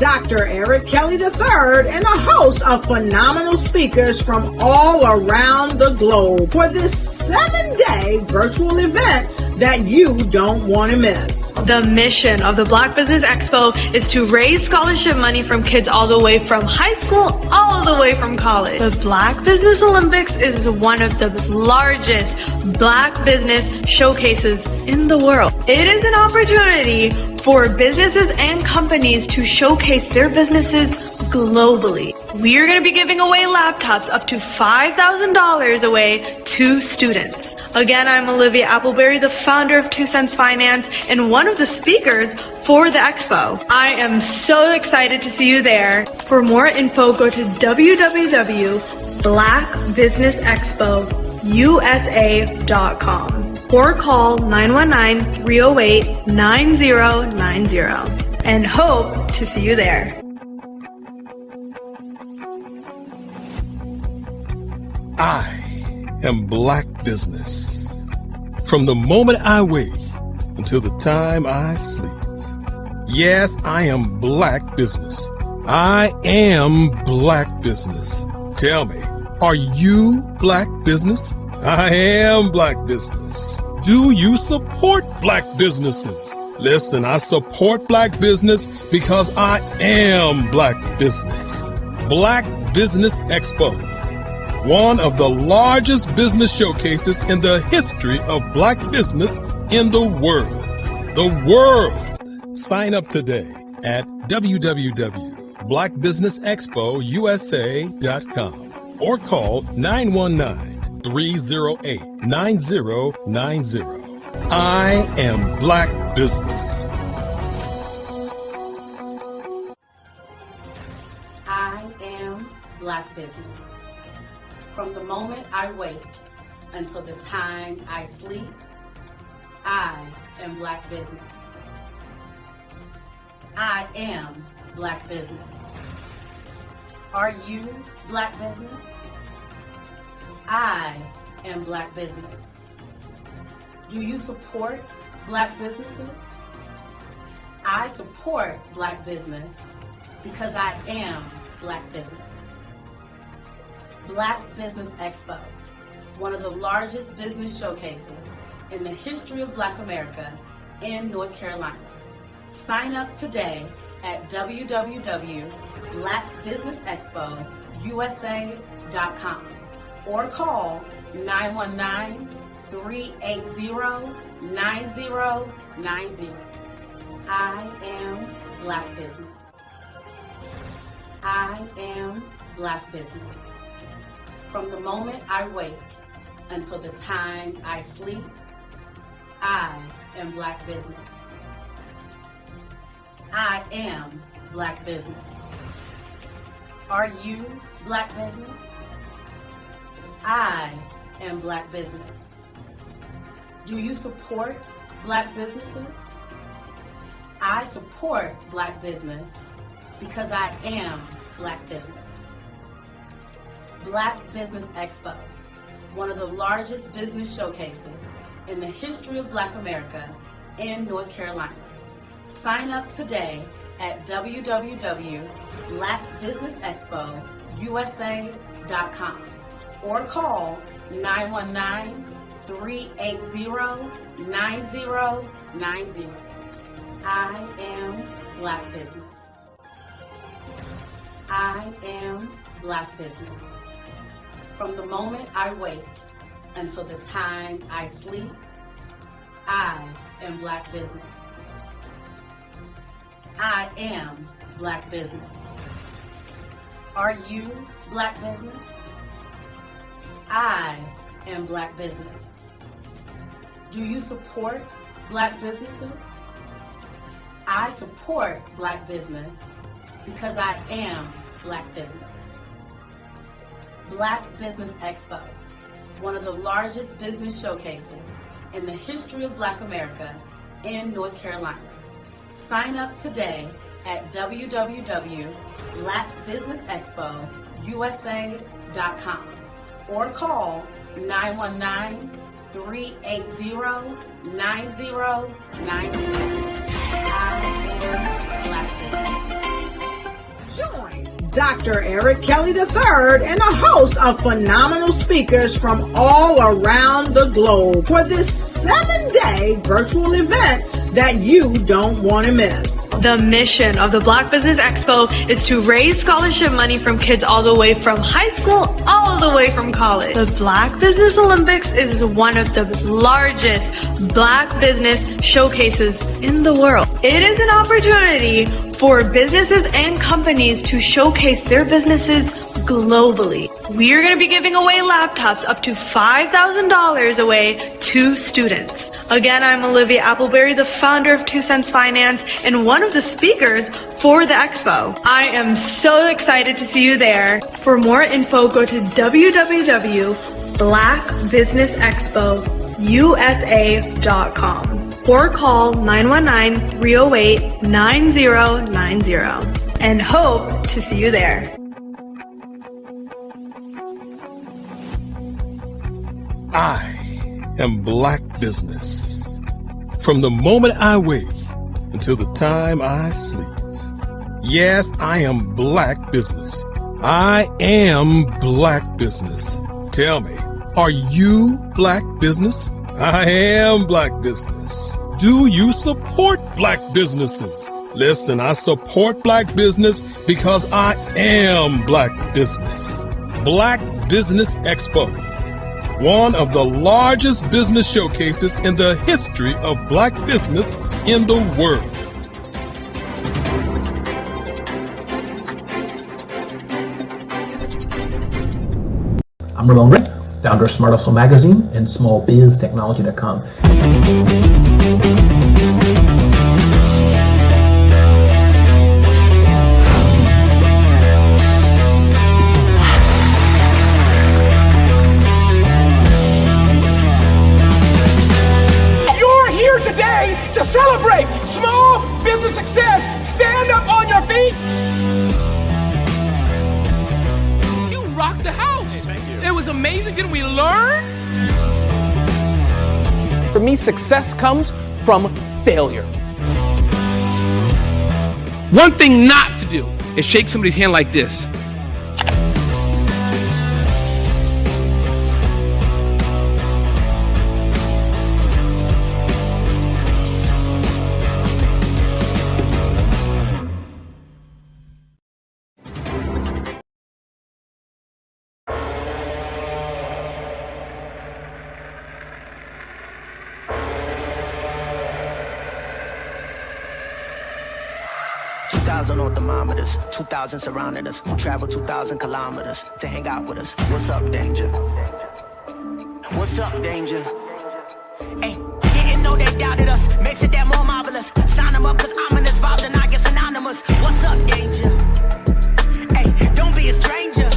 Dr. Eric Kelly III and a host of phenomenal speakers from all around the globe for this 7-day virtual event that you don't want to miss. The mission of the Black Business Expo is to raise scholarship money from kids all the way from high school, all the way from college. The Black Business Olympics is one of the largest Black business showcases in the world. It is an opportunity for businesses and companies to showcase their businesses globally. We are going to be giving away laptops up to $5,000 away to students. Again, I'm Olivia Appleberry, the founder of 2 Cents Finance and one of the speakers for the expo. I am so excited to see you there. For more info, go to www.blackbusinessexpousa.com or call 919-308-9090 and hope to see you there. I am Black Business. From the moment I wake until the time I sleep. Yes, I am Black Business. I am Black Business. Tell me, are you Black Business? I am Black Business. Do you support Black businesses? Listen, I support Black business because I am Black Business. Black Business Expo, one of the largest business showcases in the history of Black business in the world. The world! Sign up today at www.blackbusinessexpousa.com or call 919 308-9090. I am Black Business. I am Black Business. From the moment I wake until the time I sleep, I am Black Business. I am Black Business. Are you Black Business? I am Black Business. Do you support Black businesses? I support Black business because I am Black Business. Black Business Expo, one of the largest business showcases in the history of Black America in North Carolina. Sign up today at www.blackbusinessexpousa.com or call 919-380-9090. I am Black Business. I am Black Business. From the moment I wake until the time I sleep, I am Black Business. I am Black Business. Are you Black Business? I am Black Business. Do you support Black businesses? I support Black business because I am Black Business. Black Business Expo, one of the largest business showcases in the history of Black America in North Carolina. Sign up today at www.blackbusinessexpousa.com or call 919-380-9090. I am Black Business. I am Black Business. From the moment I wake until the time I sleep, I am Black Business. I am Black Business. Are you Black Business? I am Black Business. Do you support Black businesses? I support Black business because I am Black Business. Black Business Expo, one of the largest business showcases in the history of Black America in North Carolina. Sign up today at www.blackbusinessexpousa.com or call 919-380-9090. Join Dr. Eric Kelly III and a host of phenomenal speakers from all around the globe for this 7-day virtual event that you don't want to miss. The mission of the Black Business Expo is to raise scholarship money from kids all the way from high school, all the way from college. The Black Business Olympics is one of the largest Black business showcases in the world. It is an opportunity for businesses and companies to showcase their businesses globally. We are going to be giving away laptops up to $5,000 away to students. Again, I'm Olivia Appleberry, the founder of 2 Cents Finance and one of the speakers for the expo. I am so excited to see you there. For more info, go to www.blackbusinessexpousa.com or call 919-308-9090 and hope to see you there. I am Black Business. From the moment I wake until the time I sleep. Yes, I am Black Business. I am Black Business. Tell me, are you Black Business? I am Black Business. Do you support Black businesses? Listen, I support Black business because I am Black Business. Black Business Expo, one of the largest business showcases in the history of Black business in the world. I'm Ramon Ray. founder of Smart Hustle Magazine and smallbiztechnology.com. You're here today to celebrate small business success. Stand up on your feet. You rocked the house. Hey, thank you. It was amazing. Didn't we learn? For me, success comes from failure. One thing not to do is shake somebody's hand like this. On thermometers, 2,000 surrounding us. Travel 2,000 kilometers to hang out with us. What's up, danger? What's up, danger? Hey, didn't know they doubted us. Makes it that more marvelous. Sign them up, cause ominous vibes and I get synonymous. What's up, danger? Hey, don't be a stranger.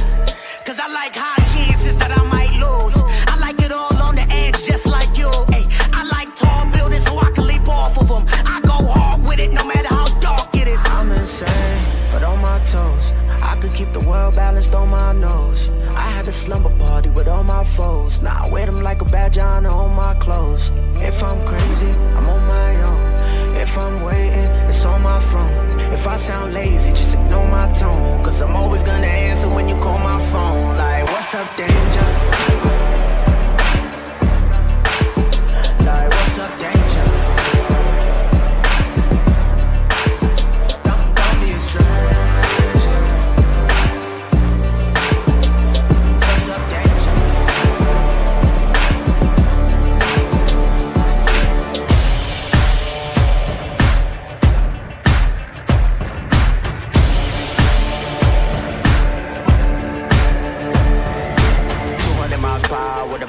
Cause I like high chances that I might lose. I like it all on the edge, just like you. Hey, I like tall buildings so I can leap off of them. I go hard with it no matter how dark it is. I'm insane, but on my toes. I could keep the world balanced on my nose. I had a slumber party with all my foes. Now I wear them like a badge on all my clothes. If I'm crazy, I'm on my own. If I'm waiting, it's on my throne. If I sound lazy, just ignore my tone. Cause I'm always gonna answer when you call my phone. Like, what's up, danger? Like, what's up, danger?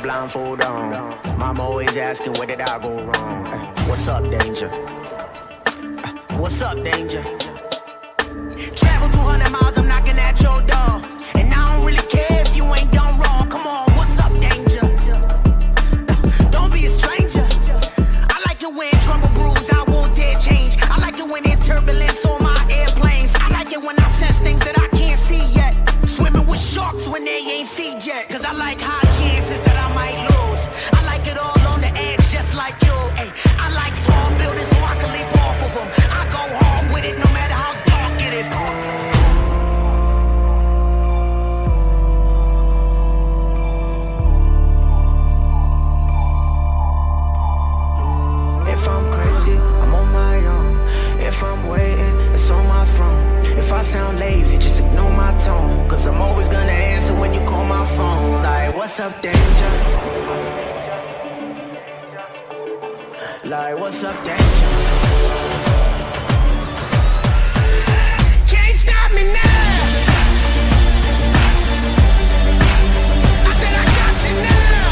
Blindfold on. Mama always asking where did I go wrong. What's up, danger? What's up, danger? Travel 200 miles, I'm knocking at your door. And I don't really care if you ain't done wrong. Come on, what's up, danger? Don't be a stranger. I like it when trouble brews, I won't dare change. I like it when there's turbulence on my airplanes. I like it when I sense things that I can't see yet. Swimming with sharks when they ain't feed yet. Cause I like high chances that I might lose. I like it all on the edge, just like you. Ay, I like tall buildings so I can leap off of them. I go hard with it no matter how dark it is. If I'm crazy, I'm on my own. If I'm waiting, it's on my throne. If I sound lazy, just ignore my tone. Cause I'm always gonna answer when you call my phone. Like, what's up, danger? Like, what's up, danger? Can't stop me now. I said I got you now.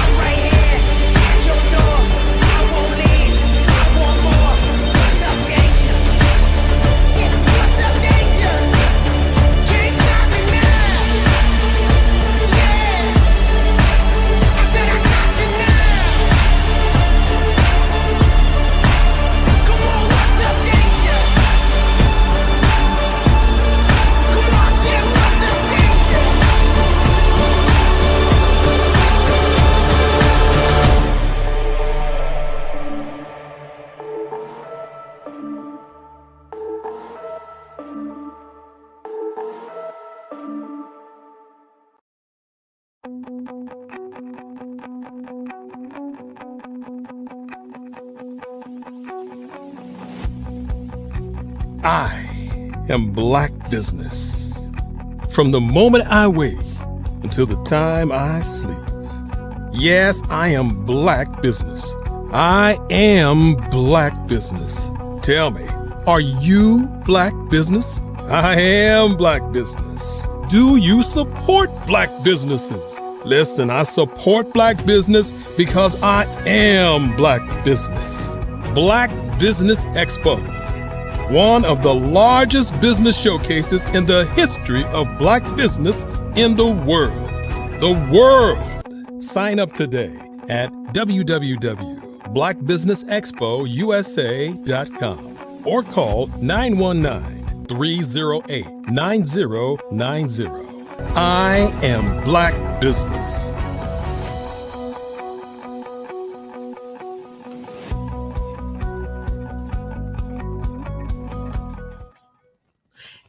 I'm right here at your door. I won't leave. I want more. What's up, danger? Yeah, what's up, danger? Can't stop me now. Yeah. I said I got you now. Come on, what's up, danger? Come on, I said what's up, danger? I am Black Business. From the moment I wake until the time I sleep. Yes, I am Black Business. I am Black Business. Tell me, are you Black Business? I am Black Business. Do you support Black businesses? Listen, I support Black business because I am Black business. Black Business Expo, one of the largest business showcases in the history of Black business in the world. The world! Sign up today at www.blackbusinessexpousa.com or call 919-308-9090. I am Black business.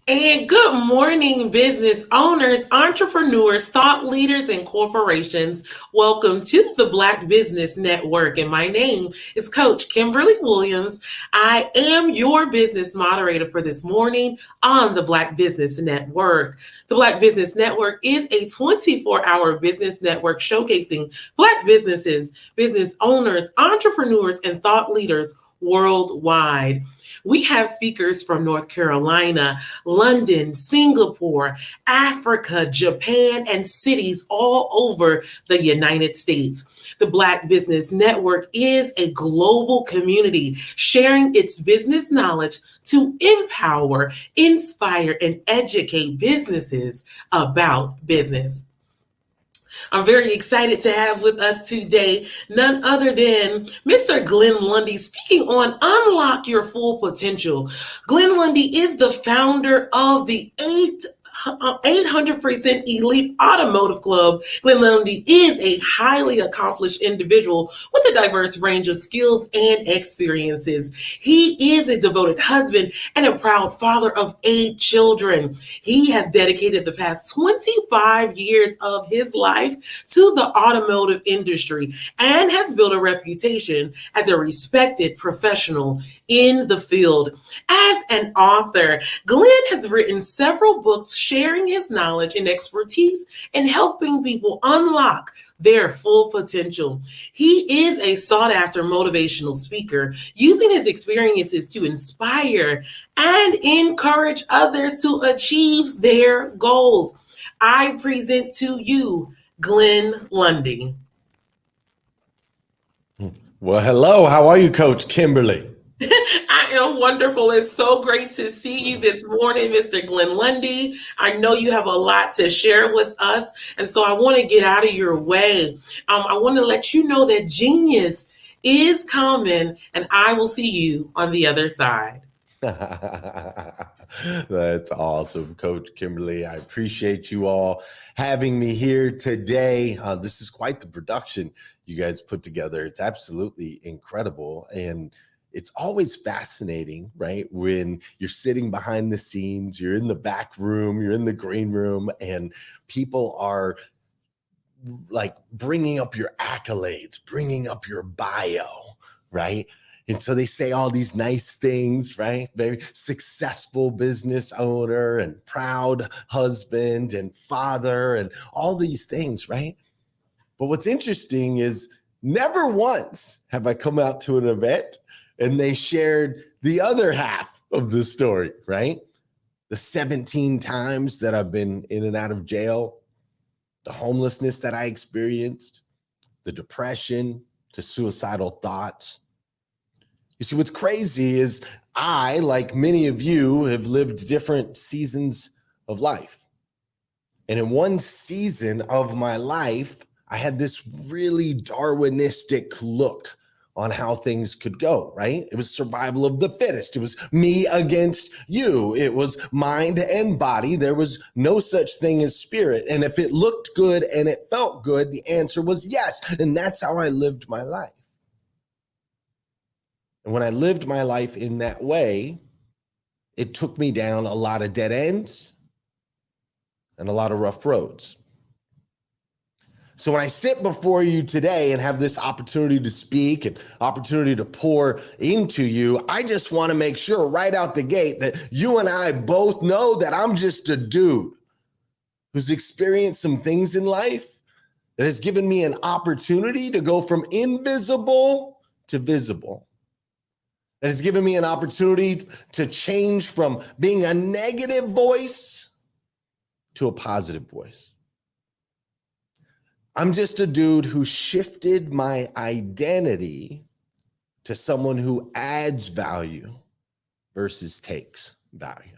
And good morning, business owners, entrepreneurs, thought leaders, and corporations. Welcome to the Black Business Network. And my name is Coach Kimberly Williams. I am your business moderator for this morning on the Black Business Network. The Black Business Network is a 24-hour business network showcasing Black businesses, business owners, entrepreneurs, and thought leaders worldwide. We have speakers from North Carolina, London, Singapore, Africa, Japan, and cities all over the United States. The Black Business Network is a global community sharing its business knowledge to empower, inspire, and educate businesses about business. I'm very excited to have with us today none other than Mr. Glenn Lundy speaking on Unlock Your Full Potential. Glenn Lundy is the founder of the 800% Elite Automotive Club. Glenn Lundy is a highly accomplished individual with a diverse range of skills and experiences. He is a devoted husband and a proud father of 8 children. He has dedicated the past 25 years of his life to the automotive industry and has built a reputation as a respected professional in the field. As an author, Glenn has written several books sharing his knowledge and expertise in helping people unlock their full potential. He is a sought-after motivational speaker, using his experiences to inspire and encourage others to achieve their goals. I present to you Glenn Lundy. Well, hello. How are you, Coach Kimberly? I am wonderful. It's so great to see you this morning, Mr. Glenn Lundy. I know you have a lot to share with us, and so I want to get out of your way. I want to let you know that genius is coming, and I will see you on the other side. That's awesome, Coach Kimberly. I appreciate you all having me here today. This is quite the production you guys put together. It's absolutely incredible. And it's always fascinating, right? When you're sitting behind the scenes, you're in the back room, you're in the green room, and people are like bringing up your accolades, bringing up your bio, right? And so they say all these nice things, right? Very successful business owner and proud husband and father and all these things, right? But what's interesting is never once have I come out to an event and they shared the other half of the story, right? The 17 times that I've been in and out of jail, the homelessness that I experienced, the depression, the suicidal thoughts. You see, what's crazy is I, like many of you, have lived different seasons of life. And in one season of my life, I had this really Darwinistic look on how things could go, right? It was survival of the fittest. It was me against you. It was mind and body. There was no such thing as spirit. And if it looked good and it felt good, the answer was yes. And that's how I lived my life. And when I lived my life in that way, it took me down a lot of dead ends and a lot of rough roads. So when I sit before you today and have this opportunity to speak and opportunity to pour into you, I just want to make sure right out the gate that you and I both know that I'm just a dude who's experienced some things in life that has given me an opportunity to go from invisible to visible. That has given me an opportunity to change from being a negative voice to a positive voice. I'm just a dude who shifted my identity to someone who adds value versus takes value.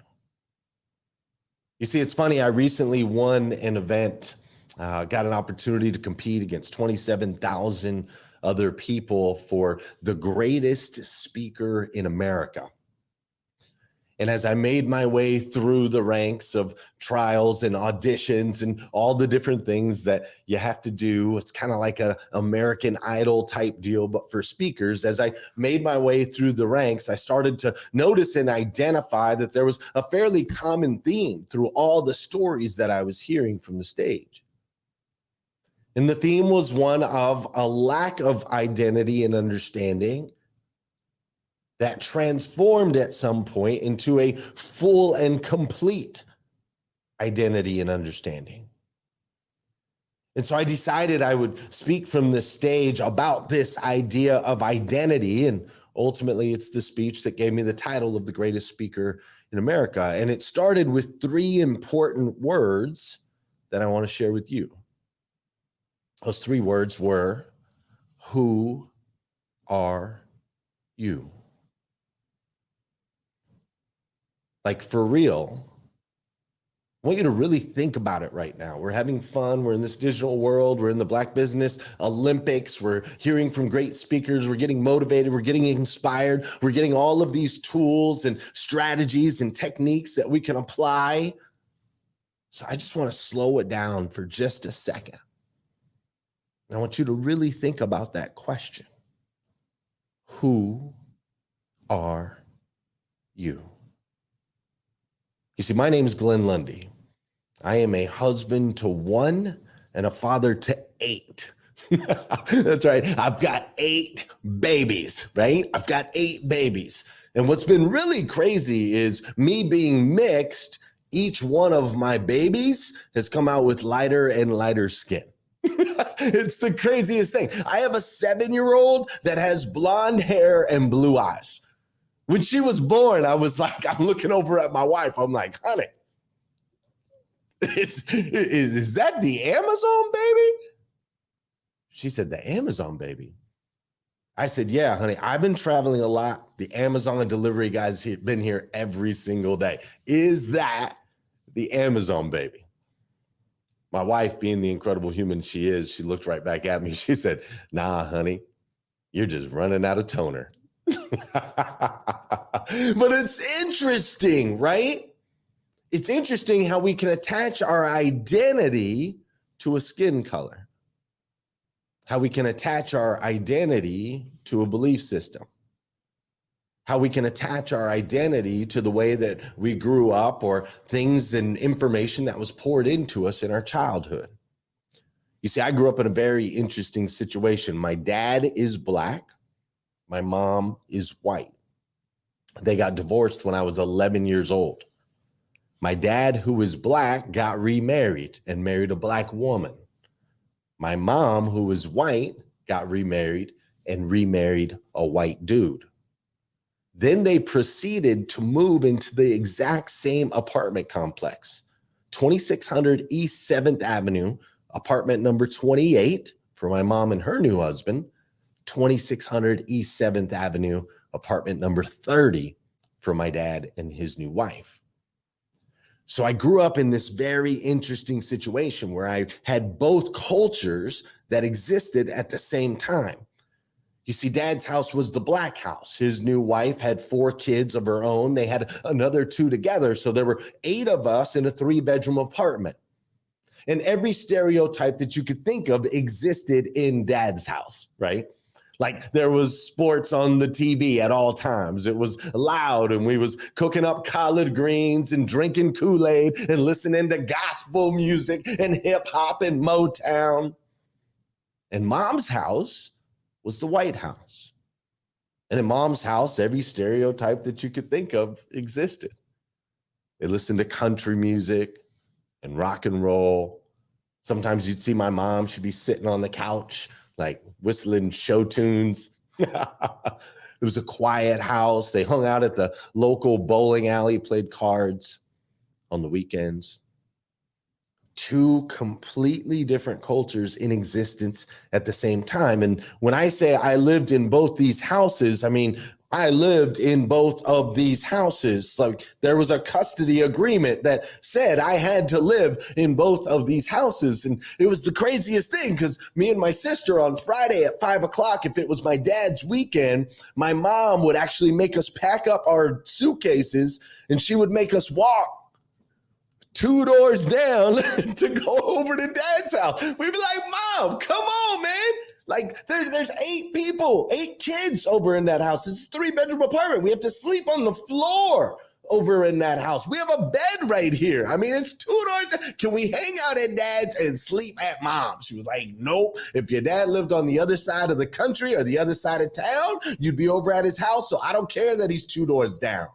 You see, it's funny, I recently won an event, got an opportunity to compete against 27,000 other people for the greatest speaker in America. And as I made my way through the ranks of trials and auditions and all the different things that you have to do, it's kind of like an American Idol type deal, but for speakers. As I made my way through the ranks, I started to notice and identify that there was a fairly common theme through all the stories that I was hearing from the stage. And the theme was one of a lack of identity and understanding that transformed at some point into a full and complete identity and understanding. And so I decided I would speak from the stage about this idea of identity. And ultimately, it's the speech that gave me the title of the greatest speaker in America. And it started with 3 important words that I want to share with you. Those 3 words were, who are you? Like, for real, I want you to really think about it right now. We're having fun. We're in this digital world. We're in the Black Business Olympics. We're hearing from great speakers. We're getting motivated. We're getting inspired. We're getting all of these tools and strategies and techniques that we can apply. So I just want to slow it down for just a second. I want you to really think about that question. Who are you? You see, my name is Glenn Lundy. I am a husband to 1 and a father to 8. That's right. I've got 8 babies, right? I've got 8 babies. And what's been really crazy is me being mixed, each one of my babies has come out with lighter and lighter skin. It's the craziest thing. I have a 7-year-old that has blonde hair and blue eyes. When she was born, I was like, I'm looking over at my wife. I'm like, honey, is that the Amazon baby? She said, the Amazon baby. I said, yeah, honey, I've been traveling a lot. The Amazon delivery guys have been here every single day. Is that the Amazon baby? My wife, being the incredible human she is, she looked right back at me. She said, nah, honey, you're just running out of toner. But it's interesting, right? It's interesting how we can attach our identity to a skin color, how we can attach our identity to a belief system, how we can attach our identity to the way that we grew up or things and information that was poured into us in our childhood. You see, I grew up in a very interesting situation. My dad is Black. My mom is white. They got divorced when I was 11 years old. My dad, who was Black, got remarried and married a Black woman. My mom, who was white, got remarried and remarried a white dude. Then they proceeded to move into the exact same apartment complex, 2600 East 7th Avenue, apartment number 28 for my mom and her new husband, 2600 East 7th Avenue, apartment number 30 for my dad and his new wife. So I grew up in this very interesting situation where I had both cultures that existed at the same time. You see, Dad's house was the Black house. His new wife had 4 kids of her own. They had another 2 together. So there were 8 of us in a 3-bedroom apartment. And every stereotype that you could think of existed in Dad's house, right? Like there was sports on the TV at all times. It was loud and we was cooking up collard greens and drinking Kool-Aid and listening to gospel music and hip hop and Motown. And Mom's house was the White House. And in Mom's house, every stereotype that you could think of existed. They listened to country music and rock and roll. Sometimes you'd see my mom, she'd be sitting on the couch, like whistling show tunes. It was a quiet house. They hung out at the local bowling alley, played cards on the weekends. two completely different cultures in existence at the same time. And when I say I lived in both these houses, I mean, I lived in both of these houses. Like there was a custody agreement that said I had to live in both of these houses. And it was the craziest thing because me and my sister on Friday at 5 o'clock, if it was my dad's weekend, my mom would actually make us pack up our suitcases and she would make us walk 2 doors down to go over to dad's house. We'd be like, Mom, come on, man. Like there's 8 people, 8 kids over in that house. It's a 3-bedroom apartment. We have to sleep on the floor over in that house. We have a bed right here. I mean, it's 2 doors. Can we hang out at dad's and sleep at mom's? She was like, nope. If your dad lived on the other side of the country or the other side of town, you'd be over at his house. So I don't care that he's 2 doors down.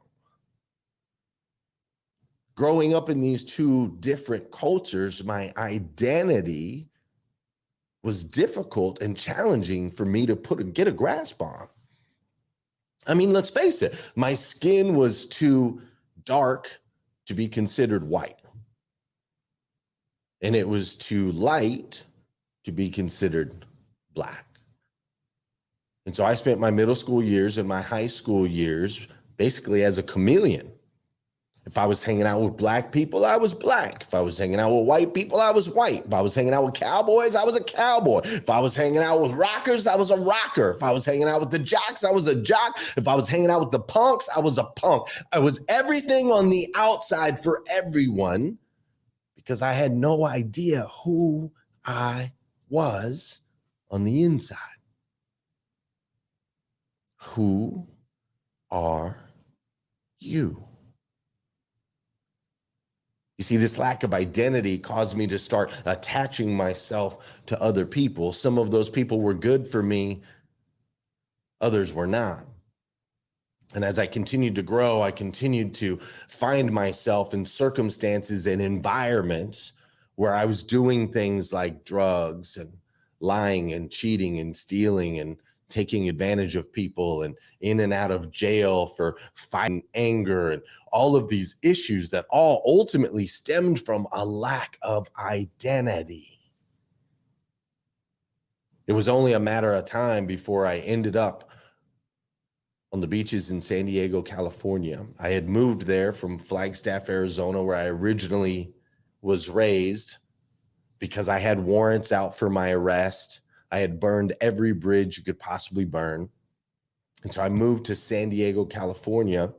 Growing up in these two different cultures, my identity was difficult and challenging for me to get a grasp on. I mean, let's face it, my skin was too dark to be considered white. And it was too light to be considered black. And so I spent my middle school years and my high school years basically as a chameleon. If I was hanging out with black people, I was black. If I was hanging out with white people, I was white. If I was hanging out with cowboys, I was a cowboy. If I was hanging out with rockers, I was a rocker. If I was hanging out with the jocks, I was a jock. If I was hanging out with the punks, I was a punk. I was everything on the outside for everyone because I had no idea who I was on the inside. Who are you? You see, this lack of identity caused me to start attaching myself to other people. Some of those people were good for me, others were not. And as I continued to grow, I continued to find myself in circumstances and environments where I was doing things like drugs and lying and cheating and stealing and taking advantage of people and in and out of jail for fighting anger and all of these issues that all ultimately stemmed from a lack of identity. It was only a matter of time before I ended up on the beaches in San Diego, California. I had moved there from Flagstaff, Arizona, where I originally was raised because I had warrants out for my arrest. I had burned every bridge you could possibly burn. And so I moved to San Diego, California.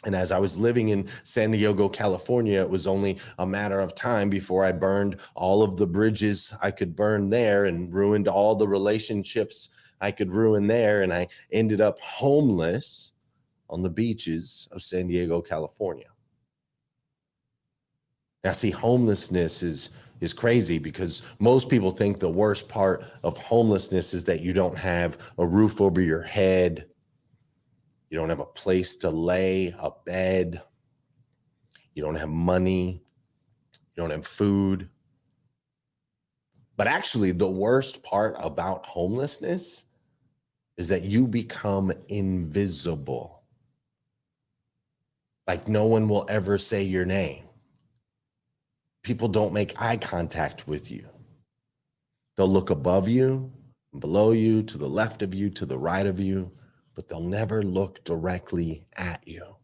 And as I was living in San Diego, California, it was only a matter of time before I burned all of the bridges I could burn there and ruined all the relationships I could ruin there. And I ended up homeless on the beaches of San Diego, California. Now, see, homelessness is crazy because most people think the worst part of homelessness is that you don't have a roof over your head. You don't have a place to lay, a bed. You don't have money. You don't have food. But actually, the worst part about homelessness is that you become invisible. Like no one will ever say your name. People don't make eye contact with you. They'll look above you, below you, to the left of you, to the right of you, but they'll never look directly at you.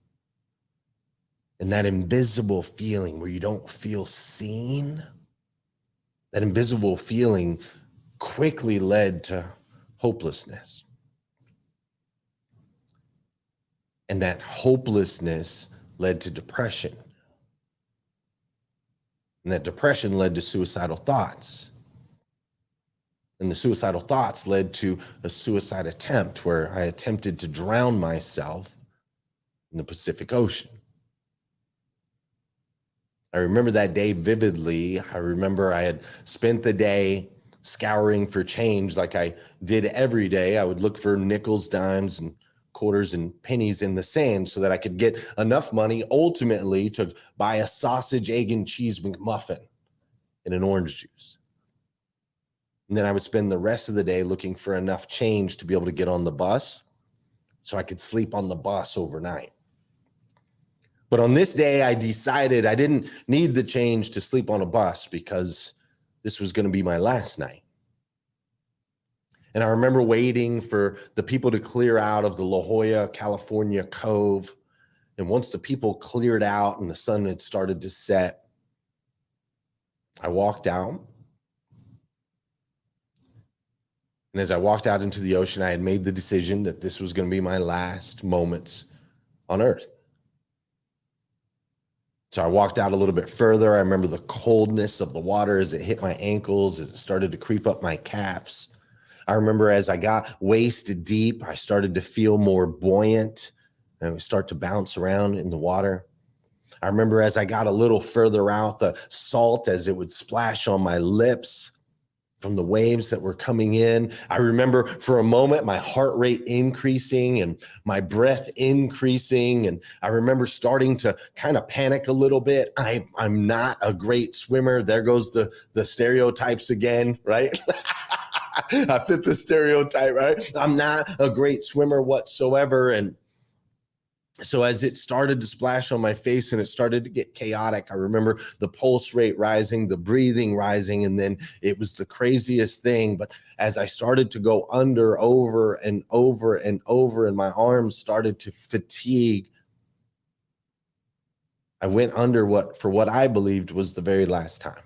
And that invisible feeling where you don't feel seen, that invisible feeling quickly led to hopelessness. And that hopelessness led to depression. And that depression led to suicidal thoughts. And the suicidal thoughts led to a suicide attempt where I attempted to drown myself in the Pacific Ocean. I remember that day vividly. I remember I had spent the day scouring for change like I did every day. I would look for nickels, dimes, and quarters and pennies in the sand so that I could get enough money ultimately to buy a sausage, egg, and cheese McMuffin and an orange juice. And then I would spend the rest of the day looking for enough change to be able to get on the bus so I could sleep on the bus overnight. But on this day, I decided I didn't need the change to sleep on a bus because this was going to be my last night. And I remember waiting for the people to clear out of the La Jolla, California Cove. And once the people cleared out and the sun had started to set, I walked out. And as I walked out into the ocean, I had made the decision that this was going to be my last moments on earth. So I walked out a little bit further. I remember the coldness of the water as it hit my ankles, as it started to creep up my calves. I remember as I got waist deep, I started to feel more buoyant and I would start to bounce around in the water. I remember as I got a little further out, the salt as it would splash on my lips from the waves that were coming in. I remember for a moment my heart rate increasing and my breath increasing. And I remember starting to kind of panic a little bit. I'm not a great swimmer. There goes the stereotypes again, right? I fit the stereotype, right? I'm not a great swimmer whatsoever. And so as it started to splash on my face and it started to get chaotic, I remember the pulse rate rising, the breathing rising, and then it was the craziest thing. But as I started to go under, over and over and over, and my arms started to fatigue, I went under for what I believed was the very last time.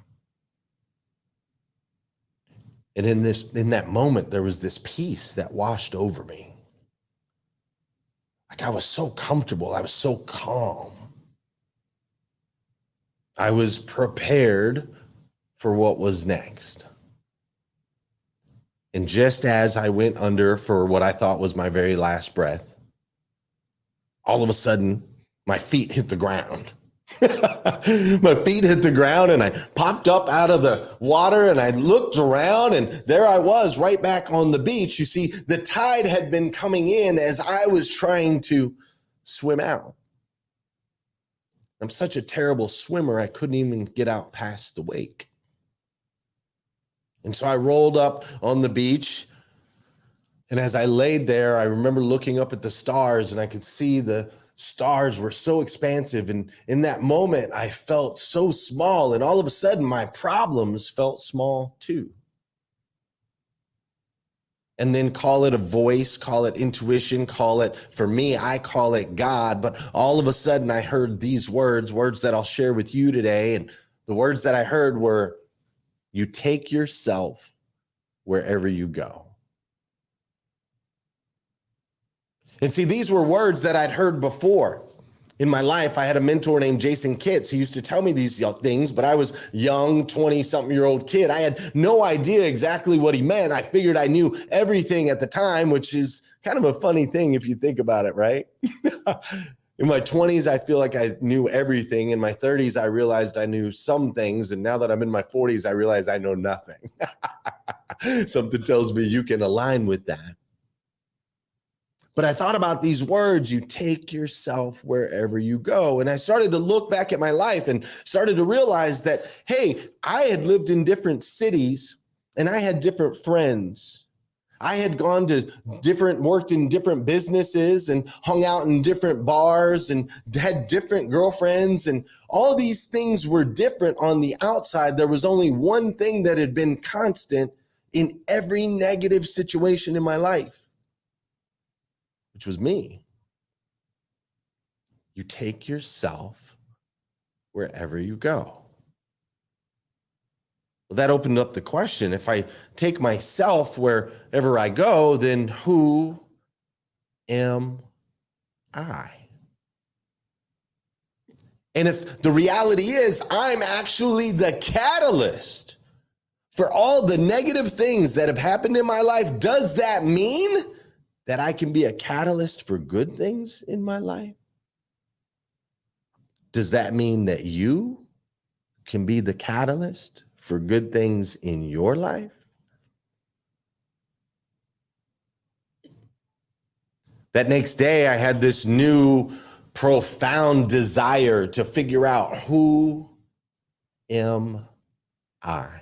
And in that moment, there was this peace that washed over me. Like I was so comfortable. I was so calm. I was prepared for what was next. And just as I went under for what I thought was my very last breath, all of a sudden, my feet hit the ground. My feet hit the ground and I popped up out of the water and I looked around and there I was right back on the beach. You see, the tide had been coming in as I was trying to swim out. I'm such a terrible swimmer, I couldn't even get out past the wake. And so I rolled up on the beach, and as I laid there, I remember looking up at the stars and I could see the stars were so expansive, and in that moment I felt so small, and all of a sudden my problems felt small too. And then call it a voice, call it intuition, call it, for me, I call it God, but all of a sudden I heard these words that I'll share with you today, and the words that I heard were, you take yourself wherever you go. And see, these were words that I'd heard before. In my life, I had a mentor named Jason Kitts. He used to tell me these things, but I was young, 20-something-year-old kid. I had no idea exactly what he meant. I figured I knew everything at the time, which is kind of a funny thing if you think about it, right? In my 20s, I feel like I knew everything. In my 30s, I realized I knew some things. And now that I'm in my 40s, I realize I know nothing. Something tells me you can align with that. But I thought about these words, you take yourself wherever you go. And I started to look back at my life and started to realize that, hey, I had lived in different cities and I had different friends. I had gone to worked in different businesses and hung out in different bars and had different girlfriends, and all these things were different on the outside. There was only one thing that had been constant in every negative situation in my life, which was me. You take yourself wherever you go. Well, that opened up the question. If I take myself wherever I go, then who am I? And if the reality is I'm actually the catalyst for all the negative things that have happened in my life, does that mean that I can be a catalyst for good things in my life? Does that mean that you can be the catalyst for good things in your life? That next day, I had this new profound desire to figure out, who am I?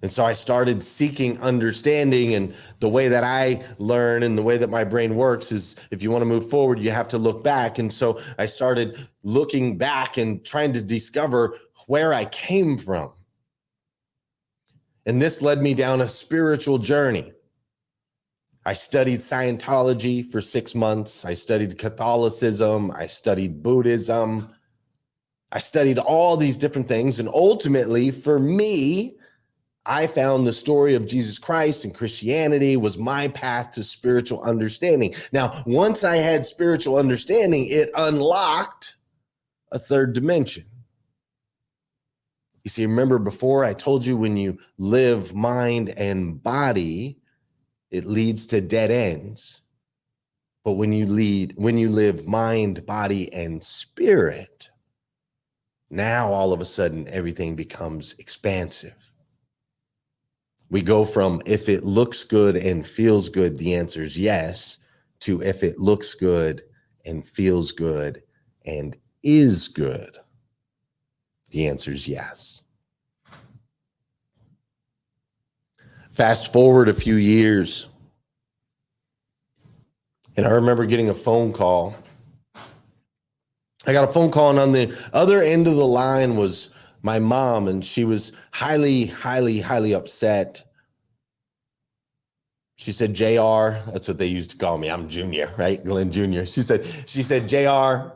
And so I started seeking understanding, and the way that I learn and the way that my brain works is if you want to move forward, you have to look back. And so I started looking back and trying to discover where I came from. And this led me down a spiritual journey. I studied Scientology for 6 months. I studied Catholicism. I studied Buddhism. I studied all these different things. And ultimately, for me, I found the story of Jesus Christ and Christianity was my path to spiritual understanding. Now, once I had spiritual understanding, it unlocked a third dimension. You see, remember before I told you when you live mind and body, it leads to dead ends. But when you live mind, body, and spirit, now all of a sudden everything becomes expansive. We go from if it looks good and feels good, the answer is yes, to if it looks good and feels good and is good, the answer is yes. Fast forward a few years, and I remember getting a phone call. I got a phone call, and on the other end of the line was my mom, and she was highly, highly, highly upset. She said, JR, that's what they used to call me. I'm Junior, right? Glenn Jr. She said, JR,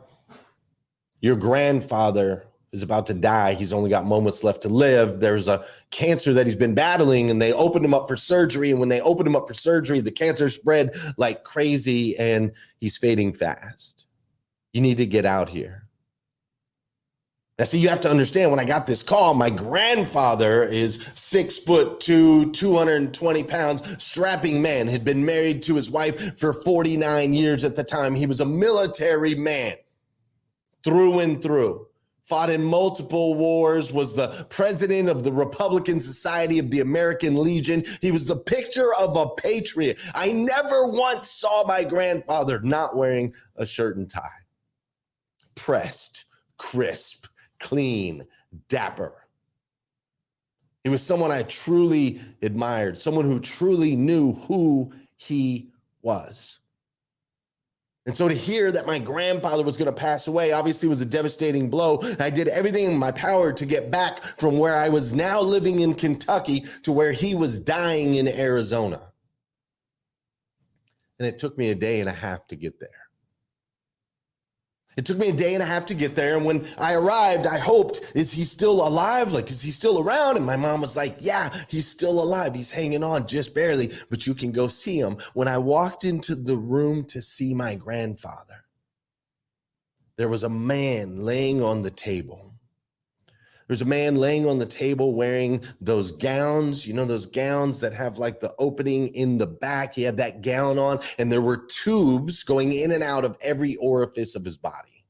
your grandfather is about to die. He's only got moments left to live. There's a cancer that he's been battling, and they opened him up for surgery. And when they opened him up for surgery, the cancer spread like crazy, and he's fading fast. You need to get out here. Now, see, you have to understand, when I got this call, my grandfather is 6'2", 220 pounds, strapping man, had been married to his wife for 49 years at the time. He was a military man through and through, fought in multiple wars, was the president of the Republican Society of the American Legion. He was the picture of a patriot. I never once saw my grandfather not wearing a shirt and tie. Pressed, crisp, clean, dapper. He was someone I truly admired, someone who truly knew who he was. And so to hear that my grandfather was going to pass away obviously was a devastating blow. I did everything in my power to get back from where I was now living in Kentucky to where he was dying in Arizona. And it took me a day and a half to get there. It took me a day and a half to get there. And when I arrived, I hoped, is he still alive? Like, is he still around? And my mom was like, yeah, he's still alive. He's hanging on just barely, but you can go see him. When I walked into the room to see my grandfather, there was a man laying on the table. There's a man laying on the table wearing those gowns, you know, those gowns that have like the opening in the back. He had that gown on, and there were tubes going in and out of every orifice of his body.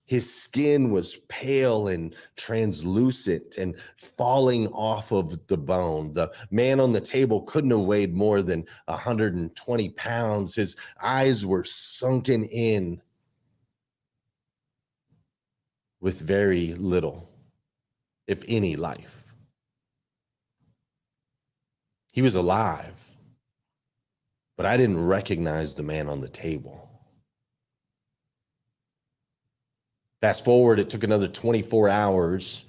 His skin was pale and translucent and falling off of the bone. The man on the table couldn't have weighed more than 120 pounds. His eyes were sunken in with very little, if any, life. He was alive, but I didn't recognize the man on the table. Fast forward, it took another 24 hours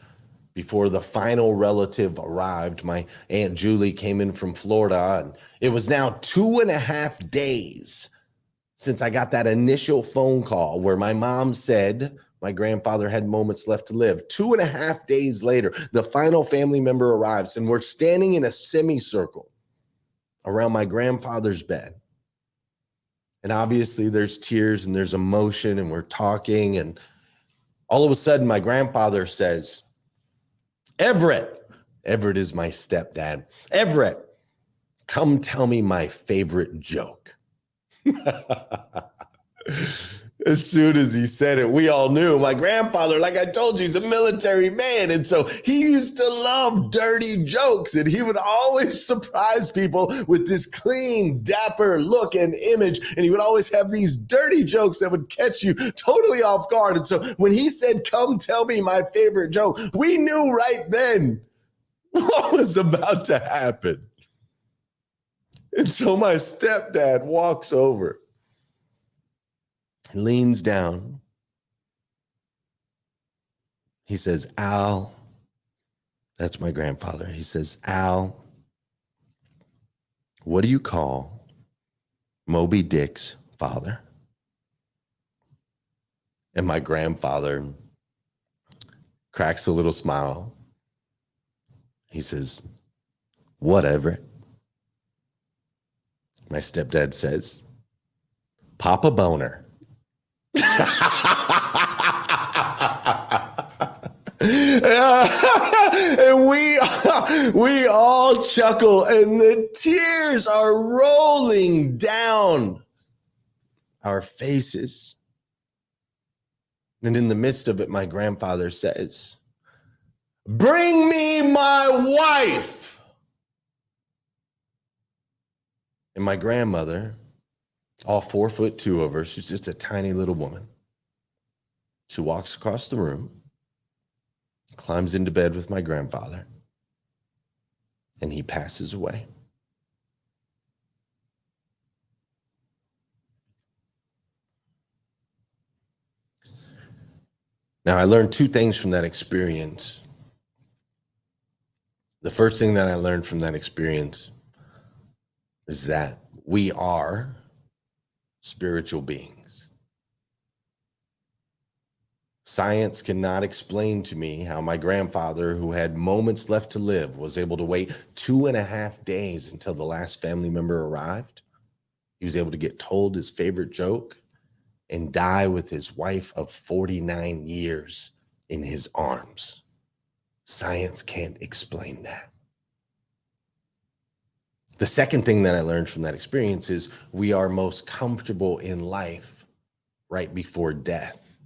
before the final relative arrived. My Aunt Julie came in from Florida, and it was now 2.5 days since I got that initial phone call where my mom said my grandfather had moments left to live. 2.5 days later, the final family member arrives, and we're standing in a semicircle around my grandfather's bed. And obviously there's tears and there's emotion, and we're talking, and all of a sudden my grandfather says, Everett is my stepdad. Everett, come tell me my favorite joke. As soon as he said it, we all knew my grandfather, like I told you, he's a military man. And so he used to love dirty jokes, and he would always surprise people with this clean, dapper look and image. And he would always have these dirty jokes that would catch you totally off guard. And so when he said, come tell me my favorite joke, we knew right then what was about to happen. And so my stepdad walks over, leans down. He says, Al, that's my grandfather. He says, Al, what do you call Moby Dick's father? And my grandfather cracks a little smile. He says, whatever. My stepdad says, Papa Boner. And we all chuckle, and the tears are rolling down our faces. And in the midst of it, my grandfather says, bring me my wife. And my grandmother, all 4'2" of her, she's just a tiny little woman. She walks across the room, climbs into bed with my grandfather, and he passes away. Now, I learned two things from that experience. The first thing that I learned from that experience is that we are spiritual beings. Science cannot explain to me how my grandfather, who had moments left to live, was able to wait 2.5 days until the last family member arrived. He was able to get told his favorite joke and die with his wife of 49 years in his arms. Science can't explain that. The second thing that I learned from that experience is we are most comfortable in life right before death.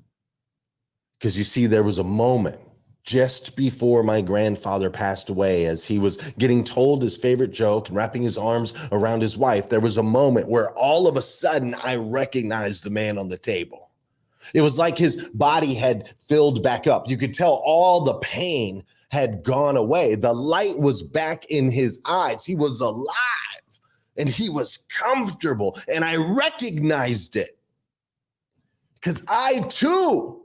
Because you see, there was a moment just before my grandfather passed away, as he was getting told his favorite joke and wrapping his arms around his wife, there was a moment where all of a sudden I recognized the man on the table. It was like his body had filled back up. You could tell all the pain had gone away. The light was back in his eyes. He was alive and he was comfortable, and I recognized it because I too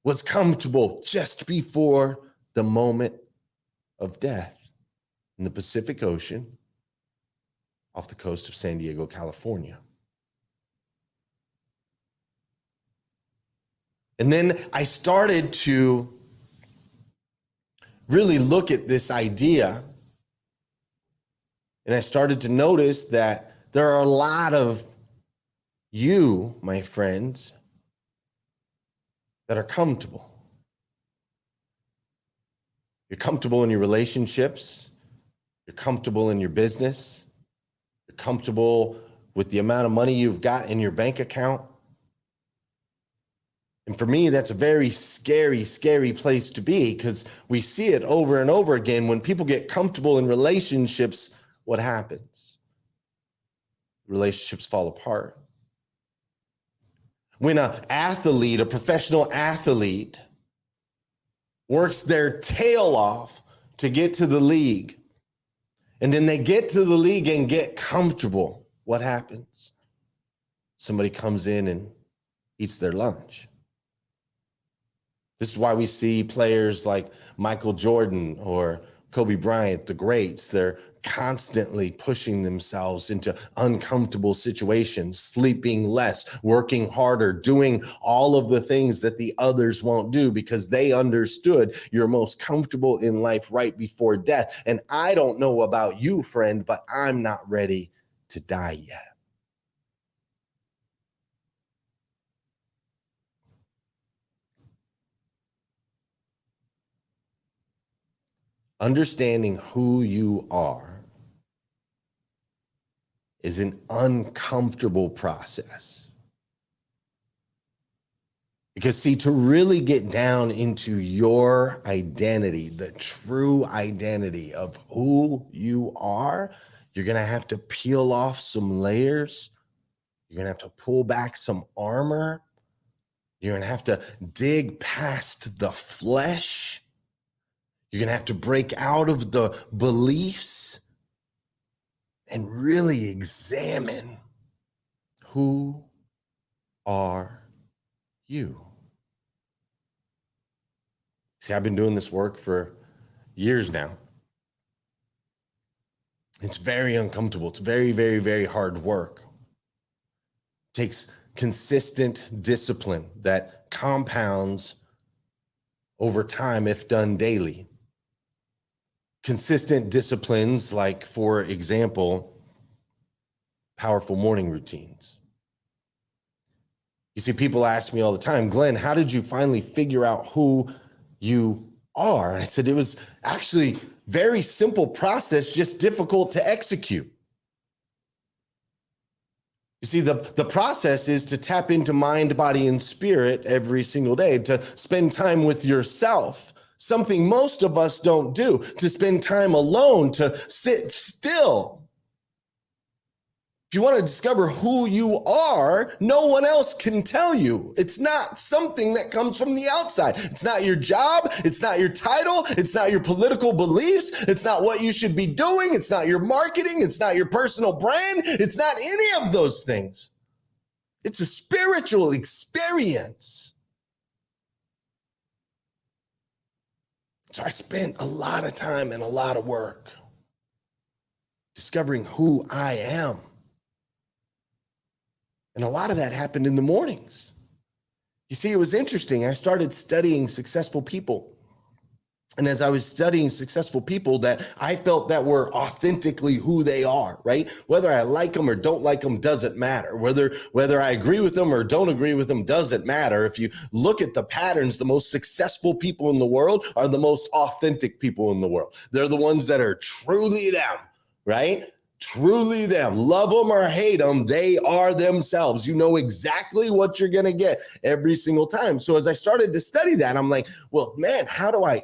was comfortable just before the moment of death in the Pacific Ocean off the coast of San Diego, California. And then I started to really look at this idea, and I started to notice that there are a lot of you, my friends, that are comfortable. You're comfortable in your relationships. You're comfortable in your business. You're comfortable with the amount of money you've got in your bank account. And for me, that's a very scary, scary place to be, because we see it over and over again. When people get comfortable in relationships, what happens? Relationships fall apart. When an athlete, a professional athlete, works their tail off to get to the league, and then they get to the league and get comfortable, what happens? Somebody comes in and eats their lunch. This is why we see players like Michael Jordan or Kobe Bryant, the greats. They're constantly pushing themselves into uncomfortable situations, sleeping less, working harder, doing all of the things that the others won't do, because they understood you're most comfortable in life right before death. And I don't know about you, friend, but I'm not ready to die yet. Understanding who you are is an uncomfortable process. Because see, to really get down into your identity, the true identity of who you are, you're going to have to peel off some layers. You're going to have to pull back some armor. You're going to have to dig past the flesh. You're going to have to break out of the beliefs and really examine, who are you? See, I've been doing this work for years now. It's very uncomfortable. It's very, very, very hard work. It takes consistent discipline that compounds over time if done daily. Consistent disciplines like, for example, powerful morning routines. You see, people ask me all the time, Glenn, how did you finally figure out who you are? And I said, it was actually very simple process, just difficult to execute. You see, the process is to tap into mind, body, and spirit every single day, to spend time with yourself, something most of us don't do, to spend time alone, to sit still. If you want to discover who you are, no one else can tell you. It's not something that comes from the outside. It's not your job. It's not your title. It's not your political beliefs. It's not what you should be doing. It's not your marketing. It's not your personal brand. It's not any of those things. It's a spiritual experience. So I spent a lot of time and a lot of work discovering who I am. And a lot of that happened in the mornings. You see, it was interesting. I started studying successful people. And as I was studying successful people that I felt that were authentically who they are, right? Whether I like them or don't like them doesn't matter. Whether I agree with them or don't agree with them doesn't matter. If you look at the patterns, the most successful people in the world are the most authentic people in the world. They're the ones that are truly them, right? Truly them. Love them or hate them, they are themselves. You know exactly what you're going to get every single time. So as I started to study that, I'm like, well, man, how do I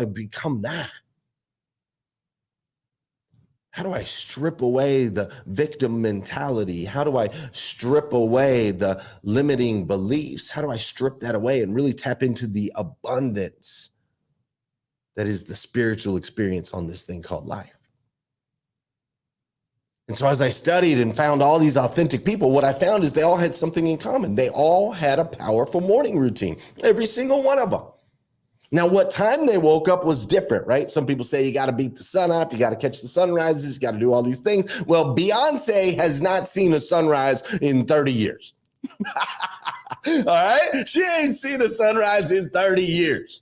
become that? How do I strip away the victim mentality? How do I strip away the limiting beliefs? How do I strip that away and really tap into the abundance that is the spiritual experience on this thing called life? And so as I studied and found all these authentic people, what I found is they all had something in common. They all had a powerful morning routine, every single one of them. Now, what time they woke up was different, right? Some people say you got to beat the sun up, you got to catch the sunrises, you got to do all these things. Well, Beyonce has not seen a sunrise in 30 years. All right? She ain't seen a sunrise in 30 years.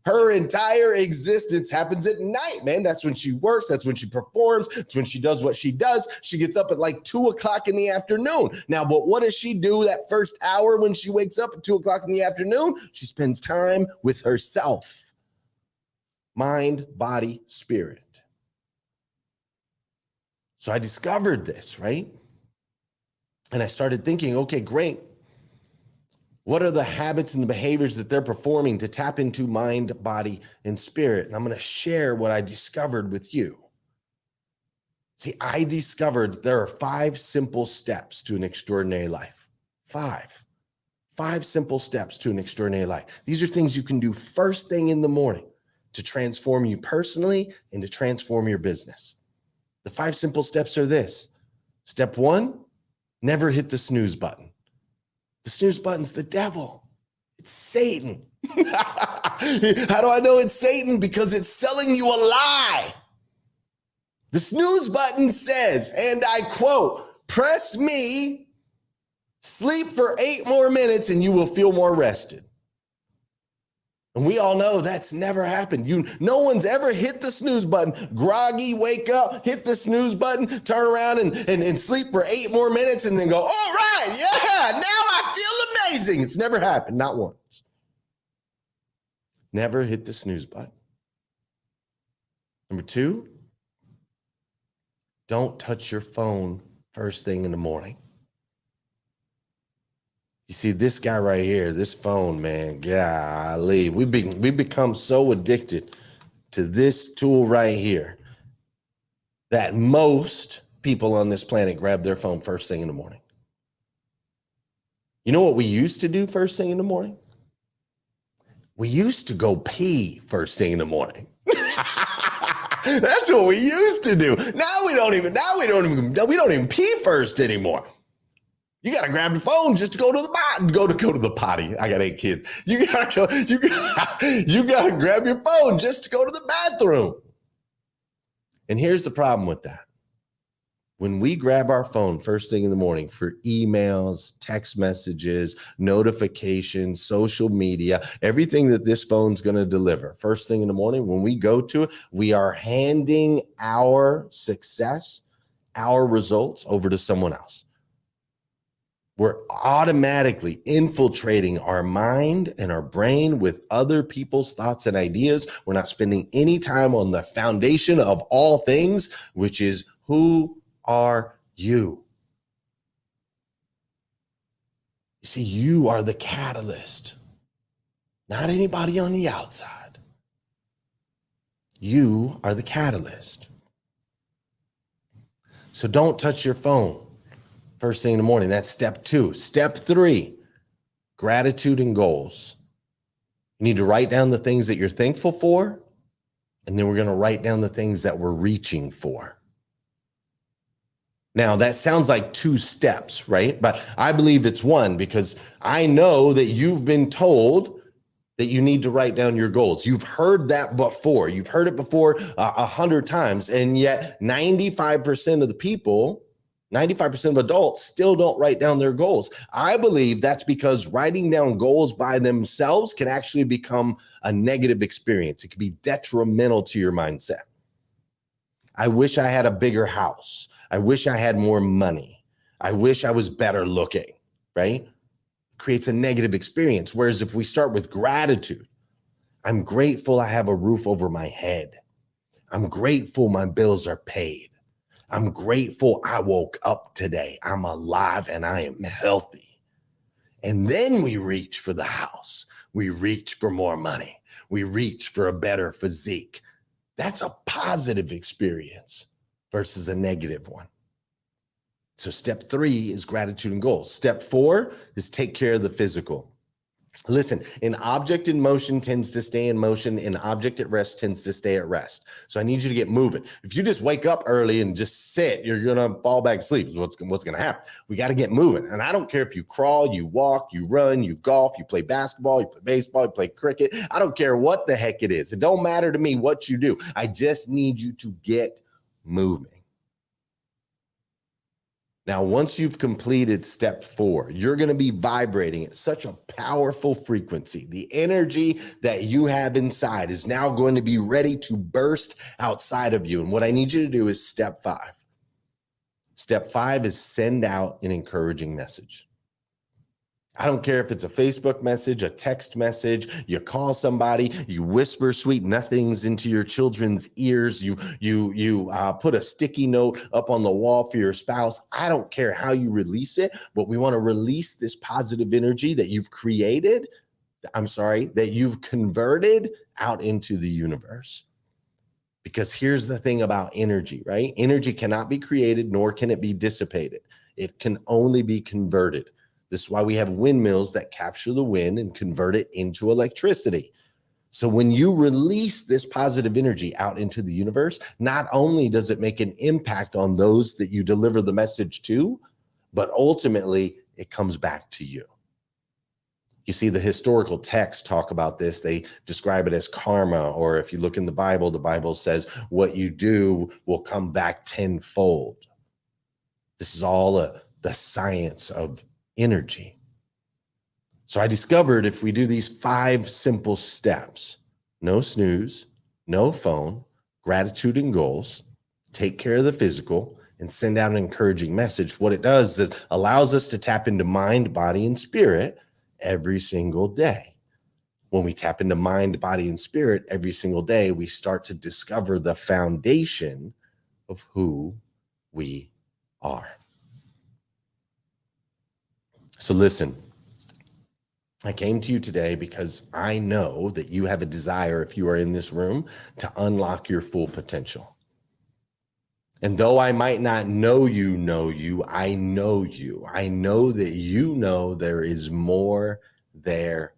Her entire existence happens at night, man. That's when she works. That's when she performs. That's when she does what she does. She gets up at like 2 o'clock in the afternoon. Now, but what does she do that first hour when she wakes up at 2 o'clock in the afternoon? She spends time with herself. Mind, body, spirit. So I discovered this, right? And I started thinking, okay, great. What are the habits and the behaviors that they're performing to tap into mind, body, and spirit? And I'm going to share what I discovered with you. See, I discovered there are 5 simple steps to an extraordinary life. 5 simple steps to an extraordinary life. These are things you can do first thing in the morning to transform you personally and to transform your business. The 5 simple steps are this. Step 1, never hit the snooze button. The snooze button's the devil. It's Satan. How do I know it's Satan? Because it's selling you a lie. The snooze button says, and I quote, press me, sleep for 8 more minutes, and you will feel more rested. And we all know that's never happened. No one's ever hit the snooze button, groggy, wake up, hit the snooze button, turn around and sleep for 8 more minutes and then go, all right, yeah, now I feel amazing. It's never happened, not once. Never hit the snooze button. Number 2, don't touch your phone first thing in the morning. You see, this guy right here, this phone, man, golly, we've become so addicted to this tool right here that most people on this planet grab their phone first thing in the morning. You know what we used to do first thing in the morning? We used to go pee first thing in the morning. That's what we used to do. Now we don't even pee first anymore. You got to grab your phone just to go to the potty. I got 8 kids. You got to grab your phone just to go to the bathroom. And here's the problem with that. When we grab our phone first thing in the morning for emails, text messages, notifications, social media, everything that this phone's going to deliver, first thing in the morning, when we go to it, we are handing our success, our results over to someone else. We're automatically infiltrating our mind and our brain with other people's thoughts and ideas. We're not spending any time on the foundation of all things, which is who are you? You see, you are the catalyst, not anybody on the outside. You are the catalyst. So don't touch your phone first thing in the morning. That's step 2. Step 3, gratitude and goals. You need to write down the things that you're thankful for, and then we're going to write down the things that we're reaching for. Now, that sounds like 2 steps, right? But I believe it's 1, because I know that you've been told that you need to write down your goals. You've heard that before. You've heard it before 100 times, and yet 95% of the people, 95% of adults still don't write down their goals. I believe that's because writing down goals by themselves can actually become a negative experience. It can be detrimental to your mindset. I wish I had a bigger house. I wish I had more money. I wish I was better looking, right? Creates a negative experience. Whereas if we start with gratitude, I'm grateful I have a roof over my head. I'm grateful my bills are paid. I'm grateful I woke up today. I'm alive and I am healthy. And then we reach for the house. We reach for more money. We reach for a better physique. That's a positive experience versus a negative one. So step 3 is gratitude and goals. Step 4 is take care of the physical. Listen, an object in motion tends to stay in motion. An object at rest tends to stay at rest. So I need you to get moving. If you just wake up early and just sit, you're going to fall back asleep is what's going to happen. We got to get moving. And I don't care if you crawl, you walk, you run, you golf, you play basketball, you play baseball, you play cricket. I don't care what the heck it is. It don't matter to me what you do. I just need you to get moving. Now, once you've completed step 4, you're going to be vibrating at such a powerful frequency. The energy that you have inside is now going to be ready to burst outside of you. And what I need you to do is step 5. Step 5 is send out an encouraging message. I don't care if it's a Facebook message, a text message, you call somebody, you whisper sweet nothings into your children's ears, you put a sticky note up on the wall for your spouse. I don't care how you release it, but we want to release this positive energy that you've created, that you've converted out into the universe. Because here's the thing about energy, right? Energy cannot be created, nor can it be dissipated. It can only be converted. This is why we have windmills that capture the wind and convert it into electricity. So when you release this positive energy out into the universe, not only does it make an impact on those that you deliver the message to, but ultimately it comes back to you. You see, the historical texts talk about this. They describe it as karma, or if you look in the Bible says what you do will come back tenfold. This is all the science of energy. So I discovered if we do these 5 simple steps, no snooze, no phone, gratitude and goals, take care of the physical, and send out an encouraging message, what it does is it allows us to tap into mind, body, and spirit every single day. When we tap into mind, body, and spirit every single day, we start to discover the foundation of who we are. So listen, I came to you today because I know that you have a desire, if you are in this room, to unlock your full potential. And though I might not know you, I know you. I know that you know there is more there.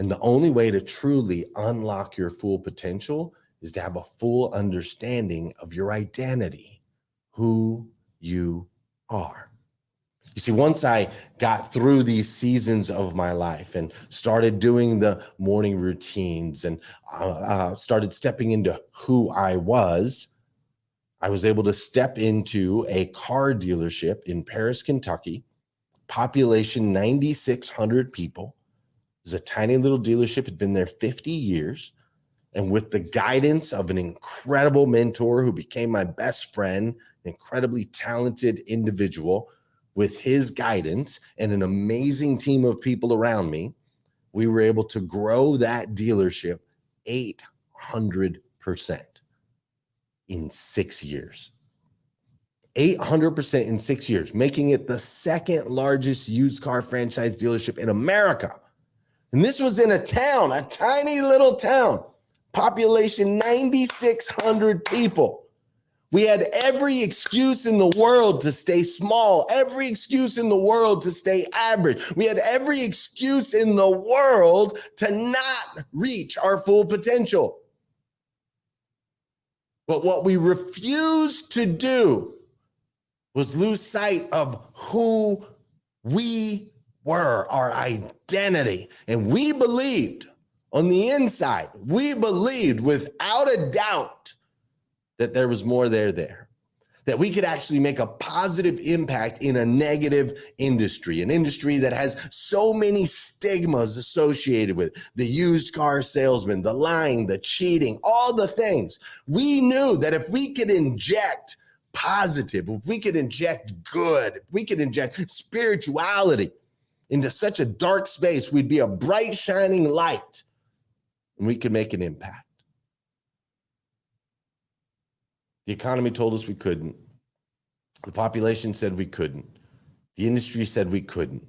And the only way to truly unlock your full potential is to have a full understanding of your identity, who you are. You see, once I got through these seasons of my life and started doing the morning routines and started stepping into who I was able to step into a car dealership in Paris, Kentucky, population 9,600 people. It was a tiny little dealership, had been there 50 years. And with the guidance of an incredible mentor who became my best friend, an incredibly talented individual, with his guidance and an amazing team of people around me, we were able to grow that dealership 800% in 6 years. 800% in 6 years, making it the second largest used car franchise dealership in America. And this was in a town, a tiny little town, population 9,600 people. We had every excuse in the world to stay small, every excuse in the world to stay average. We had every excuse in the world to not reach our full potential. But what we refused to do was lose sight of who we were, our identity. And we believed on the inside, we believed without a doubt that there was more there, that we could actually make a positive impact in a negative industry, an industry that has so many stigmas associated with it. The used car salesman, the lying, the cheating, all the things. We knew that if we could inject positive, if we could inject good, if we could inject spirituality into such a dark space, we'd be a bright, shining light and we could make an impact. The economy told us we couldn't. The population said we couldn't. The industry said we couldn't.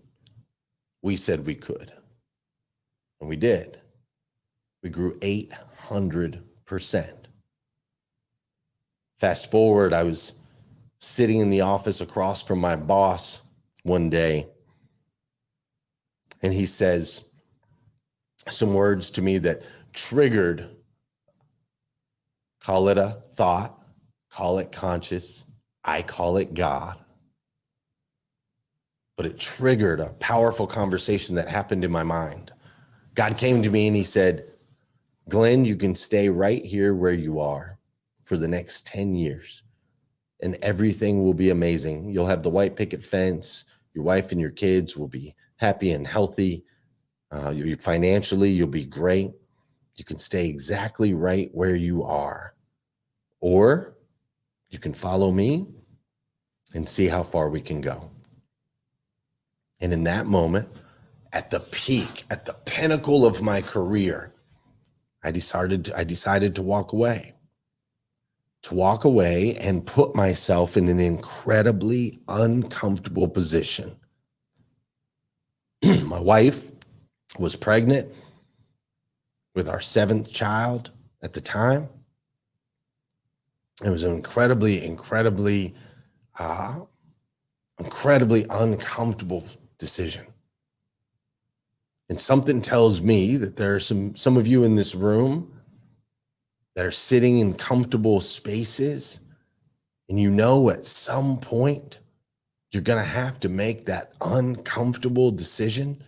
We said we could. And we did. We grew 800%. Fast forward, I was sitting in the office across from my boss one day, and he says some words to me that triggered, call it a thought, call it conscious, I call it God. But it triggered a powerful conversation that happened in my mind. God came to me and he said, Glenn, you can stay right here where you are for the next 10 years and everything will be amazing. You'll have the white picket fence. Your wife and your kids will be happy and healthy. Financially, you'll be great. You can stay exactly right where you are. Or you can follow me and see how far we can go. And in that moment, at the peak, at the pinnacle of my career, I decided to walk away. To walk away and put myself in an incredibly uncomfortable position. My wife was pregnant with our 7th child at the time. It was an incredibly uncomfortable decision. And something tells me that there are some of you in this room that are sitting in comfortable spaces, and you know at some point you're going to have to make that uncomfortable decision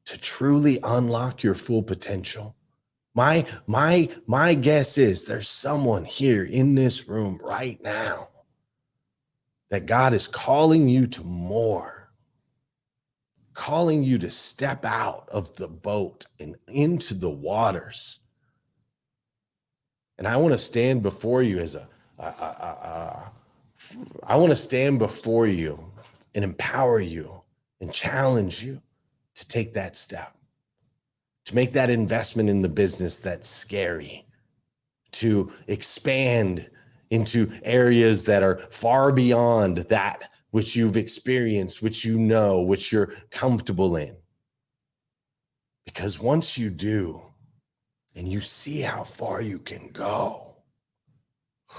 to truly unlock your full potential. My guess is there's someone here in this room right now that God is calling you to more, calling you to step out of the boat and into the waters. And I want to stand before you I want to stand before you and empower you and challenge you to take that step, to make that investment in the business that's scary, to expand into areas that are far beyond that which you've experienced, which you know, which you're comfortable in. Because once you do, and you see how far you can go, it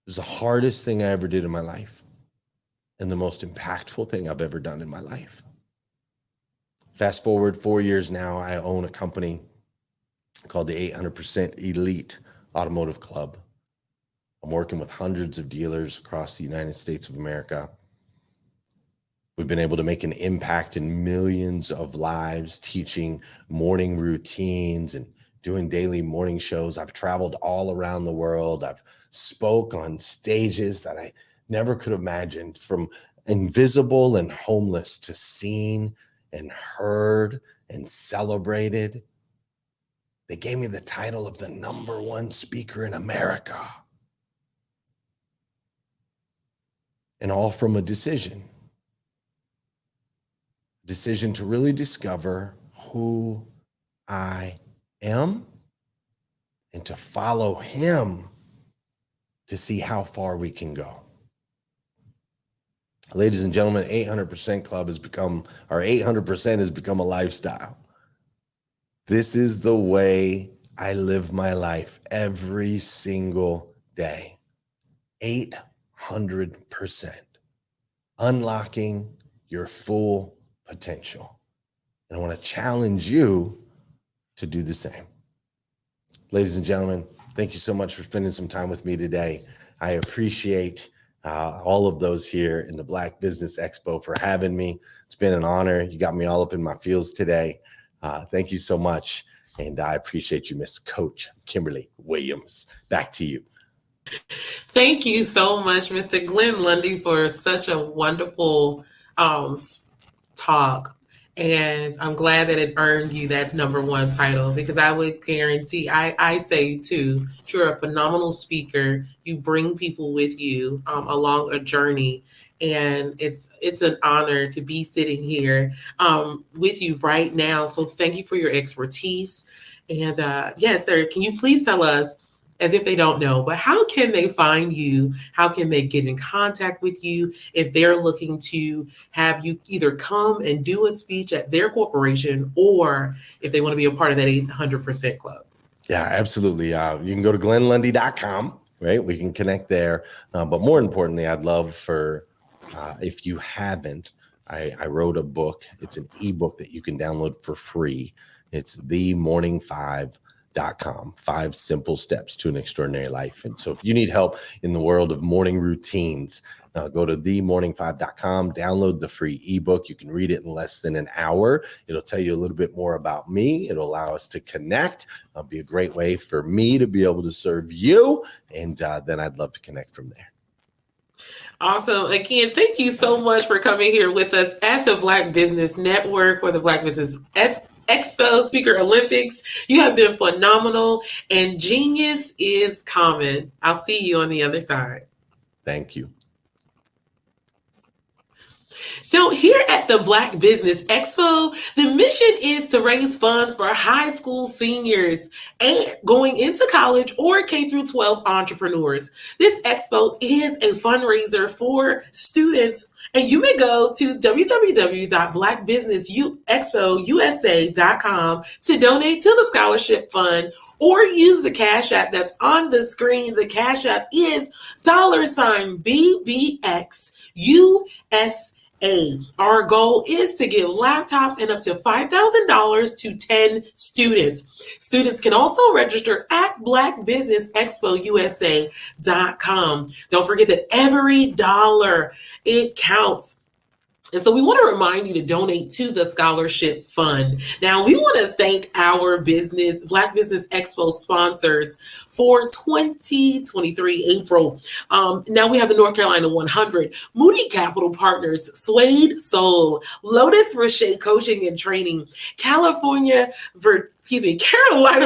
was the hardest thing I ever did in my life and the most impactful thing I've ever done in my life. Fast forward 4 years now, I own a company called the 800% Elite Automotive Club. I'm working with hundreds of dealers across the United States of America. We've been able to make an impact in millions of lives, teaching morning routines and doing daily morning shows. I've traveled all around the world. I've spoke on stages that I never could have imagined, from invisible and homeless to seen and heard and celebrated. They gave me the title of the #1 speaker in America. And all from a decision to really discover who I am and to follow him to see how far we can go. Ladies and gentlemen, 800% Club has become, or 800% has become a lifestyle. This is the way I live my life every single day. 800%. Unlocking your full potential. And I want to challenge you to do the same. Ladies and gentlemen, thank you so much for spending some time with me today. I appreciate all of those here in the Black Business Expo for having me. It's been an honor. You got me all up in my feels today. Thank you so much. And I appreciate you, Miss Coach Kimberly Williams. Back to you. Thank you so much, Mr. Glenn Lundy, for such a wonderful talk. And I'm glad that it earned you that #1 title, because I would guarantee, I say too, you're a phenomenal speaker. You bring people with you along a journey. And it's an honor to be sitting here with you right now. So thank you for your expertise. And yes, sir, can you please tell us, as if they don't know, but how can they find you? How can they get in contact with you if they're looking to have you either come and do a speech at their corporation, or if they want to be a part of that 800% Club? Yeah, absolutely. You can go to glennlundy.com, right? We can connect there. But more importantly, I'd love for, if you haven't, I wrote a book. It's an ebook that you can download for free. It's themorning5.com. 5 simple steps to an extraordinary life. And so if you need help in the world of morning routines, go to themorning5.com, download the free ebook. You can read it in less than an hour. It'll tell you a little bit more about me. It'll allow us to connect. It'll be a great way for me to be able to serve you. And then I'd love to connect from there. Awesome. Again, thank you so much for coming here with us at the Black Business Network for the Black Business Expo Speaker Olympics. You have been phenomenal, and genius is common. I'll see you on the other side. Thank you. So here at the Black Business Expo, the mission is to raise funds for high school seniors and going into college or K-12 entrepreneurs. This expo is a fundraiser for students, and you may go to www.blackbusinessexpousa.com to donate to the scholarship fund, or use the Cash App that's on the screen. The Cash App is $BBXUSA. Our goal is to give laptops and up to $5,000 to 10 students. Students can also register at blackbusinessexpousa.com. Don't forget that every dollar, it counts. And so we want to remind you to donate to the scholarship fund. Now, we want to thank our Black Business Expo sponsors for 2023 April. Now we have the North Carolina 100, Moody Capital Partners, Suede Soul, Lotus Roche Coaching and Training, Carolina,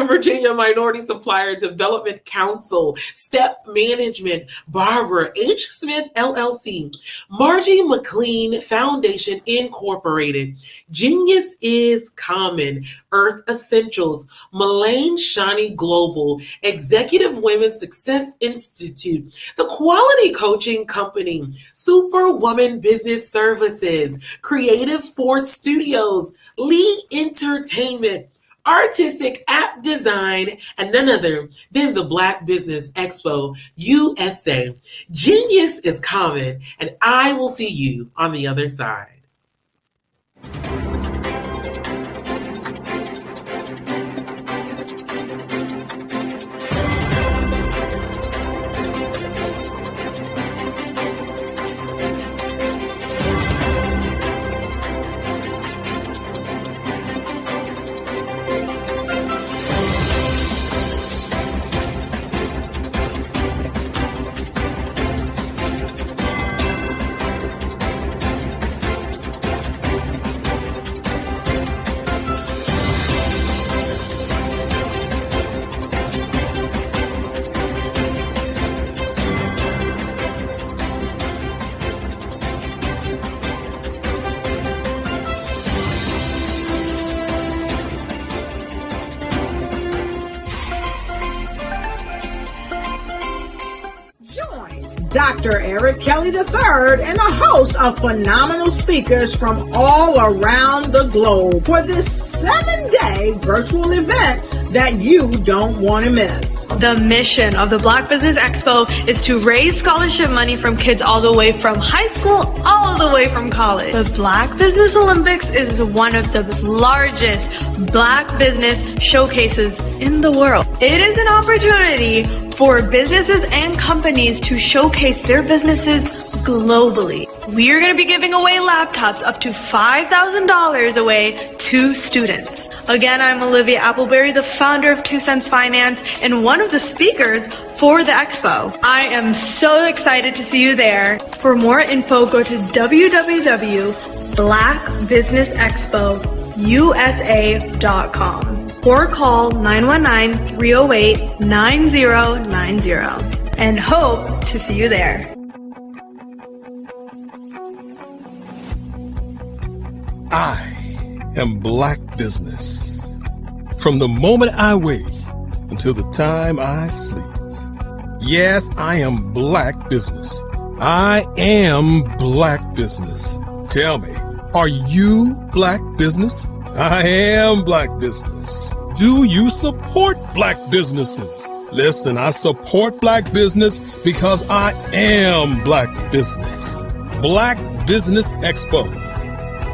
Virginia Minority Supplier Development Council, Step Management, Barbara H. Smith, LLC, Margie McLean Foundation, Incorporated, Genius is Common, Earth Essentials, Mullane Shani Global, Executive Women's Success Institute, The Quality Coaching Company, Superwoman Business Services, Creative Force Studios, Lee Entertainment, Artistic App Design, and none other than the Black Business Expo USA. Genius is common, and I will see you on the other side. Dr. Eric Kelly III and a host of phenomenal speakers from all around the globe for this 7-day virtual event that you don't want to miss. The mission of the Black Business Expo is to raise scholarship money from kids all the way from high school, all the way from college. The Black Business Olympics is one of the largest Black business showcases in the world. It is an opportunity for businesses and companies to showcase their businesses globally. We are going to be giving away laptops up to $5,000 away to students. Again, I'm Olivia Appleberry, the founder of 2 Cents Finance and one of the speakers for the expo. I am so excited to see you there. For more info, go to www.blackbusinessexpousa.com or call 919-308-9090 and hope to see you there. I am Black Business. From the moment I wake until the time I sleep. Yes, I am Black Business. I am Black Business. Tell me, are you Black Business? I am Black Business. Do you support Black businesses? Listen, I support Black business because I am Black Business. Black Business Expo,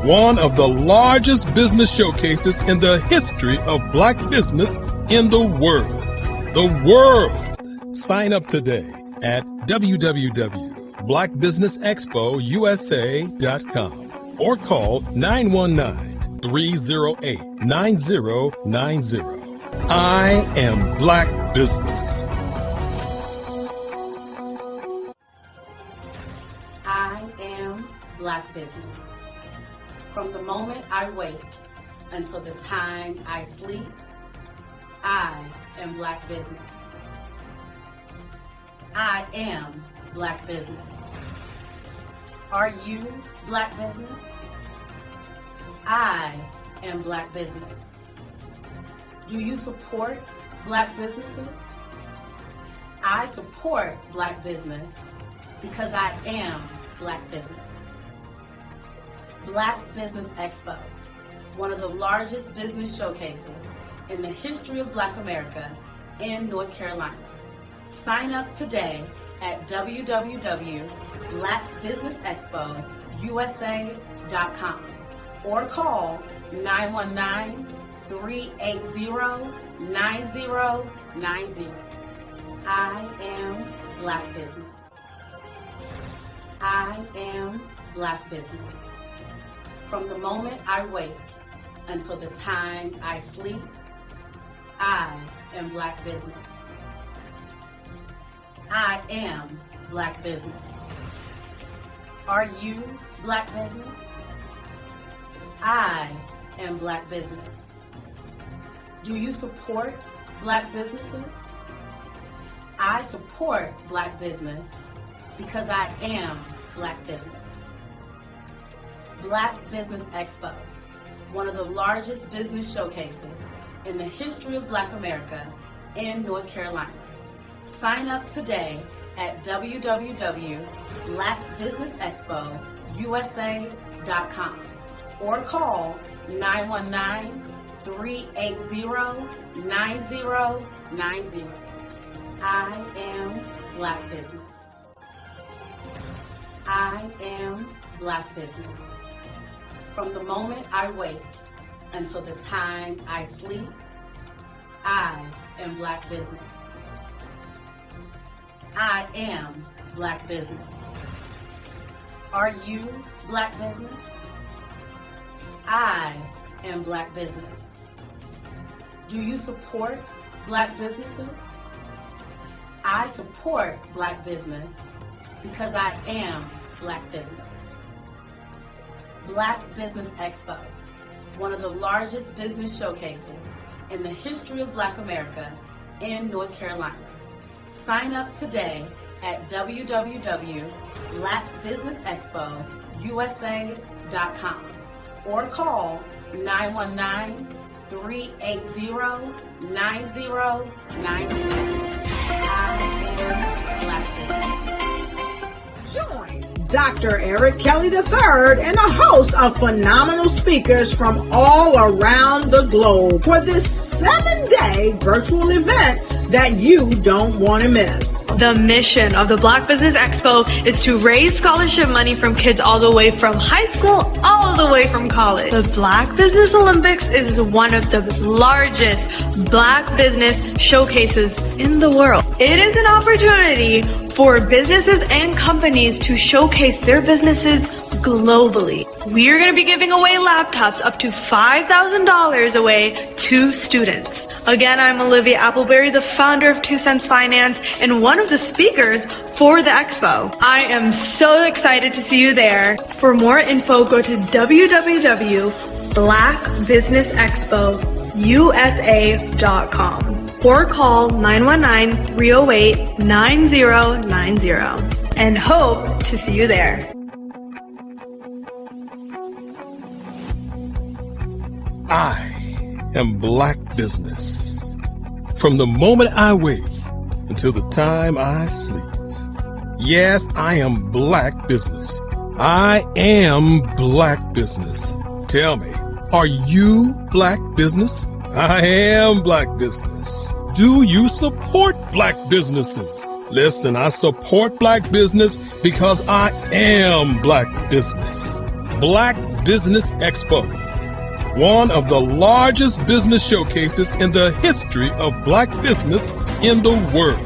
one of the largest business showcases in the history of Black business in the world. The world! Sign up today at www.blackbusinessexpousa.com or call 919-308-9090. I am Black Business. I am Black Business. From the moment I wake until the time I sleep, I am Black Business. I am Black Business. Are you Black Business? I am Black Business. Do you support Black businesses? I support Black business because I am Black Business. Black Business Expo, one of the largest business showcases in the history of Black America in North Carolina. Sign up today at www.blackbusinessexpousa.com or call 919-380-9090. I am Black Business. I am Black Business. From the moment I wake until the time I sleep, I am Black Business. I am Black Business. Are you Black Business? I am Black Business. Do you support Black businesses? I support Black business because I am Black Business. Black Business Expo, one of the largest business showcases in the history of Black America in North Carolina. Sign up today at www.blackbusinessexpousa.com or call 919-380-9090. I am Black Business. I am Black Business. From the moment I wake until the time I sleep, I am Black Business. I am Black Business. Are you Black Business? I am Black Business. Do you support Black businesses? I support Black business because I am Black Business. Black Business Expo, one of the largest business showcases in the history of Black America in North Carolina. Sign up today at www.blackbusinessexpousa.com or call 919-380-9090. I am Black Business. Dr. Eric Kelly III and a host of phenomenal speakers from all around the globe for this 7-day virtual event that you don't want to miss. The mission of the Black Business Expo is to raise scholarship money from kids all the way from high school, all the way from college. The Black Business Olympics is one of the largest Black business showcases in the world. It is an opportunity for businesses and companies to showcase their businesses globally. We are going to be giving away laptops up to $5,000 away to students. Again, I'm Olivia Appleberry, the founder of 2 Cents Finance and one of the speakers for the expo. I am so excited to see you there. For more info, go to www.blackbusinessexpousa.com or call 919-308-9090 and hope to see you there. I am Black Business. From the moment I wake until the time I sleep. Yes, I am Black Business. I am Black Business. Tell me, are you Black Business? I am Black Business. Do you support Black businesses? Listen, I support Black business because I am Black Business. Black Business Expo, one of the largest business showcases in the history of Black business in the world.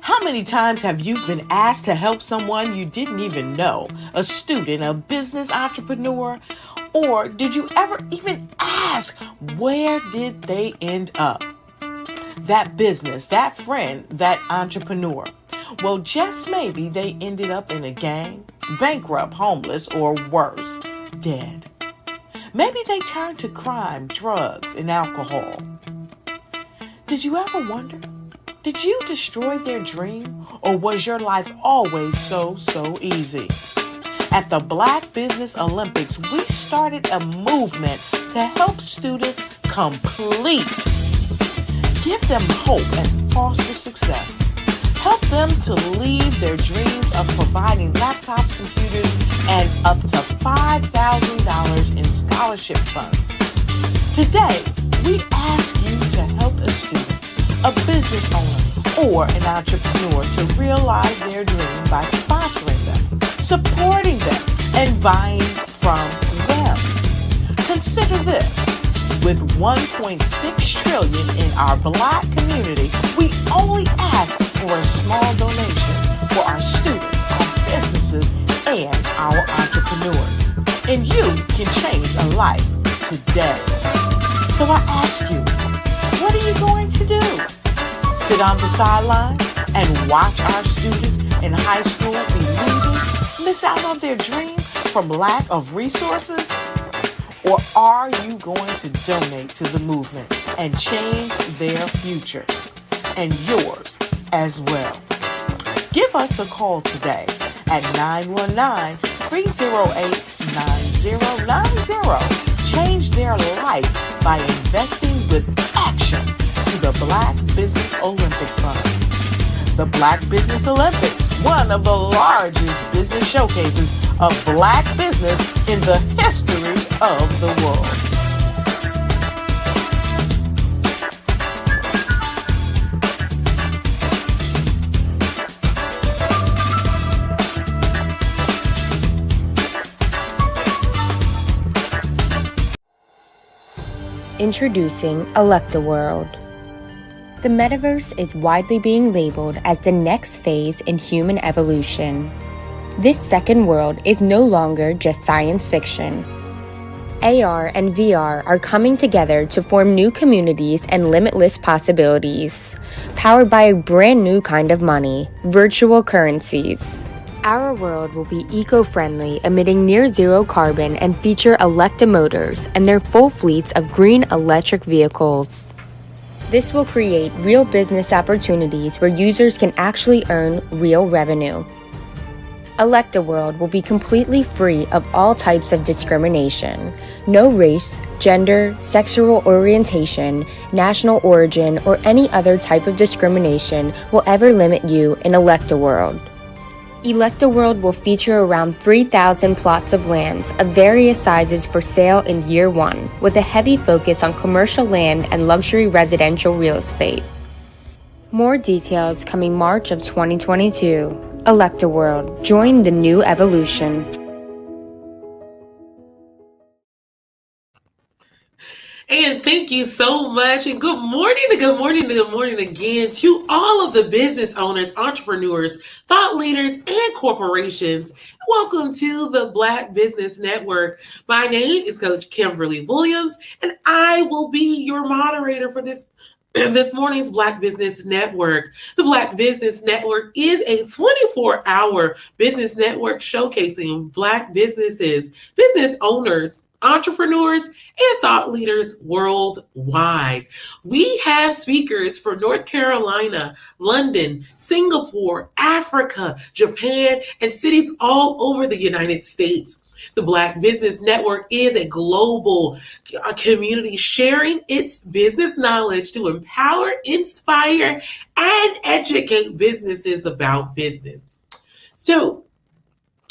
How many times have you been asked to help someone you didn't even know, a student, a business entrepreneur? Or did you ever even ask, where did they end up? That business, that friend, that entrepreneur. Well, just maybe they ended up in a gang, bankrupt, homeless, or worse, dead. Maybe they turned to crime, drugs, and alcohol. Did you ever wonder? Did you destroy their dream? Or was your life always so easy? At the Black Business Olympics, we started a movement to help students complete. Give them hope and foster success. Help them to leave their dreams of providing laptops, computers, and up to $5,000 in scholarship funds. Today, we ask you to help a student, a business owner, or an entrepreneur to realize their dream by sponsoring them, supporting them, and buying from them. Consider this. With $1.6 trillion in our Black community, we only ask for a small donation for our students, our businesses, and our entrepreneurs. And you can change a life today. So I ask you, what are you going to do? Sit on the sidelines and watch our students in high school be losers, miss out on their dream from lack of resources? Or are you going to donate to the movement and change their future and yours as well? Give us a call today at 919-308-9090. Change their life by investing with action to the Black Business Olympic Fund. The Black Business Olympics, one of the largest business showcases of Black business in the history of the world. Introducing Electaworld. The metaverse is widely being labeled as the next phase in human evolution. This second world is no longer just science fiction. AR and VR are coming together to form new communities and limitless possibilities, powered by a brand new kind of money, virtual currencies. Our world will be eco-friendly, emitting near-zero carbon, and feature Electa motors and their full fleets of green electric vehicles. This will create real business opportunities where users can actually earn real revenue. Electaworld will be completely free of all types of discrimination. No race, gender, sexual orientation, national origin, or any other type of discrimination will ever limit you in Electaworld. Electaworld will feature around 3,000 plots of land of various sizes for sale in year one, with a heavy focus on commercial land and luxury residential real estate. More details coming March of 2022. Electaworld. Join the new evolution. And thank you so much. And good morning again to all of the business owners, entrepreneurs, thought leaders, and corporations. Welcome to the Black Business Network. My name is Coach Kimberly Williams, and I will be your moderator for this morning's Black Business Network. The Black Business Network is a 24-hour business network showcasing Black businesses, business owners, entrepreneurs, and thought leaders worldwide. We have speakers from North Carolina, London, Singapore, Africa, Japan, and cities all over the United States. The Black Business Network is a global community sharing its business knowledge to empower, inspire, and educate businesses about business. So,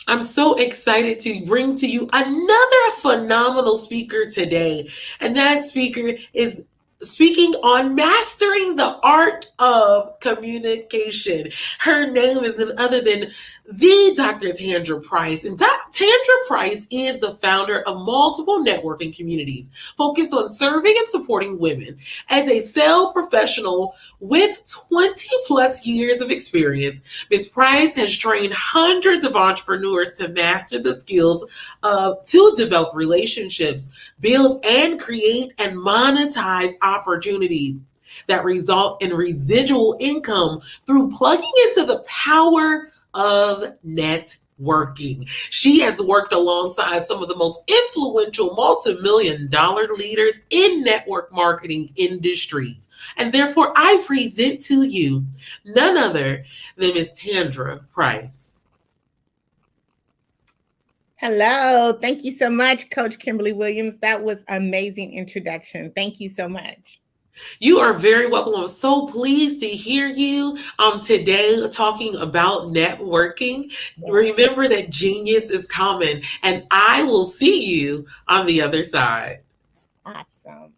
I'm so excited to bring to you another phenomenal speaker today. And that speaker is speaking on mastering the art of communication. Her name is none other than the Dr. Tandra Price. And Tandra Price is the founder of multiple networking communities focused on serving and supporting women. As a sales professional with 20 plus years of experience, Ms. Price has trained hundreds of entrepreneurs to master the skills to develop relationships, build and create and monetize opportunities that result in residual income through plugging into the power of networking. She has worked alongside some of the most influential multi-million-dollar leaders in network marketing industries. And therefore, I present to you none other than Ms. Tandra Price. Hello. Thank you so much, Coach Kimberly Williams. That was an amazing introduction. Thank you so much. You are very welcome. I'm so pleased to hear you today talking about networking. Yeah. Remember that genius is coming, and I will see you on the other side. Awesome.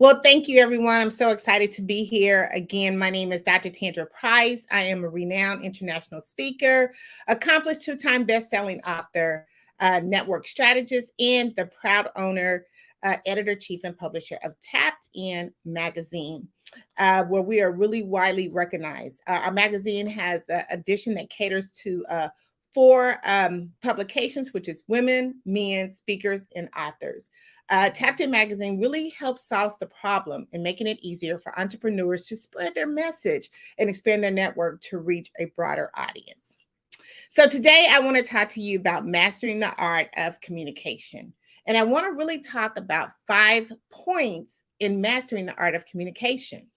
Well, thank you, everyone. I'm so excited to be here. Again, my name is Dr. Tandra Price. I am a renowned international speaker, accomplished two-time best-selling author, network strategist, and the proud owner, editor-chief and publisher of Tapped In magazine, where we are really widely recognized. Our magazine has an edition that caters to 4 publications, which is women, men, speakers, and authors. Tapped In magazine really helps solve the problem in making it easier for entrepreneurs to spread their message and expand their network to reach a broader audience. So today I want to talk to you about mastering the art of communication. And I want to really talk about 5 points in mastering the art of communication.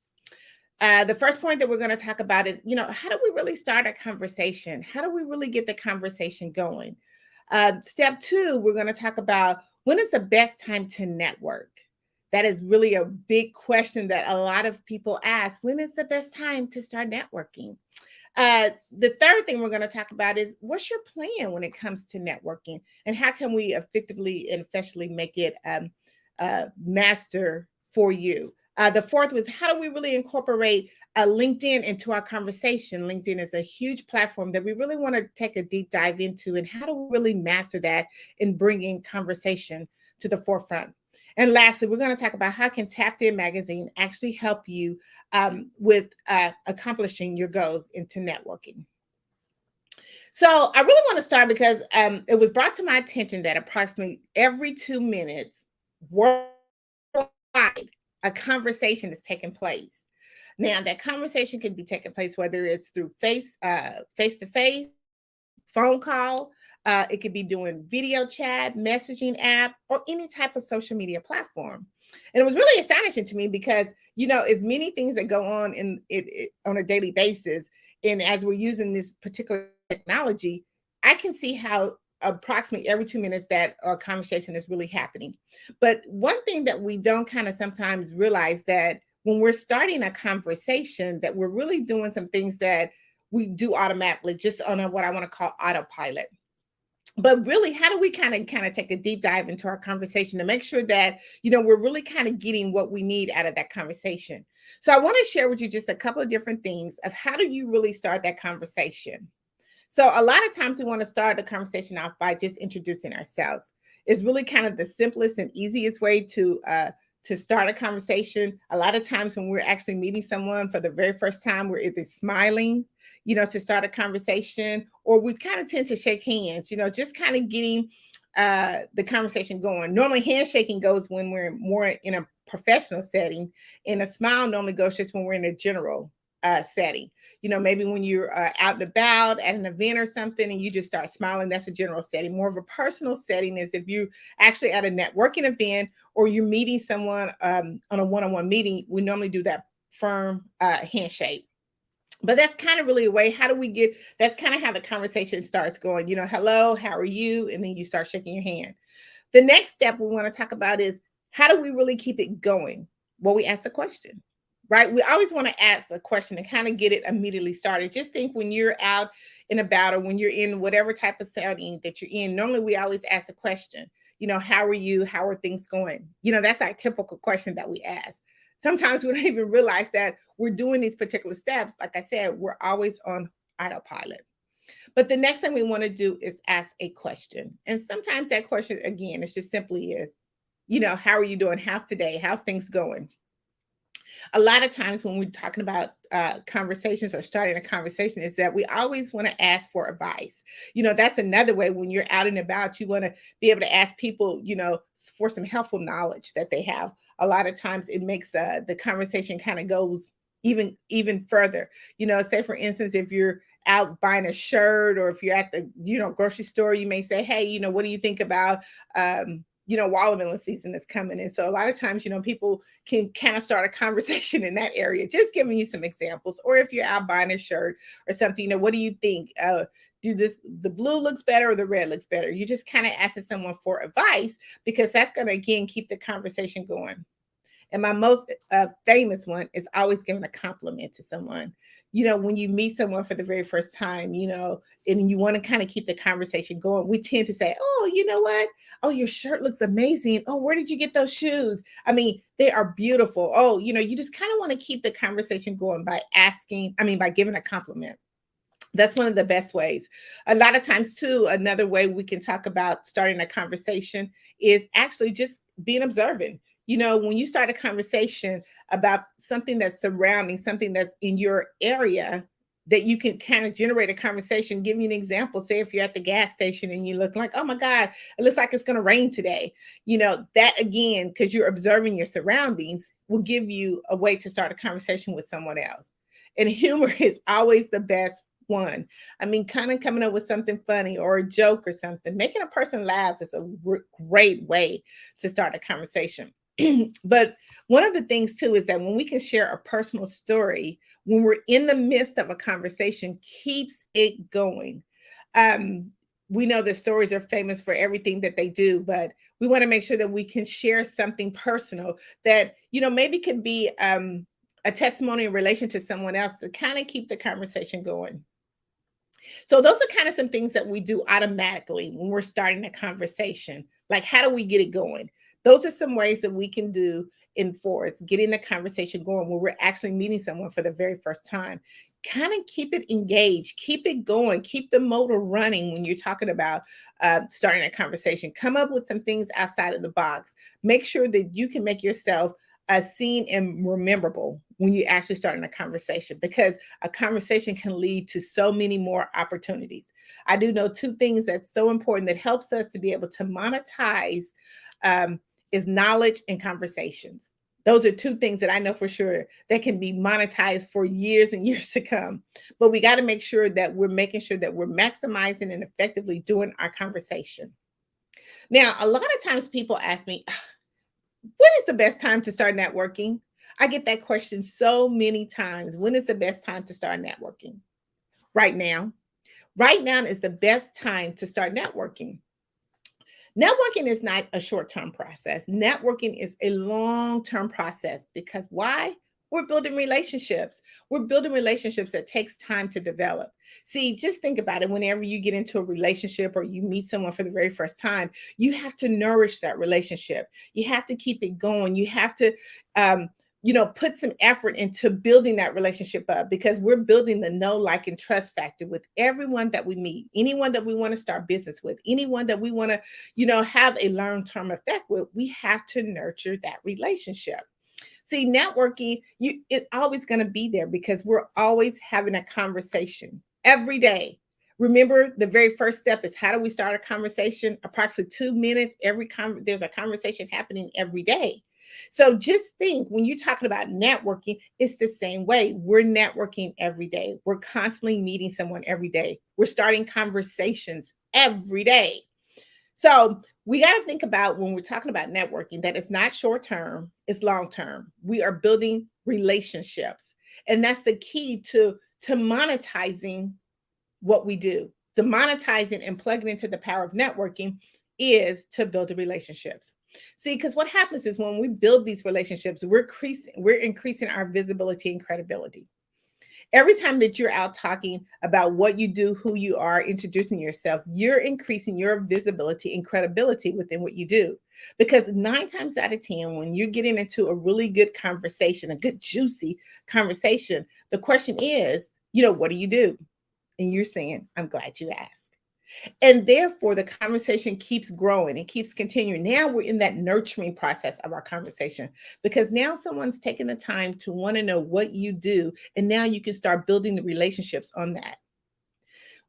The first point that we're going to talk about is, how do we really start a conversation? How do we really get the conversation going? Step 2, we're going to talk about when is the best time to network? That is really a big question that a lot of people ask. When is the best time to start networking? The third thing we're going to talk about is what's your plan when it comes to networking, and how can we effectively and effectively make it master for you? The fourth was how do we really incorporate LinkedIn into our conversation? LinkedIn is a huge platform that we really want to take a deep dive into, and how do we really master that in bringing conversation to the forefront? And lastly, we're going to talk about how can Tapped In magazine actually help you with accomplishing your goals into networking. So I really want to start because it was brought to my attention that approximately every 2 minutes worldwide, a conversation is taking place. Now, that conversation can be taking place whether it's through face-to-face, phone call, it could be doing video chat, messaging app, or any type of social media platform. And it was really astonishing to me because, as many things that go on on a daily basis, and as we're using this particular technology, I can see how approximately every 2 minutes that a conversation is really happening. But one thing that we don't kind of sometimes realize, that when we're starting a conversation, that we're really doing some things that we do automatically, just on what I want to call autopilot. But really, how do we kind of take a deep dive into our conversation to make sure that, we're really kind of getting what we need out of that conversation? So I want to share with you just a couple of different things of how do you really start that conversation. So a lot of times we want to start the conversation off by just introducing ourselves. It's really kind of the simplest and easiest way to start a conversation. A lot of times when we're actually meeting someone for the very first time, we're either smiling, to start a conversation, or we kind of tend to shake hands, just kind of getting the conversation going. Normally handshaking goes when we're more in a professional setting, and a smile normally goes just when we're in a general setting. Maybe when you're out and about at an event or something and you just start smiling, that's a general setting. More of a personal setting is if you actually at a networking event or you're meeting someone on a one-on-one meeting, we normally do that firm handshake. But that's kind of really a way, that's kind of how the conversation starts going, hello, how are you? And then you start shaking your hand. The next step we want to talk about is, how do we really keep it going? Well, we ask the question. Right? We always want to ask a question and kind of get it immediately started. Just think when you're out and about, or when you're in whatever type of setting that you're in, normally we always ask a question, how are you? How are things going? That's our typical question that we ask. Sometimes we don't even realize that we're doing these particular steps. Like I said, we're always on autopilot. But the next thing we want to do is ask a question. And sometimes that question, again, is just simply is, how are you doing? How's today? How's things going? A lot of times when we're talking about conversations or starting a conversation, is that we always want to ask for advice. That's another way. When you're out and about, you want to be able to ask people, for some helpful knowledge that they have. A lot of times it makes the conversation kind of goes even further. Say for instance, if you're out buying a shirt, or if you're at the, grocery store, you may say, hey, what do you think about, watermelon season is coming. And so a lot of times, people can kind of start a conversation in that area, just giving you some examples. Or if you're out buying a shirt or something, what do you think? The blue looks better or the red looks better? You just kind of asking someone for advice, because that's going to, again, keep the conversation going. And my most famous one is always giving a compliment to someone. When you meet someone for the very first time, and you want to kind of keep the conversation going, we tend to say, oh, you know what? Oh, your shirt looks amazing. Oh, where did you get those shoes? I mean, they are beautiful. Oh, you just kind of want to keep the conversation going by giving a compliment. That's one of the best ways. A lot of times too, another way we can talk about starting a conversation is actually just being observant. When you start a conversation about something that's surrounding, something that's in your area, that you can kind of generate a conversation. Give me an example. Say if you're at the gas station and you look like, oh my God, it looks like it's going to rain today. That again, because you're observing your surroundings, will give you a way to start a conversation with someone else. And humor is always the best one. Kind of coming up with something funny or a joke or something. Making a person laugh is a great way to start a conversation. But one of the things too is that when we can share a personal story when we're in the midst of a conversation, keeps it going. We know that stories are famous for everything that they do, but we want to make sure that we can share something personal that maybe could be a testimony in relation to someone else to kind of keep the conversation going. So those are kind of some things that we do automatically when we're starting a conversation. Like, how do we get it going? Those are some ways that we can do in force, getting the conversation going when we're actually meeting someone for the very first time. Kind of keep it engaged, keep it going, keep the motor running when you're talking about starting a conversation. Come up with some things outside of the box. Make sure that you can make yourself seen and rememberable when you're actually starting a conversation, because a conversation can lead to so many more opportunities. I do know two things that's so important that helps us to be able to monetize is knowledge and conversations. Those are two things that I know for sure that can be monetized for years and years to come. But we got to make sure that we're making sure that we're maximizing and effectively doing our conversation. Now, a lot of times people ask me, when is the best time to start networking? I get that question so many times. When is the best time to start networking? right now. Right now is the best time to start networking. Networking is not a short-term process. Networking is a long-term process because why? We're building relationships. We're building relationships that takes time to develop. See, just think about it. Whenever you get into a relationship or you meet someone for the very first time, you have to nourish that relationship. You have to keep it going. You have to, put some effort into building that relationship up because we're building the know, like, and trust factor with everyone that we meet, anyone that we want to start business with, anyone that we want to, have a long-term effect with. We have to nurture that relationship. See, networking, it's always going to be there because we're always having a conversation every day. Remember, the very first step is how do we start a conversation? Approximately 2 minutes. There's a conversation happening every day. So just think when you're talking about networking, it's the same way. We're networking every day. We're constantly meeting someone every day. We're starting conversations every day. So we got to think about when we're talking about networking that it's not short term, it's long term. We are building relationships. And that's the key to monetizing what we do. The monetizing and plugging into the power of networking is to build the relationships. See, because what happens is when we build these relationships, we're increasing our visibility and credibility. Every time that you're out talking about what you do, who you are, introducing yourself, you're increasing your visibility and credibility within what you do. Because 9 times out of 10, when you're getting into a really good conversation, a good, juicy conversation, the question is, what do you do? And you're saying, I'm glad you asked. And therefore, the conversation keeps growing and keeps continuing. Now we're in that nurturing process of our conversation because now someone's taking the time to want to know what you do. And now you can start building the relationships on that.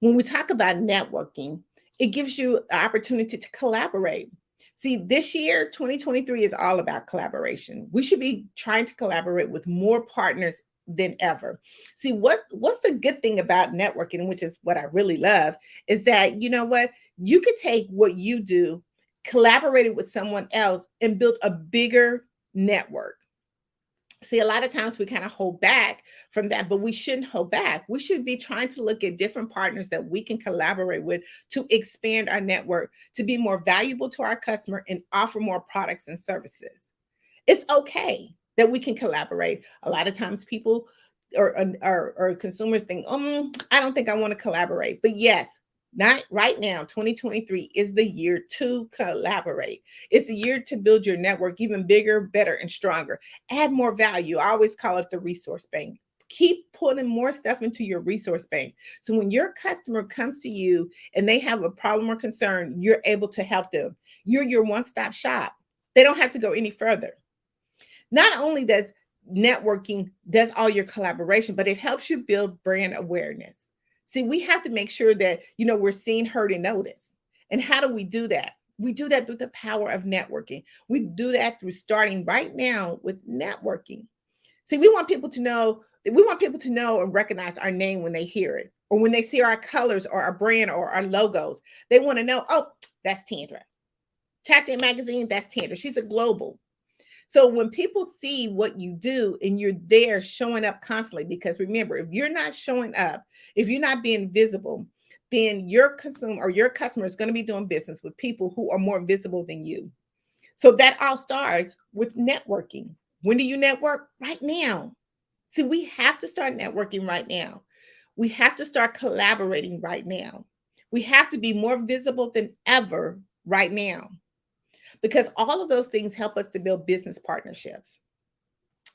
When we talk about networking, it gives you an opportunity to collaborate. See, this year, 2023 is all about collaboration. We should be trying to collaborate with more partners than ever. See, what's the good thing about networking, which is what I really love, is that, you could take what you do, collaborate it with someone else and build a bigger network. See, a lot of times we kind of hold back from that, but we shouldn't hold back. We should be trying to look at different partners that we can collaborate with to expand our network, to be more valuable to our customer and offer more products and services. It's okay that we can collaborate. A lot of times people or consumers think, I don't think I want to collaborate. But yes, not right now. 2023 is the year to collaborate. It's the year to build your network even bigger, better, and stronger. Add more value. I always call it the resource bank. Keep putting more stuff into your resource bank. So when your customer comes to you and they have a problem or concern, you're able to help them. You're your one-stop shop. They don't have to go any further. Not only does networking does all your collaboration, but it helps you build brand awareness. See, we have to make sure that, we're seen, heard, and noticed. And how do we do that? We do that through the power of networking. We do that through starting right now with networking. See, we want people to know and recognize our name when they hear it, or when they see our colors or our brand or our logos. They want to know, oh, that's Tandra. Tap In Magazine, that's Tandra. She's a global. So when people see what you do and you're there showing up constantly, because remember, if you're not showing up, if you're not being visible, then your consumer or your customer is going to be doing business with people who are more visible than you. So that all starts with networking. When do you network? Right now. See, we have to start networking right now. We have to start collaborating right now. We have to be more visible than ever right now. Because all of those things help us to build business partnerships.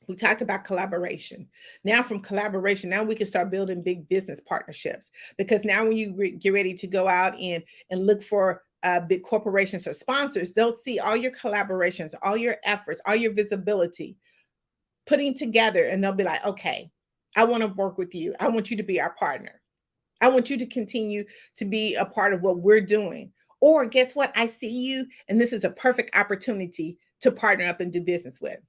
We talked about collaboration. Now from collaboration, now we can start building big business partnerships. Because now when you get ready to go out and look for big corporations or sponsors, they'll see all your collaborations, all your efforts, all your visibility putting together. And they'll be like, okay, I want to work with you. I want you to be our partner. I want you to continue to be a part of what we're doing. Or guess what? I see you, and this is a perfect opportunity to partner up and do business with.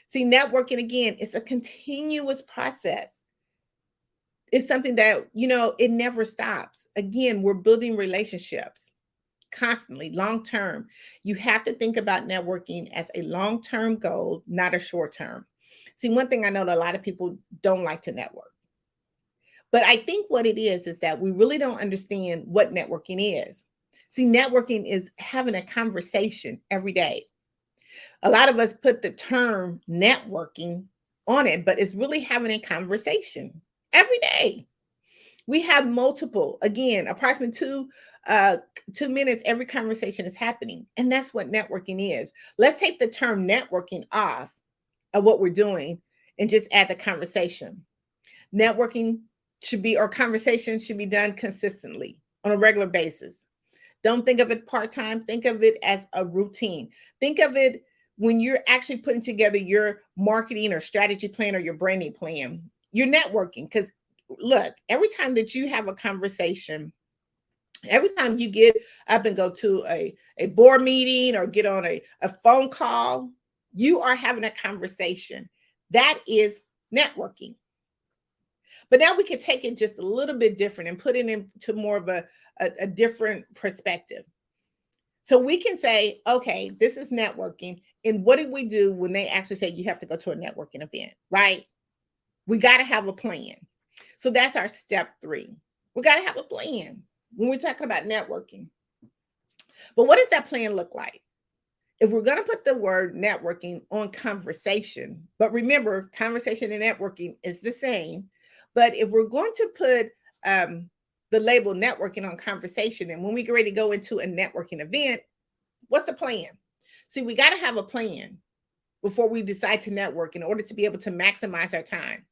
See, networking, again, it's a continuous process. It's something that, it never stops. Again, we're building relationships constantly, long-term. You have to think about networking as a long-term goal, not a short-term. See, one thing I know that a lot of people don't like to network. But I think what it is that we really don't understand what networking is. See, networking is having a conversation every day. A lot of us put the term networking on it, but it's really having a conversation every day. We have multiple, again, approximately 2 minutes, every conversation is happening. And that's what networking is. Let's take the term networking off of what we're doing and just add the conversation. Networking should be, or conversation should be done consistently on a regular basis. Don't think of it part-time. Think of it as a routine. Think of it when you're actually putting together your marketing or strategy plan or your branding plan. You're networking, because look, every time that you have a conversation, every time you get up and go to a board meeting or get on a phone call, you are having a conversation. That is networking. But now we can take it just a little bit different and put it into more of a different perspective. So we can say, okay, this is networking. And what did we do when they actually say you have to go to a networking event, right? We got to have a plan. So that's our step 3. We got to have a plan when we're talking about networking. But what does that plan look like? If we're going to put the word networking on conversation, but remember, conversation and networking is the same. But if we're going to put the label networking on conversation, and when we get ready to go into a networking event, what's the plan? See, we got to have a plan before we decide to network in order to be able to maximize our time.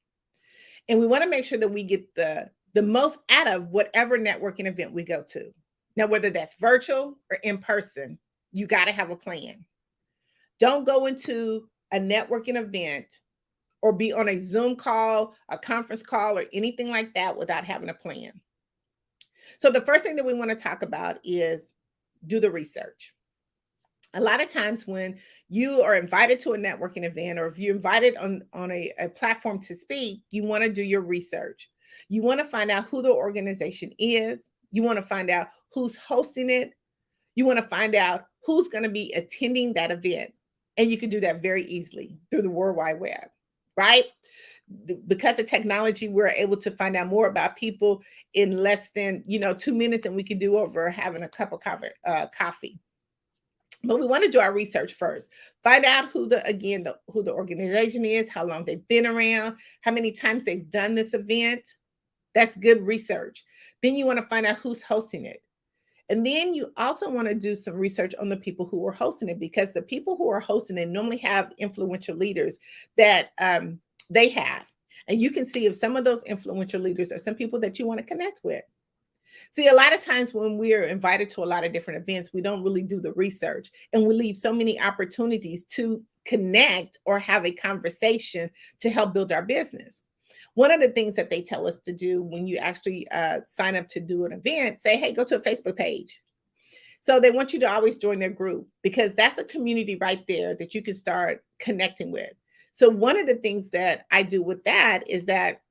And we want to make sure that we get the most out of whatever networking event we go to. Now, whether that's virtual or in person, you got to have a plan. Don't go into a networking event or be on a Zoom call, a conference call, or anything like that without having a plan. So the first thing that we want to talk about is do the research. A lot of times when you are invited to a networking event, or if you're invited on a platform to speak, you want to do your research. You want to find out who the organization is. You want to find out who's hosting it. You want to find out who's going to be attending that event. And you can do that very easily through the World Wide Web, right? Because of technology, we're able to find out more about people in less than 2 minutes, and we can do over having a cup of coffee. But we want to do our research first. Find out who the organization is, how long they've been around, how many times they've done this event. That's good research. Then you want to find out who's hosting it. And then you also want to do some research on the people who are hosting it, because the people who are hosting it normally have influential leaders that they have. And you can see if some of those influential leaders are some people that you want to connect with. See, a lot of times when we're invited to a lot of different events, we don't really do the research, and we leave so many opportunities to connect or have a conversation to help build our business. One of the things that they tell us to do when you actually sign up to do an event, say, hey, go to a Facebook page. So they want you to always join their group, because that's a community right there that you can start connecting with. So one of the things that I do with that is that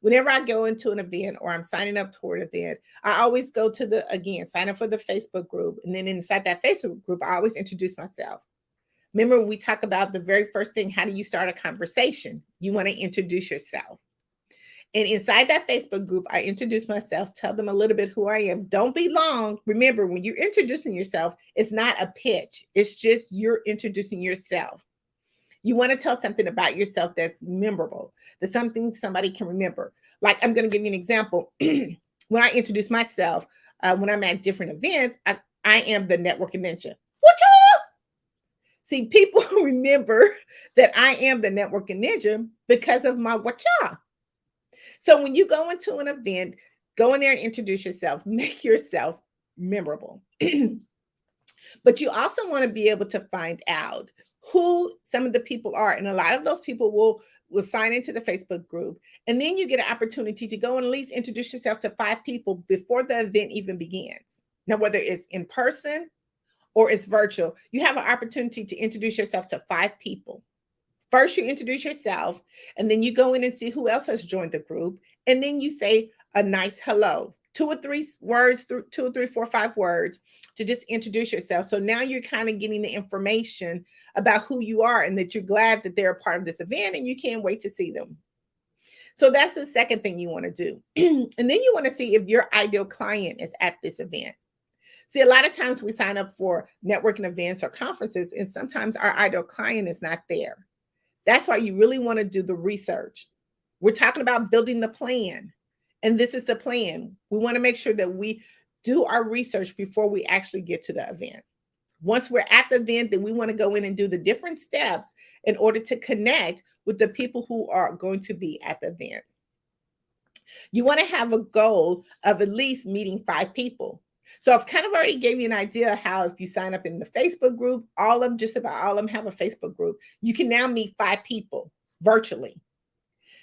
whenever I go into an event or I'm signing up for an event, I always go to sign up for the Facebook group. And then inside that Facebook group, I always introduce myself. Remember, we talk about the very first thing, how do you start a conversation? You want to introduce yourself. And inside that Facebook group, I introduce myself, tell them a little bit who I am. Don't be long. Remember, when you're introducing yourself, it's not a pitch. It's just you're introducing yourself. You want to tell something about yourself that's memorable, that's something somebody can remember. Like, I'm going to give you an example. When I introduce myself, when I'm at different events, I am the networking ninja. Whatcha? See, people remember that I am the networking ninja because of my whatcha. So when you go into an event, go in there and introduce yourself, make yourself memorable. But you also want to be able to find out who some of the people are. And a lot of those people will sign into the Facebook group. And then you get an opportunity to go and at least introduce yourself to 5 people before the event even begins. Now, whether it's in person or it's virtual, you have an opportunity to introduce yourself to 5 people. First, you introduce yourself, and then you go in and see who else has joined the group. And then you say a nice hello, 2 or 3 words, 2 or 3, 4, 5 words to just introduce yourself. So now you're kind of getting the information about who you are and that you're glad that they're a part of this event and you can't wait to see them. So that's the second thing you want to do. And then you want to see if your ideal client is at this event. See, a lot of times we sign up for networking events or conferences, and sometimes our ideal client is not there. That's why you really want to do the research. We're talking about building the plan. And this is the plan. We want to make sure that we do our research before we actually get to the event. Once we're at the event, then we want to go in and do the different steps in order to connect with the people who are going to be at the event. You want to have a goal of at least meeting 5 people. So I've kind of already gave you an idea how if you sign up in the Facebook group, just about all of them have a Facebook group. You can now meet 5 people virtually.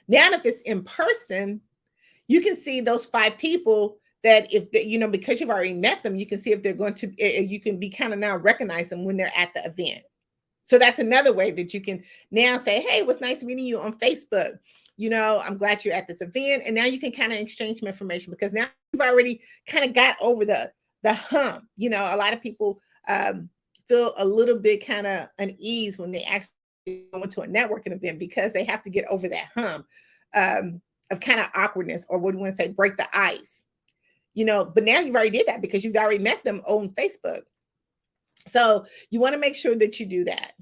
Now, if it's in person, you can see those 5 people that if they, because you've already met them, you can see if they're going to, you can be kind of now recognize them when they're at the event. So that's another way that you can now say, hey, it was nice meeting you on Facebook. I'm glad you're at this event. And now you can kind of exchange some information because now you've already kind of got over the hump. A lot of people feel a little bit kind of unease when they actually go into a networking event because they have to get over that hump of kind of awkwardness, or what do you want to say, break the ice. But now you've already did that because you've already met them on Facebook. So you want to make sure that you do that.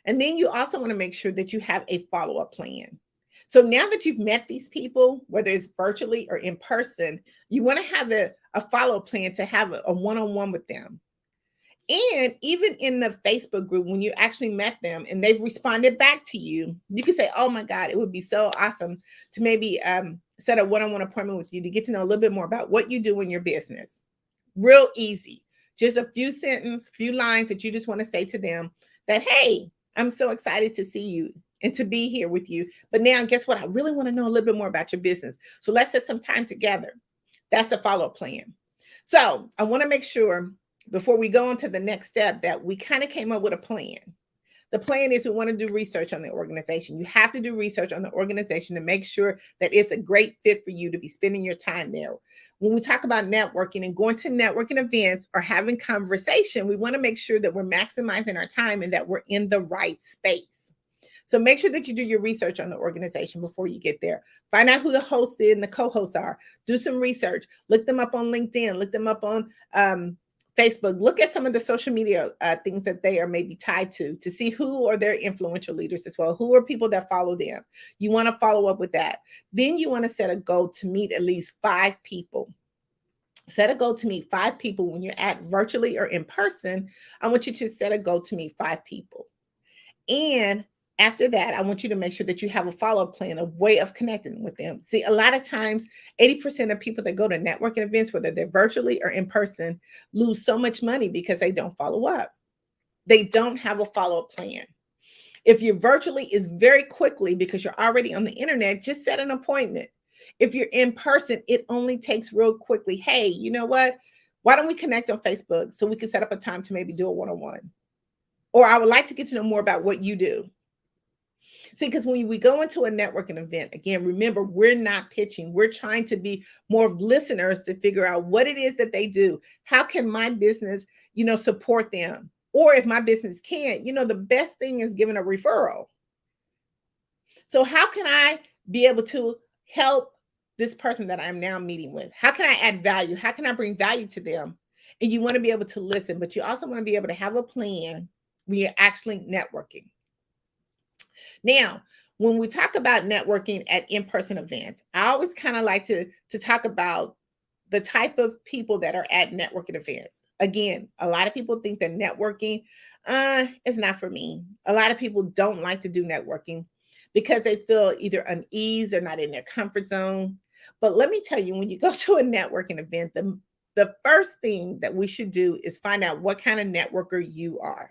And then you also want to make sure that you have a follow-up plan. So now that you've met these people, whether it's virtually or in person, you want to have a follow-up plan to have a one-on-one with them. And even in the Facebook group, when you actually met them and they've responded back to you, you can say, oh my God, it would be so awesome to maybe set a one-on-one appointment with you to get to know a little bit more about what you do in your business. Real easy. Just a few lines that you just want to say to them that, hey, I'm so excited to see you and to be here with you. But now guess what? I really want to know a little bit more about your business. So let's set some time together. That's the follow-up plan. So I want to make sure before we go on to the next step that we kind of came up with a plan. The plan is we want to do research on the organization. You have to do research on the organization to make sure that it's a great fit for you to be spending your time there. When we talk about networking and going to networking events or having conversation, we want to make sure that we're maximizing our time and that we're in the right space. So make sure that you do your research on the organization before you get there. Find out who the hosts and the co-hosts are. Do some research. Look them up on LinkedIn. Look them up on Facebook. Look at some of the social media things that they are maybe tied to see who are their influential leaders as well. Who are people that follow them? You want to follow up with that. Then you want to set a goal to meet at least 5 people. Set a goal to meet 5 people when you're at virtually or in person. I want you to set a goal to meet 5 people. And after that, I want you to make sure that you have a follow-up plan, a way of connecting with them. See, a lot of times, 80% of people that go to networking events, whether they're virtually or in person, lose so much money because they don't follow up. They don't have a follow-up plan. If you're virtually, it's very quickly because you're already on the internet, just set an appointment. If you're in person, it only takes real quickly. Hey, you know what? Why don't we connect on Facebook so we can set up a time to maybe do a one-on-one? Or I would like to get to know more about what you do. See, because when we go into a networking event, again, remember, we're not pitching. We're trying to be more of listeners to figure out what it is that they do. How can my business, support them? Or if my business can't, the best thing is giving a referral. So how can I be able to help this person that I'm now meeting with? How can I add value? How can I bring value to them? And you want to be able to listen, but you also want to be able to have a plan when you're actually networking. Now, when we talk about networking at in-person events, I always kind of like to talk about the type of people that are at networking events. Again, a lot of people think that networking is not for me. A lot of people don't like to do networking because they feel either unease, they're not in their comfort zone. But let me tell you, when you go to a networking event, the first thing that we should do is find out what kind of networker you are.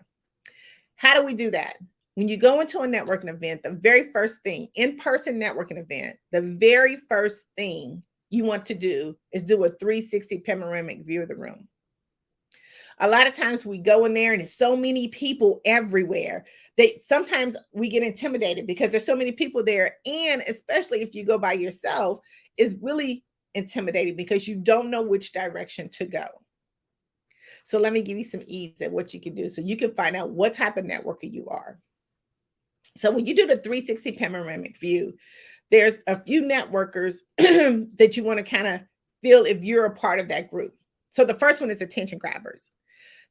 How do we do that? When you go into a networking event, the very first thing, in-person networking event, the very first thing you want to do is do a 360 panoramic view of the room. A lot of times we go in there and there's so many people everywhere. Sometimes we get intimidated because there's so many people there. And especially if you go by yourself, it's really intimidating because you don't know which direction to go. So let me give you some ease at what you can do so you can find out what type of networker you are. So when you do the 360 panoramic view, there's a few networkers that you want to kind of feel if you're a part of that group. So the first one is attention grabbers.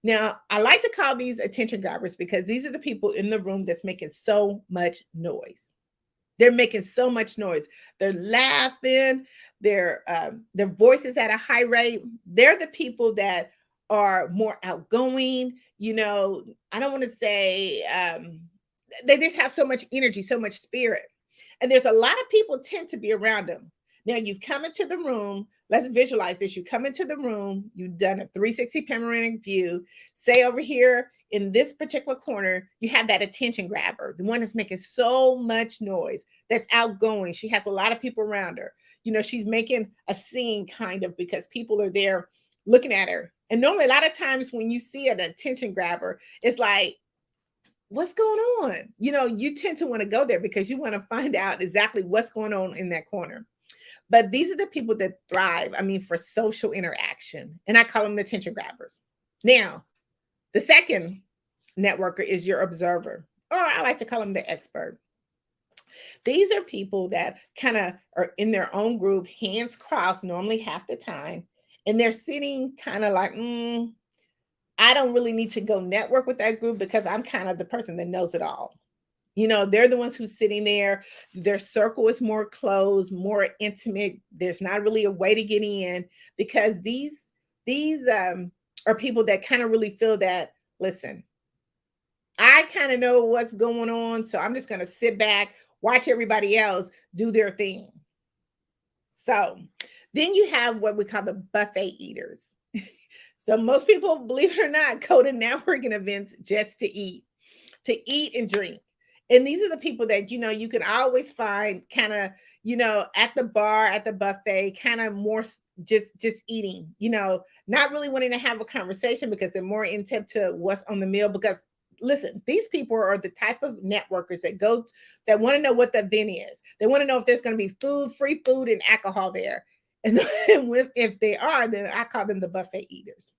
Now, I like to call these attention grabbers because these are the people in the room that's making so much noise. They're making so much noise. They're laughing. Their voice is at a high rate. They're the people that are more outgoing. You know, I don't want to say they just have so much energy, so much spirit. And there's a lot of people tend to be around them. Now you've come into the room. Let's visualize this. You come into the room. You've done a 360 panoramic view. Say over here in this particular corner, you have that attention grabber, the one that's making so much noise, that's outgoing. She has a lot of people around her. You know, she's making a scene kind of because people are there looking at her. And normally a lot of times when you see an attention grabber, it's like, what's going on? You know, you tend to want to go there because you want to find out exactly what's going on in that corner. But these are the people that thrive, for social interaction. And I call them the attention grabbers. Now, the second networker is your observer, or I like to call them the expert. These are people that kind of are in their own group, hands crossed normally half the time. And they're sitting kind of like, I don't really need to go network with that group because I'm kind of the person that knows it all. You know, they're the ones who's sitting there. Their circle is more closed, more intimate. There's not really a way to get in because these are people that kind of really feel that, listen, I kind of know what's going on. So I'm just going to sit back, watch everybody else do their thing. So then you have what we call the buffet eaters. So most people, believe it or not, go to networking events just to eat and drink. And these are the people that, you know, you can always find kind of, you know, at the bar, at the buffet, kind of more just eating, you know, not really wanting to have a conversation because they're more intent to what's on the meal. Because listen, these people are the type of networkers that want to know what the event is. They want to know if there's going to be food, free food and alcohol there. And if they are, then I call them the buffet eaters.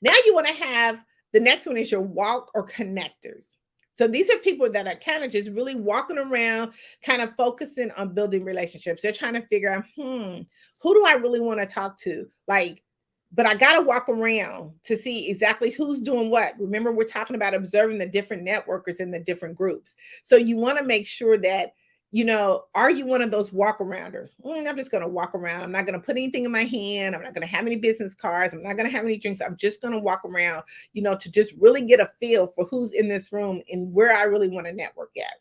Now you want to have, the next one is your walk or connectors. So these are people that are kind of just really walking around, kind of focusing on building relationships. They're trying to figure out, who do I really want to talk to? But I got to walk around to see exactly who's doing what. Remember, we're talking about observing the different networkers in the different groups. So you want to make sure that, you know, are you one of those walk arounders? I'm just going to walk around. I'm not going to put anything in my hand. I'm not going to have any business cards. I'm not going to have any drinks. I'm just going to walk around, you know, to just really get a feel for who's in this room and where I really want to network at.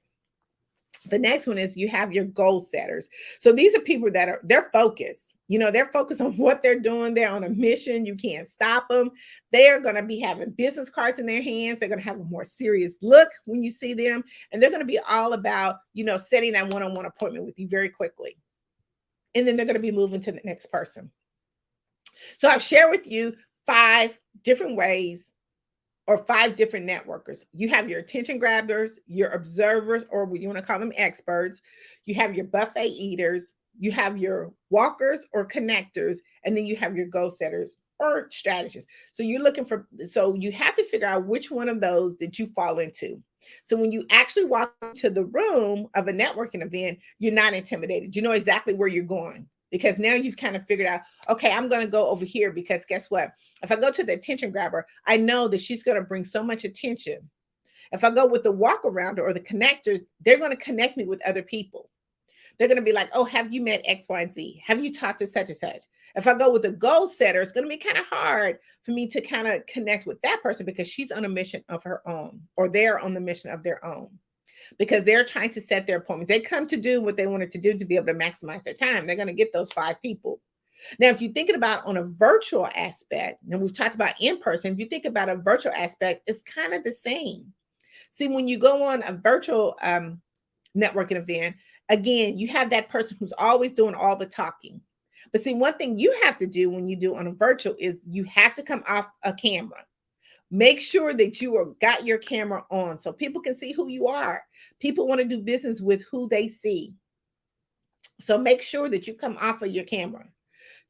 The next one is you have your goal setters. So these are people that they're focused. You know, they're focused on what they're doing. They're on a mission. You can't stop them. They're going to be having business cards in their hands. They're going to have a more serious look when you see them. And they're going to be all about, you know, setting that one-on-one appointment with you very quickly. And then they're going to be moving to the next person. So I've shared with you 5 different ways or 5 different networkers. You have your attention grabbers, your observers, or you want to call them experts. You have your buffet eaters. You have your walkers or connectors, and then you have your goal setters or strategists. So you have to figure out which one of those that you fall into. So when you actually walk into the room of a networking event, you're not intimidated. You know exactly where you're going because now you've kind of figured out, okay, I'm going to go over here because guess what? If I go to the attention grabber, I know that she's going to bring so much attention. If I go with the walk arounder or the connectors, they're going to connect me with other people. They're going to be like, oh, have you met X, Y, and Z? Have you talked to such and such? If I go with a goal setter, it's going to be kind of hard for me to kind of connect with that person because she's on a mission of her own, or they're on the mission of their own because they're trying to set their appointments. They come to do what they wanted to do to be able to maximize their time. They're going to get those 5 people. Now, if you're thinking about on a virtual aspect, and we've talked about in person, if you think about a virtual aspect, it's kind of the same. See, when you go on a virtual networking event, again, you have that person who's always doing all the talking. But see, one thing you have to do when you do on a virtual is you have to come off a camera. Make sure that you got your camera on so people can see who you are. People want to do business with who they see. So make sure that you come off of your camera.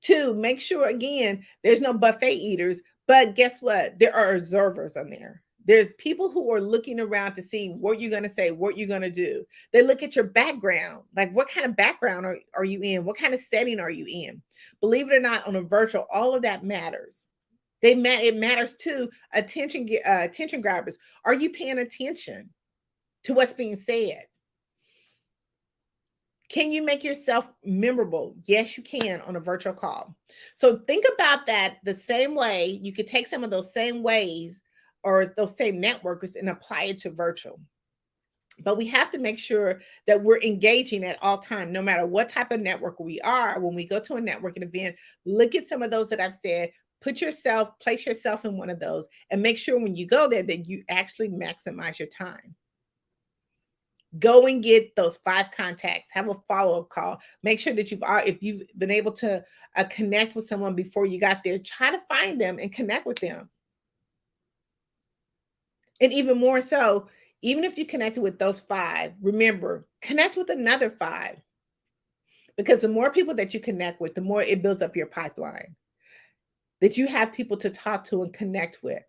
2, make sure, again, there's no buffet eaters. But guess what? There are observers on there. There's people who are looking around to see what you're going to say, what you're going to do. They look at your background, like what kind of background are you in? What kind of setting are you in? Believe it or not, on a virtual, all of that matters. It matters too. Attention grabbers. Are you paying attention to what's being said? Can you make yourself memorable? Yes, you can on a virtual call. So think about that the same way. You could take some of those same ways or those same networkers and apply it to virtual. But we have to make sure that we're engaging at all times, no matter what type of network we are. When we go to a networking event, look at some of those that I've said, place yourself in one of those, and make sure when you go there that you actually maximize your time. Go and get those 5 contacts, have a follow-up call. Make sure that if you've been able to connect with someone before you got there, try to find them and connect with them. And even more so, even if you connected with those 5, remember, connect with another 5. Because the more people that you connect with, the more it builds up your pipeline, that you have people to talk to and connect with.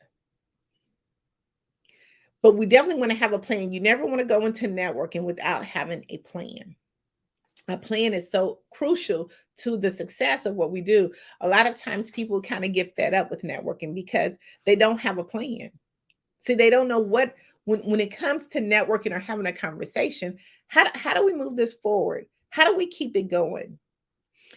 But we definitely want to have a plan. You never want to go into networking without having a plan. A plan is so crucial to the success of what we do. A lot of times people kind of get fed up with networking because they don't have a plan. See, they don't know what, when it comes to networking or having a conversation, how do we move this forward? How do we keep it going?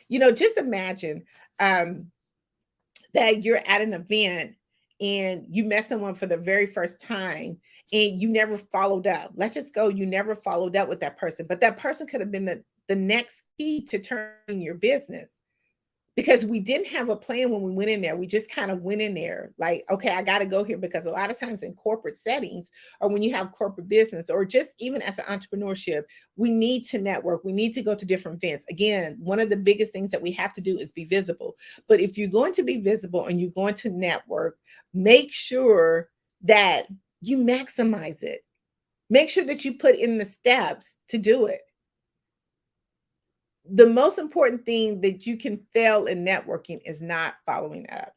Just imagine that you're at an event and you met someone for the very first time and you never followed up. Let's just go, you never followed up with that person, but that person could have been the next key to turning your business. Because we didn't have a plan when we went in there. We just kind of went in there like, okay, I got to go here, because a lot of times in corporate settings, or when you have corporate business, or just even as an entrepreneurship, we need to network. We need to go to different events. Again, one of the biggest things that we have to do is be visible. But if you're going to be visible and you're going to network, make sure that you maximize it. Make sure that you put in the steps to do it. The most important thing that you can fail in networking is not following up.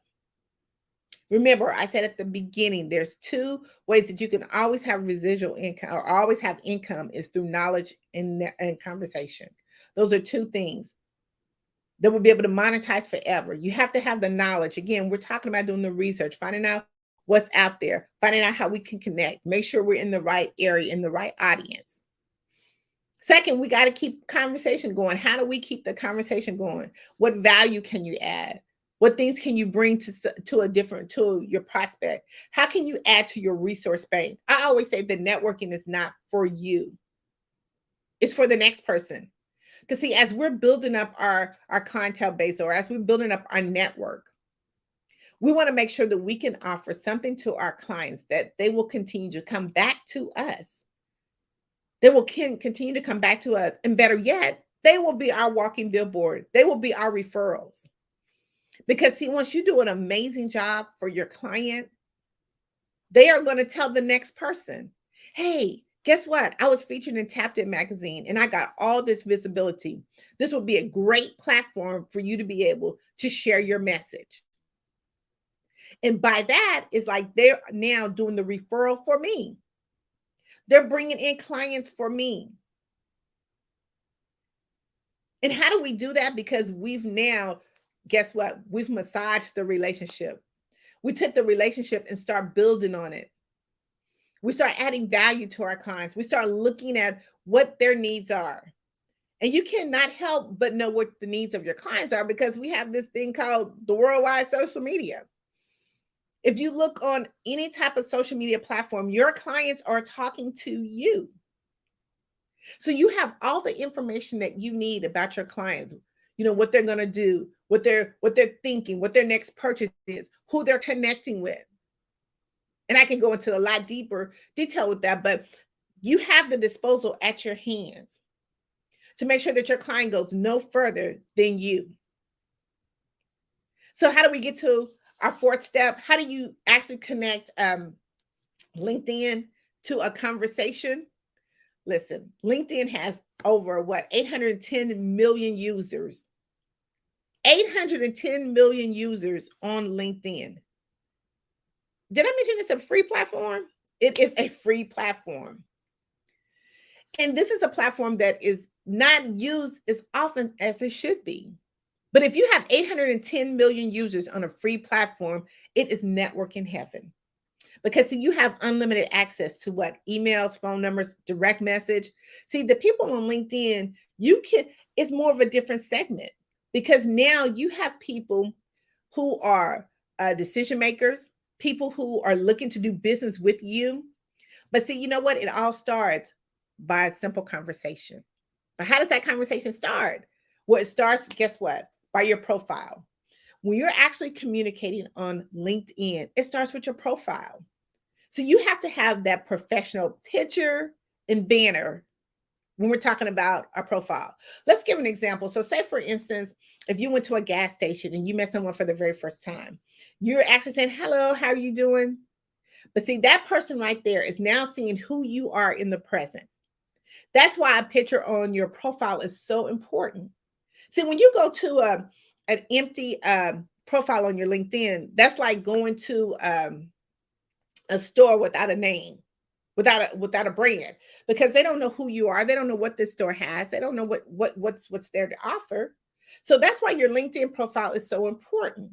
Remember, I said at the beginning, there's 2 ways that you can always have residual income or always have income is through knowledge and conversation. Those are 2 things that will be able to monetize forever. You have to have the knowledge. Again, we're talking about doing the research, finding out what's out there, finding out how we can connect, make sure we're in the right area, in the right audience. Second, we got to keep conversation going. How do we keep the conversation going? What value can you add? What things can you bring to your prospect? How can you add to your resource bank? I always say the networking is not for you. It's for the next person. Because see, as we're building up our clientele base, or as we're building up our network, we want to make sure that we can offer something to our clients that they will continue to come back to us. They will continue to come back to us. And better yet, they will be our walking billboard. They will be our referrals. Because see, once you do an amazing job for your client, they are going to tell the next person, hey, guess what? I was featured in Tapped In magazine and I got all this visibility. This would be a great platform for you to be able to share your message. And by that, it's like they're now doing the referral for me. They're bringing in clients for me. And how do we do that? Because we've now, guess what? We've massaged the relationship. We took the relationship and start building on it. We start adding value to our clients. We start looking at what their needs are. And you cannot help but know what the needs of your clients are, because we have this thing called the worldwide social media. If you look on any type of social media platform, your clients are talking to you. So you have all the information that you need about your clients, what they're going to do, what they're thinking, what their next purchase is, who they're connecting with. And I can go into a lot deeper detail with that, but you have the disposal at your hands to make sure that your client goes no further than you. So how do we get to our 4th step? How do you actually connect LinkedIn to a conversation? Listen, LinkedIn has over 810 million users. 810 million users on LinkedIn. Did I mention it's a free platform? It is a free platform. And this is a platform that is not used as often as it should be. But if you have 810 million users on a free platform, it is networking heaven. Because see, you have unlimited access to what? Emails, phone numbers, direct message. See, the people on LinkedIn, it's more of a different segment because now you have people who are decision makers, people who are looking to do business with you. But see, you know what? It all starts by a simple conversation. But how does that conversation start? Well, it starts, guess what? By your profile. When you're actually communicating on LinkedIn, it starts with your profile. So you have to have that professional picture and banner when we're talking about our profile. Let's give an example. So say, for instance, if you went to a gas station and you met someone for the very first time, you're actually saying, hello, how are you doing? But see, that person right there is now seeing who you are in the present. That's why a picture on your profile is so important. See, when you go to an empty profile on your LinkedIn, that's like going to a store without a name, without a brand, because they don't know who you are. They don't know what this store has. They don't know what's there to offer. So that's why your LinkedIn profile is so important.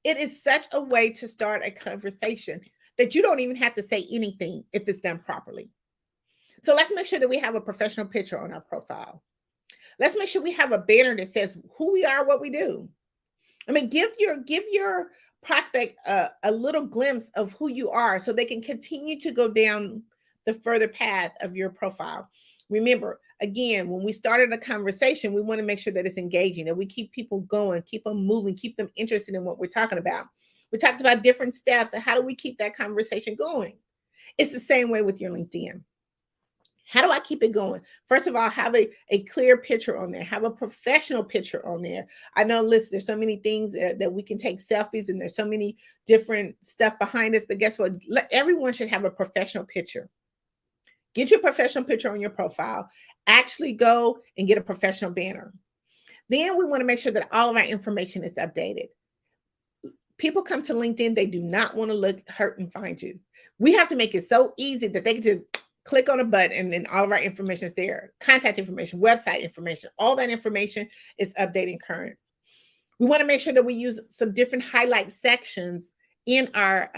It is such a way to start a conversation that you don't even have to say anything if it's done properly. So let's make sure that we have a professional picture on our profile. Let's make sure we have a banner that says who we are, what we do. I mean, give your prospect a little glimpse of who you are so they can continue to go down the further path of your profile. Remember, again, when we started a conversation, we want to make sure that it's engaging, that we keep people going, keep them moving, keep them interested in what we're talking about. We talked about different steps and how do we keep that conversation going? It's the same way with your LinkedIn. How do I keep it going? First of all, have a clear picture on there. Have a professional picture on there. I know, listen, there's so many things that we can take selfies and there's so many different stuff behind us. But guess what? Everyone should have a professional picture. Get your professional picture on your profile. Actually go and get a professional banner. Then we want to make sure that all of our information is updated. People come to LinkedIn, they do not want to look, hurt, and find you. We have to make it so easy that they can just click on a button and then all of our information is there. Contact information, website information, all that information is updating current. We want to make sure that we use some different highlight sections in our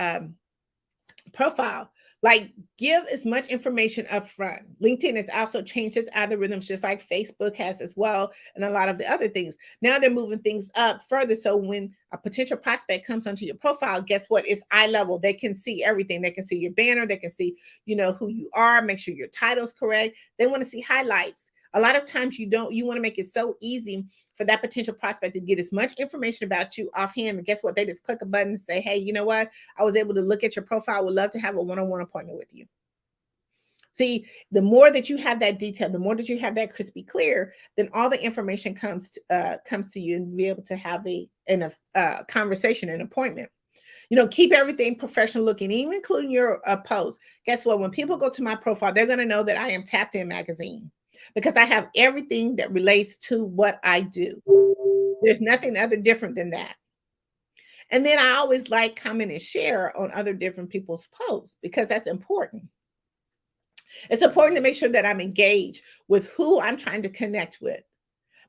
profile. Like, give as much information up front. LinkedIn has also changed its algorithms just like Facebook has as well, and a lot of the other things. Now they're moving things up further. So when a potential prospect comes onto your profile, guess what? It's eye level. They can see everything. They can see your banner. They can see, who you are. Make sure your title's correct. They want to see highlights. A lot of times you want to make it so easy for that potential prospect to get as much information about you offhand. And guess what? They just click a button and say, hey, you know what? I was able to look at your profile. Would love to have a one-on-one appointment with you. See, the more that you have that detail, the more that you have that crispy clear, then all the information comes to you and be able to have a conversation, an appointment. Keep everything professional looking, even including your posts. Guess what? When people go to my profile, they're going to know that I am Tapped In Magazine, because I have everything that relates to what I do. There's nothing other different than that. And then I always like, comment, and share on other different people's posts because that's important. It's important to make sure that I'm engaged with who I'm trying to connect with.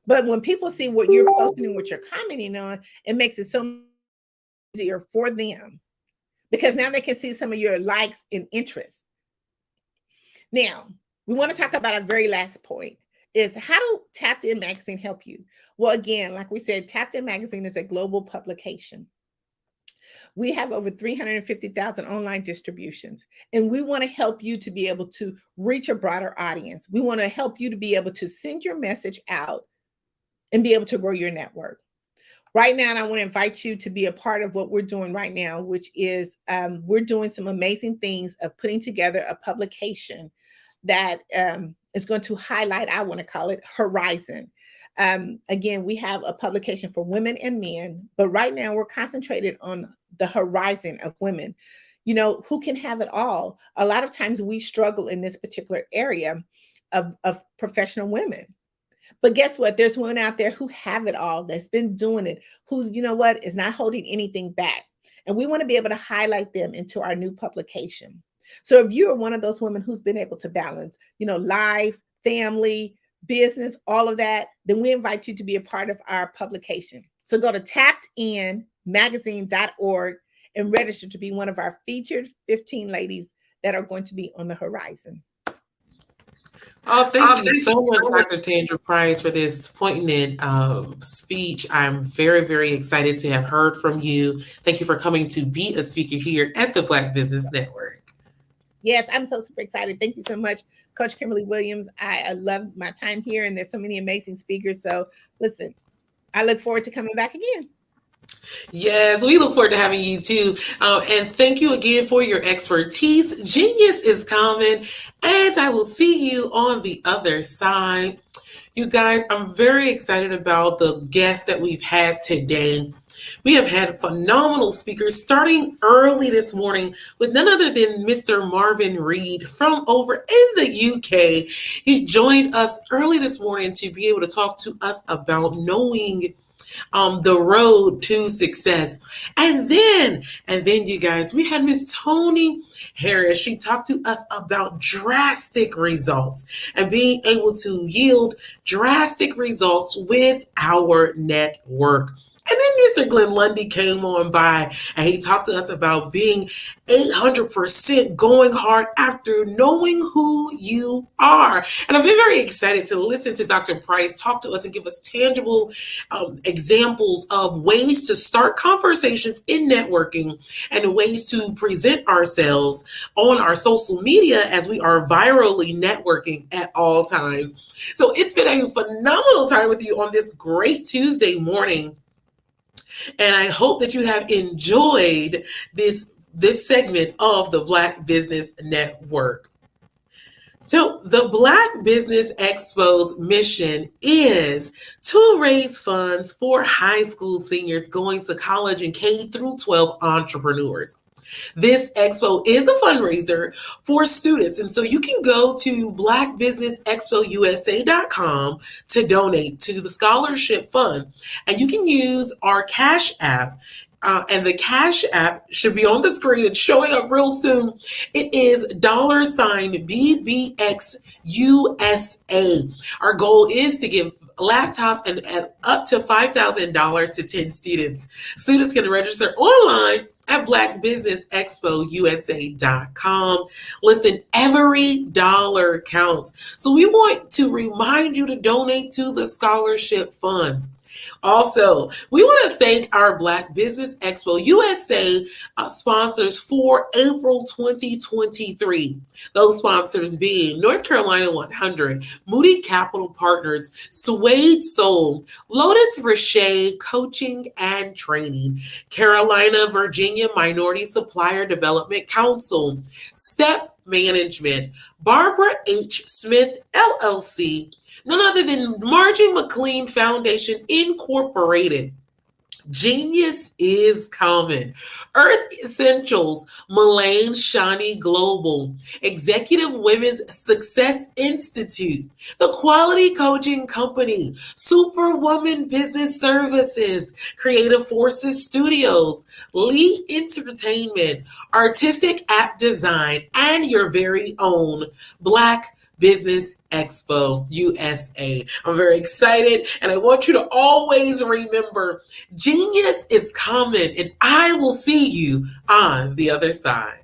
But when people see what you're posting and what you're commenting on, it makes it so easier for them because now they can see some of your likes and interests. Now, we want to talk about our very last point is how do Tapped In Magazine help you? Well, again, like we said, Tapped In Magazine is a global publication. We have over 350,000 online distributions, and we want to help you to be able to reach a broader audience. We want to help you to be able to send your message out and be able to grow your network. Right now, and I want to invite you to be a part of what we're doing right now, which is we're doing some amazing things of putting together a publication that is going to highlight, I want to call it Horizon. Again, we have a publication for women and men, but right now we're concentrated on the horizon of women, who can have it all. A lot of times we struggle in this particular area of professional women. But guess what? There's women out there who have it all, that's been doing it, who's, is not holding anything back. And we want to be able to highlight them into our new publication. So if you are one of those women who's been able to balance, life, family, business, all of that, then we invite you to be a part of our publication. So go to tappedinmagazine.org and register to be one of our featured 15 ladies that are going to be on the horizon. Oh, thank you so much, Dr. Tandra Price, for this poignant speech. I'm very, very excited to have heard from you. Thank you for coming to be a speaker here at the Black Business Network. Yes, I'm so super excited. Thank you so much, Coach Kimberly Williams. I love my time here, and there's so many amazing speakers. So listen, I look forward to coming back again. Yes, we look forward to having you too. And thank you again for your expertise. Genius is coming, and I will see you on the other side. You guys, I'm very excited about the guests that we've had today. We have had phenomenal speakers starting early this morning with none other than Mr. Marvin Reed from over in the UK. He joined us early this morning to be able to talk to us about knowing the road to success. And then you guys, we had Miss Tony Harris. She talked to us about drastic results and being able to yield drastic results with our network. And then Mr. Glenn Lundy came on by and he talked to us about being 800% going hard after knowing who you are. And I've been very excited to listen to Dr. Price talk to us and give us tangible examples of ways to start conversations in networking and ways to present ourselves on our social media as we are virally networking at all times. So it's been a phenomenal time with you on this great Tuesday morning. And I hope that you have enjoyed this segment of the Black Business Network. So the Black Business Expo's mission is to raise funds for high school seniors going to college and K-12 entrepreneurs. This expo is a fundraiser for students, and so you can go to blackbusinessexpousa.com to donate to the scholarship fund, and you can use our Cash App. And the Cash App should be on the screen. It's showing up real soon. It is $BBXUSA. Our goal is to give laptops and up to $5,000 to 10 students. Students can register online at blackbusinessexpousa.com. Listen, every dollar counts. So we want to remind you to donate to the scholarship fund. Also, we want to thank our Black Business Expo USA sponsors for April 2023. Those sponsors being North Carolina 100, Moody Capital Partners, Suede Soul, Lotus Richey Coaching and Training, Carolina, Virginia Minority Supplier Development Council, Step Management, Barbara H. Smith, LLC, none other than Margie McLean Foundation Incorporated. Genius is coming. Earth Essentials, Mullane Shawnee Global, Executive Women's Success Institute, The Quality Coaching Company, Superwoman Business Services, Creative Forces Studios, Lee Entertainment, Artistic App Design, and your very own Black Business Expo USA. I'm very excited, and I want you to always remember, genius is coming, and I will see you on the other side.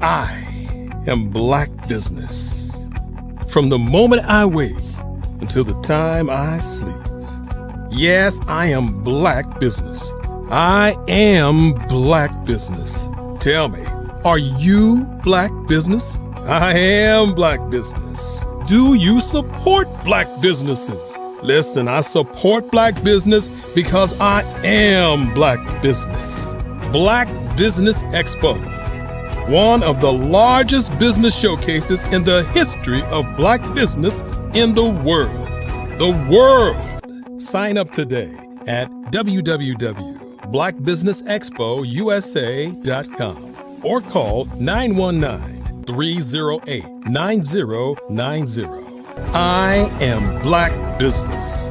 I am Black Business. From the moment I wake until the time I sleep. Yes, I am Black Business. I am Black Business. Tell me, are you Black Business? I am Black Business. Do you support Black businesses? Listen, I support Black business because I am Black Business. Black Business Expo, one of the largest business showcases in the history of Black business in the world. The world. Sign up today at www.blackbusinessexpousa.com or call 919-308-9090. I am Black Business.